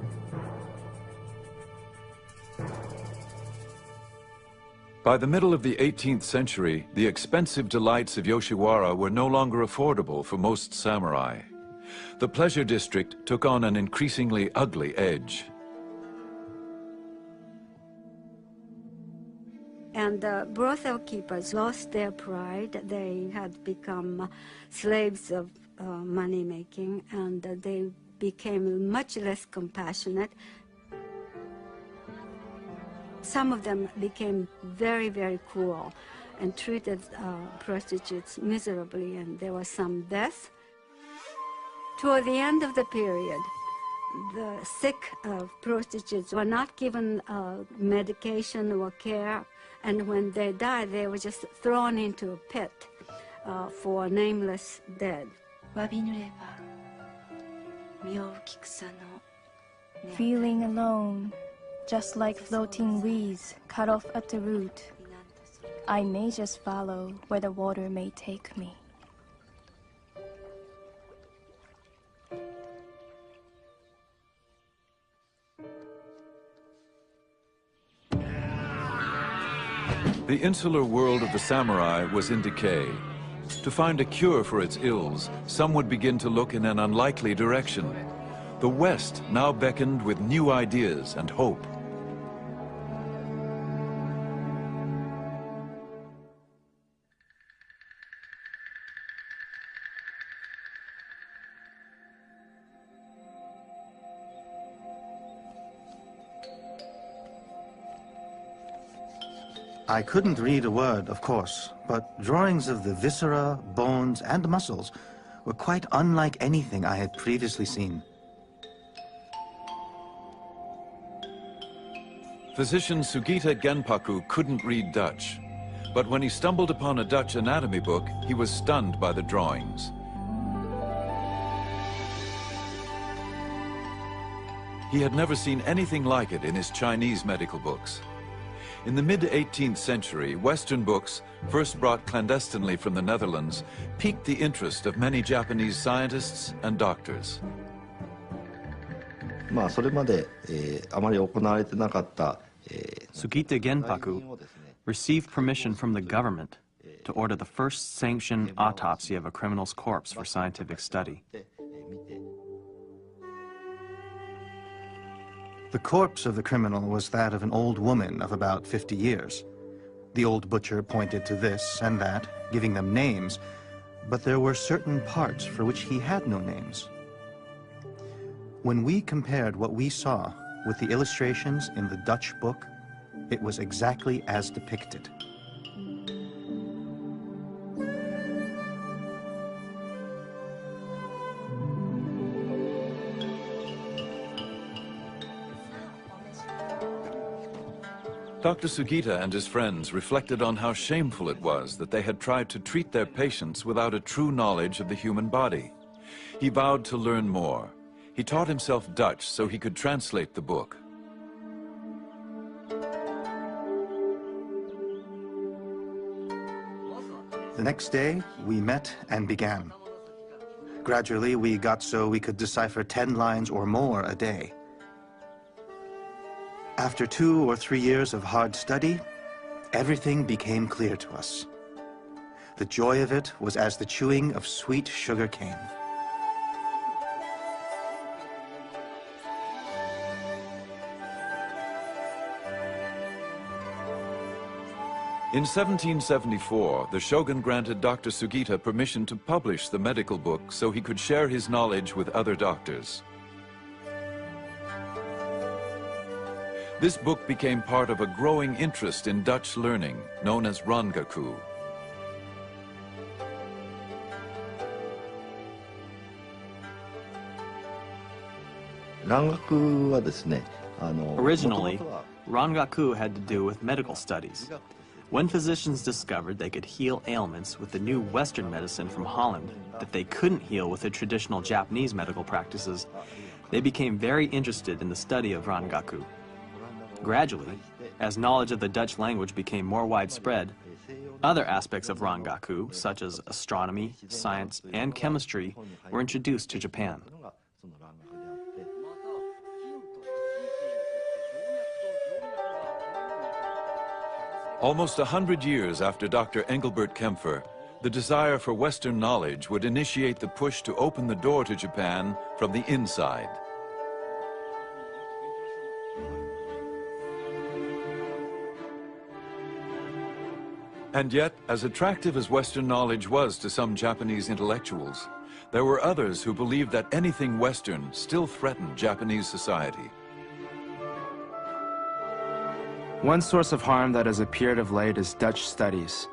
By the middle of the 18th century, the expensive delights of Yoshiwara were no longer affordable for most samurai. The pleasure district took on an increasingly ugly edge. And the brothel keepers lost their pride. They had become slaves of money-making, and they became much less compassionate. Some of them became very, very cruel and treated prostitutes miserably, and there was some death. Toward the end of the period, the sick prostitutes were not given medication or care, and when they died, they were just thrown into a pit for nameless dead. Feeling alone, just like floating weeds cut off at the root, I may just follow where the water may take me. The insular world of the samurai was in decay. To find a cure for its ills, some would begin to look in an unlikely direction. The West now beckoned with new ideas and hope. I couldn't read a word, of course, but drawings of the viscera, bones, and muscles were quite unlike anything I had previously seen. Physician Sugita Genpaku couldn't read Dutch, but when he stumbled upon a Dutch anatomy book, he was stunned by the drawings. He had never seen anything like it in his Chinese medical books. In the mid-18th century, Western books, first brought clandestinely from the Netherlands, piqued the interest of many Japanese scientists and doctors. それまであまり行われてなかった Sugita Genpaku received permission from the government to order the first sanctioned autopsy of a criminal's corpse for scientific study. The corpse of the criminal was that of an old woman of about 50 years. The old butcher pointed to this and that, giving them names, but there were certain parts for which he had no names. When we compared what we saw with the illustrations in the Dutch book, it was exactly as depicted. Dr. Sugita and his friends reflected on how shameful it was that they had tried to treat their patients without a true knowledge of the human body. He vowed to learn more. He taught himself Dutch so he could translate the book. The next day, we met and began. Gradually, we got so we could decipher 10 lines or more a day. After 2 or 3 years of hard study, everything became clear to us. The joy of it was as the chewing of sweet sugar cane. In 1774, the shogun granted Dr. Sugita permission to publish the medical book so he could share his knowledge with other doctors. This book became part of a growing interest in Dutch learning, known as Rangaku. Originally, Rangaku had to do with medical studies. When physicians discovered they could heal ailments with the new Western medicine from Holland that they couldn't heal with the traditional Japanese medical practices, they became very interested in the study of Rangaku. Gradually, as knowledge of the Dutch language became more widespread, other aspects of Rangaku, such as astronomy, science, and chemistry, were introduced to Japan. Almost 100 years after Dr. Engelbert Kempfer, the desire for Western knowledge would initiate the push to open the door to Japan from the inside. And yet, as attractive as Western knowledge was to some Japanese intellectuals, there were others who believed that anything Western still threatened Japanese society. One source of harm that has appeared of late is Dutch studies.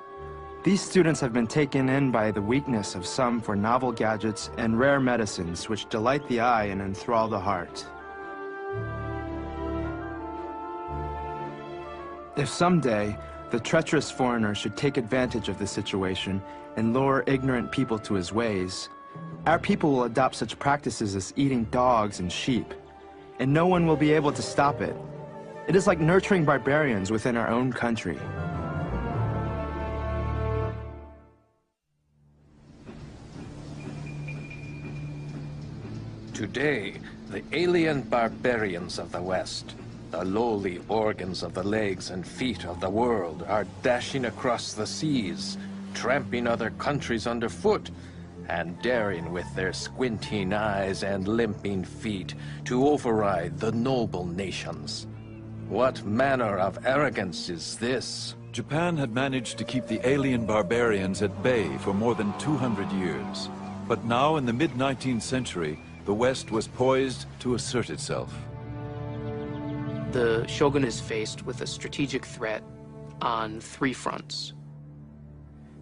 These students have been taken in by the weakness of some for novel gadgets and rare medicines which delight the eye and enthrall the heart. If someday the treacherous foreigner should take advantage of the situation and lure ignorant people to his ways, our people will adopt such practices as eating dogs and sheep, and no one will be able to stop it. It is like nurturing barbarians within our own country. Today, the alien barbarians of the West, the lowly organs of the legs and feet of the world, are dashing across the seas, tramping other countries underfoot, and daring with their squinting eyes and limping feet to override the noble nations. What manner of arrogance is this? Japan had managed to keep the alien barbarians at bay for more than 200 years. But now, in the mid-19th century, the West was poised to assert itself. The shogun is faced with a strategic threat on three fronts.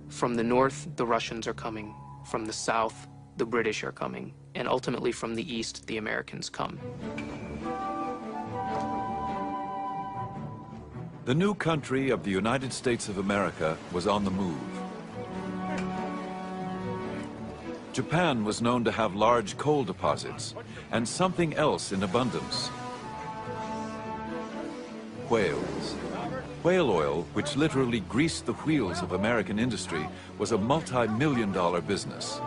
From the north, the Russians are coming. From the south, the British are coming. And ultimately, from the east, the Americans come. The new country of the United States of America was on the move. Japan was known to have large coal deposits and something else in abundance: whales. Whale oil, which literally greased the wheels of American industry, was a multi-million-dollar business.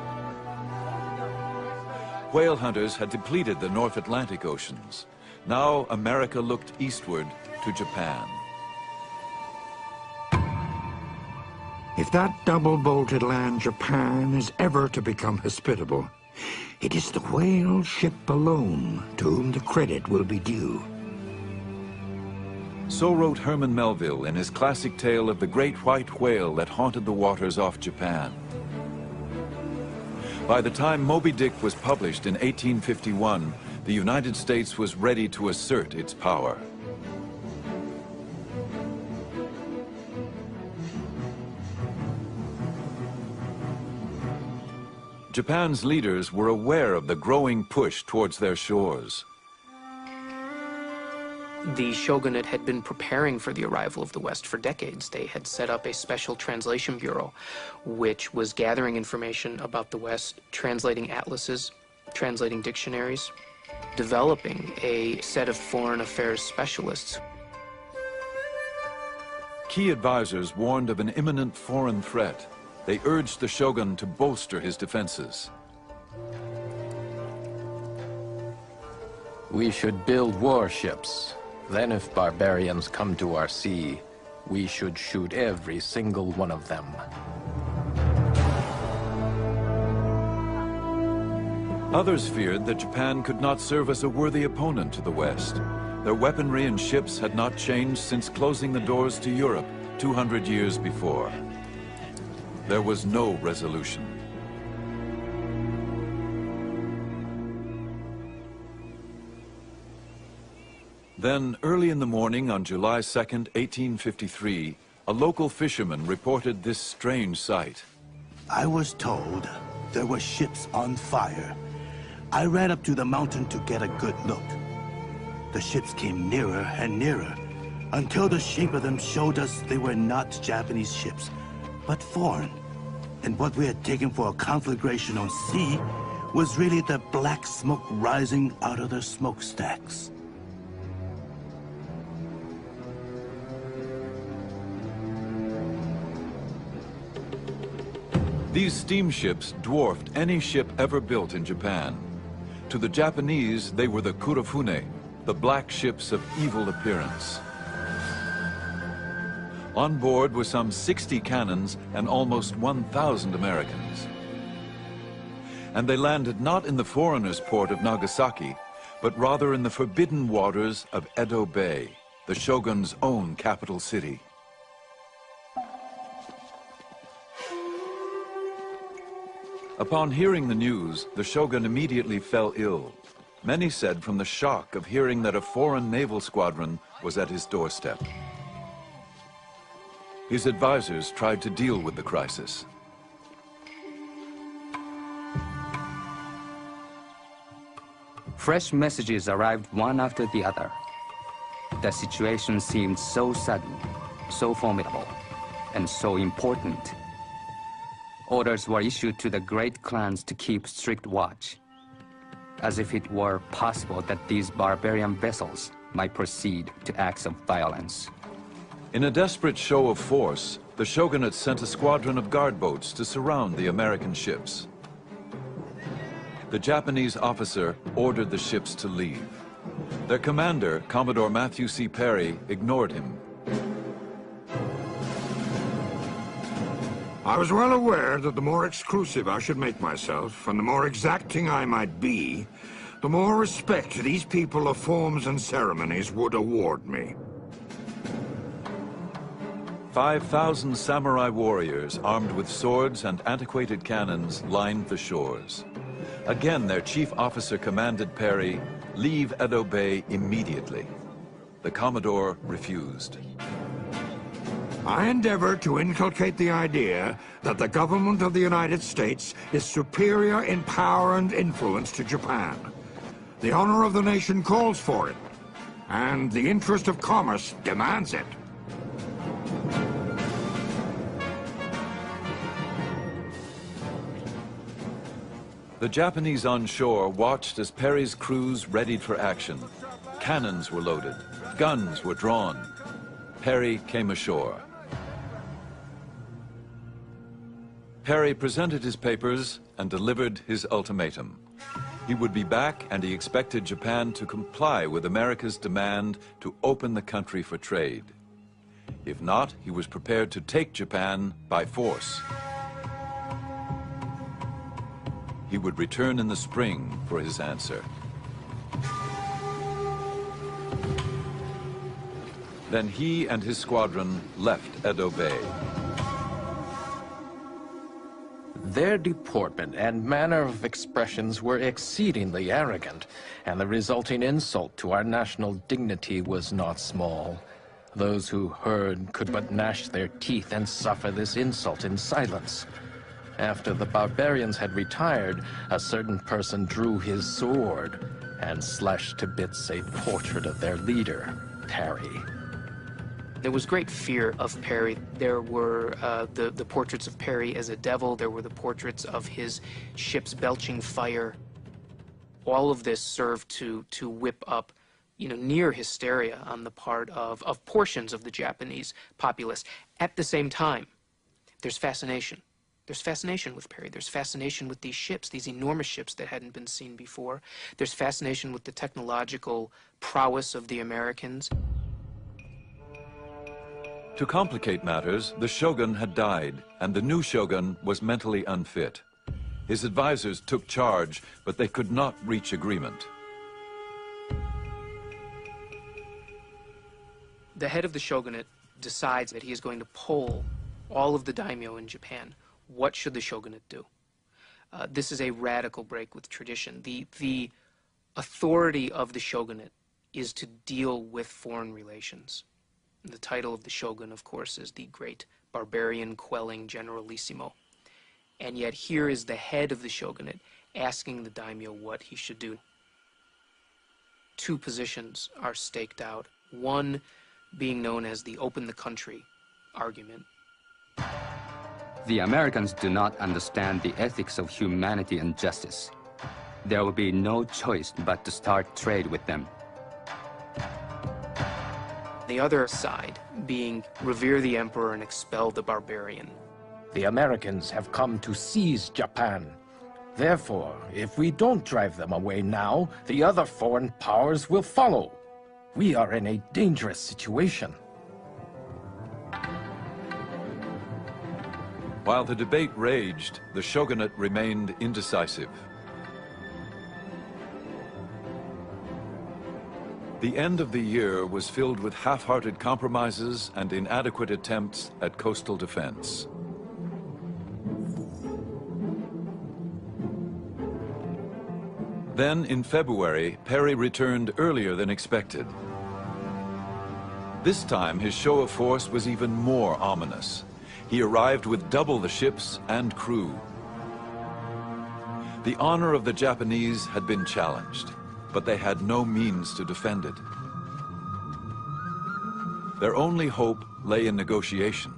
Whale hunters had depleted the North Atlantic oceans. Now America looked eastward to Japan. If that double-bolted land Japan is ever to become hospitable, it is the whale ship alone to whom the credit will be due. So wrote Herman Melville in his classic tale of the great white whale that haunted the waters off Japan. By the time Moby Dick was published in 1851, the United States was ready to assert its power. Japan's leaders were aware of the growing push towards their shores. The shogunate had been preparing for the arrival of the West for decades. They had set up a special translation bureau, which was gathering information about the West, translating atlases, translating dictionaries, developing a set of foreign affairs specialists. Key advisors warned of an imminent foreign threat. They urged the shogun to bolster his defenses. We should build warships. Then if barbarians come to our sea, we should shoot every single one of them. Others feared that Japan could not serve as a worthy opponent to the West. Their weaponry and ships had not changed since closing the doors to Europe 200 years before. There was no resolution. Then, early in the morning on July 2nd, 1853, a local fisherman reported this strange sight. I was told there were ships on fire. I ran up to the mountain to get a good look. The ships came nearer and nearer. until the shape of them showed us they were not Japanese ships, but foreign. And what we had taken for a conflagration on sea was really the black smoke rising out of their smokestacks. These steamships dwarfed any ship ever built in Japan. To the Japanese, they were the Kurofune, the black ships of evil appearance. On board were some 60 cannons and almost 1,000 Americans. And they landed not in the foreigners' port of Nagasaki, but rather in the forbidden waters of Edo Bay, the shogun's own capital city. Upon hearing the news, the shogun immediately fell ill. Many said from the shock of hearing that a foreign naval squadron was at his doorstep. His advisors tried to deal with the crisis. Fresh messages arrived one after the other. The situation seemed so sudden, so formidable, and so important. Orders were issued to the great clans to keep strict watch, as if it were possible that these barbarian vessels might proceed to acts of violence. In a desperate show of force, the shogunate sent a squadron of guard boats to surround the American ships. The Japanese officer ordered the ships to leave. Their commander, Commodore Matthew C. Perry, ignored him. I was well aware that the more exclusive I should make myself, and the more exacting I might be, the more respect these people of forms and ceremonies would award me. 5,000 samurai warriors armed with swords and antiquated cannons lined the shores. Again, their chief officer commanded Perry, leave Edo Bay immediately. The Commodore refused. I endeavor to inculcate the idea that the government of the United States is superior in power and influence to Japan. The honor of the nation calls for it, and the interest of commerce demands it. The Japanese on shore watched as Perry's crews readied for action. Cannons were loaded, guns were drawn. Perry came ashore. Perry presented his papers and delivered his ultimatum. He would be back, and he expected Japan to comply with America's demand to open the country for trade. If not, he was prepared to take Japan by force. He would return in the spring for his answer. Then he and his squadron left Edo Bay. Their deportment and manner of expressions were exceedingly arrogant, and the resulting insult to our national dignity was not small. Those who heard could but gnash their teeth and suffer this insult in silence. After the barbarians had retired, a certain person drew his sword and slashed to bits a portrait of their leader, Perry. There was great fear of Perry. There were the portraits of Perry as a devil. There were the portraits of his ships belching fire. All of this served to whip up, near hysteria on the part of portions of the Japanese populace. At the same time, there's fascination. There's fascination with Perry. There's fascination with these ships, these enormous ships that hadn't been seen before. There's fascination with the technological prowess of the Americans. To complicate matters, the shogun had died, and the new shogun was mentally unfit. His advisors took charge, but they could not reach agreement. The head of the shogunate decides that he is going to poll all of the daimyo in Japan. What should the shogunate do? This is a radical break with tradition. The authority of the shogunate is to deal with foreign relations. The title of the shogun, of course, is the great barbarian quelling generalissimo. And yet here is the head of the shogunate asking the daimyo what he should do. Two positions are staked out. One, being known as the open the country argument. The Americans do not understand the ethics of humanity and justice. There will be no choice but to start trade with them. The other side being revere the emperor and expel the barbarian. The Americans have come to seize Japan. Therefore, if we don't drive them away now, the other foreign powers will follow. We are in a dangerous situation. While the debate raged, the shogunate remained indecisive. The end of the year was filled with half-hearted compromises and inadequate attempts at coastal defense. Then, in February, Perry returned earlier than expected. This time, his show of force was even more ominous. He arrived with double the ships and crew. The honor of the Japanese had been challenged, but they had no means to defend it. Their only hope lay in negotiation.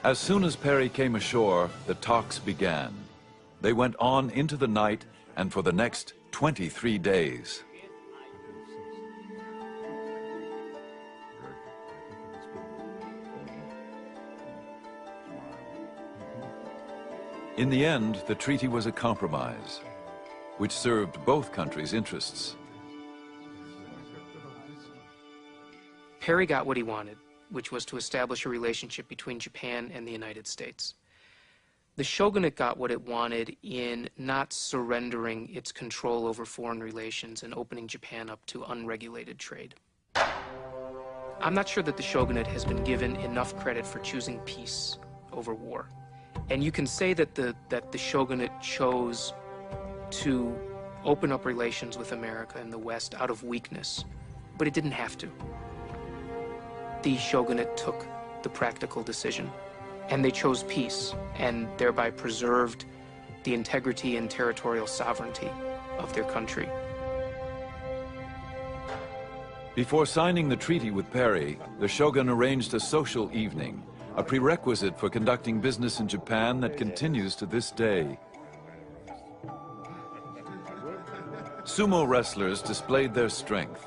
As soon as Perry came ashore, the talks began. They went on into the night and for the next 23 days. In the end, the treaty was a compromise, which served both countries' interests. Perry got what he wanted, which was to establish a relationship between Japan and the United States. The shogunate got what it wanted in not surrendering its control over foreign relations and opening Japan up to unregulated trade. I'm not sure that the shogunate has been given enough credit for choosing peace over war. And you can say that the shogunate chose to open up relations with America and the West out of weakness, but it didn't have to. The shogunate took the practical decision, and they chose peace, and thereby preserved the integrity and territorial sovereignty of their country. Before signing the treaty with Perry, the shogun arranged a social evening, a prerequisite for conducting business in Japan that continues to this day. Sumo wrestlers displayed their strength.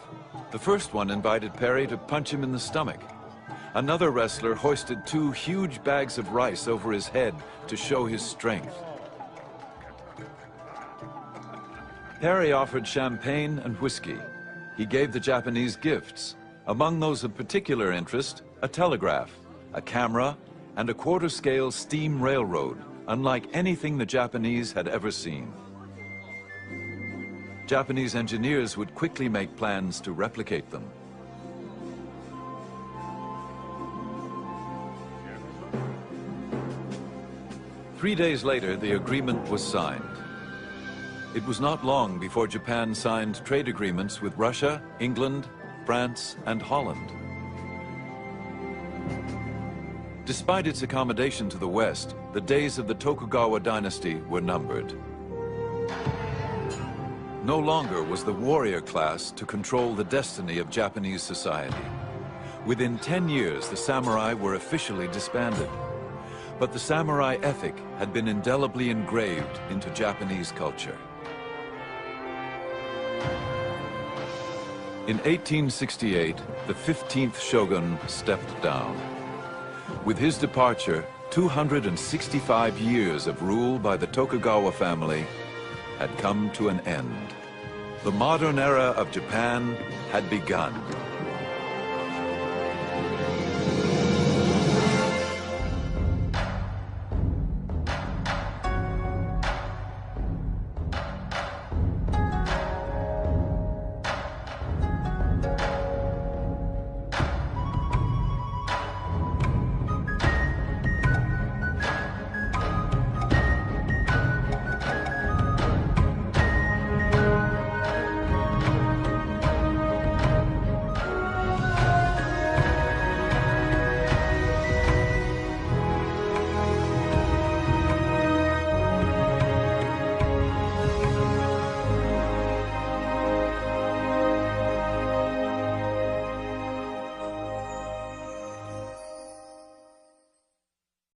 The first one invited Perry to punch him in the stomach. Another wrestler hoisted 2 huge bags of rice over his head to show his strength. Perry offered champagne and whiskey. He gave the Japanese gifts. Among those of particular interest, a telegraph, a camera, and a quarter-scale steam railroad, unlike anything the Japanese had ever seen. Japanese engineers would quickly make plans to replicate them. Three days later, the agreement was signed. It was not long before Japan signed trade agreements with Russia, England, France, and Holland. Despite its accommodation to the West, the days of the Tokugawa dynasty were numbered. No longer was the warrior class to control the destiny of Japanese society. Within 10 years, the samurai were officially disbanded. But the samurai ethic had been indelibly engraved into Japanese culture. In 1868, the 15th shogun stepped down. With his departure, 265 years of rule by the Tokugawa family had come to an end. The modern era of Japan had begun.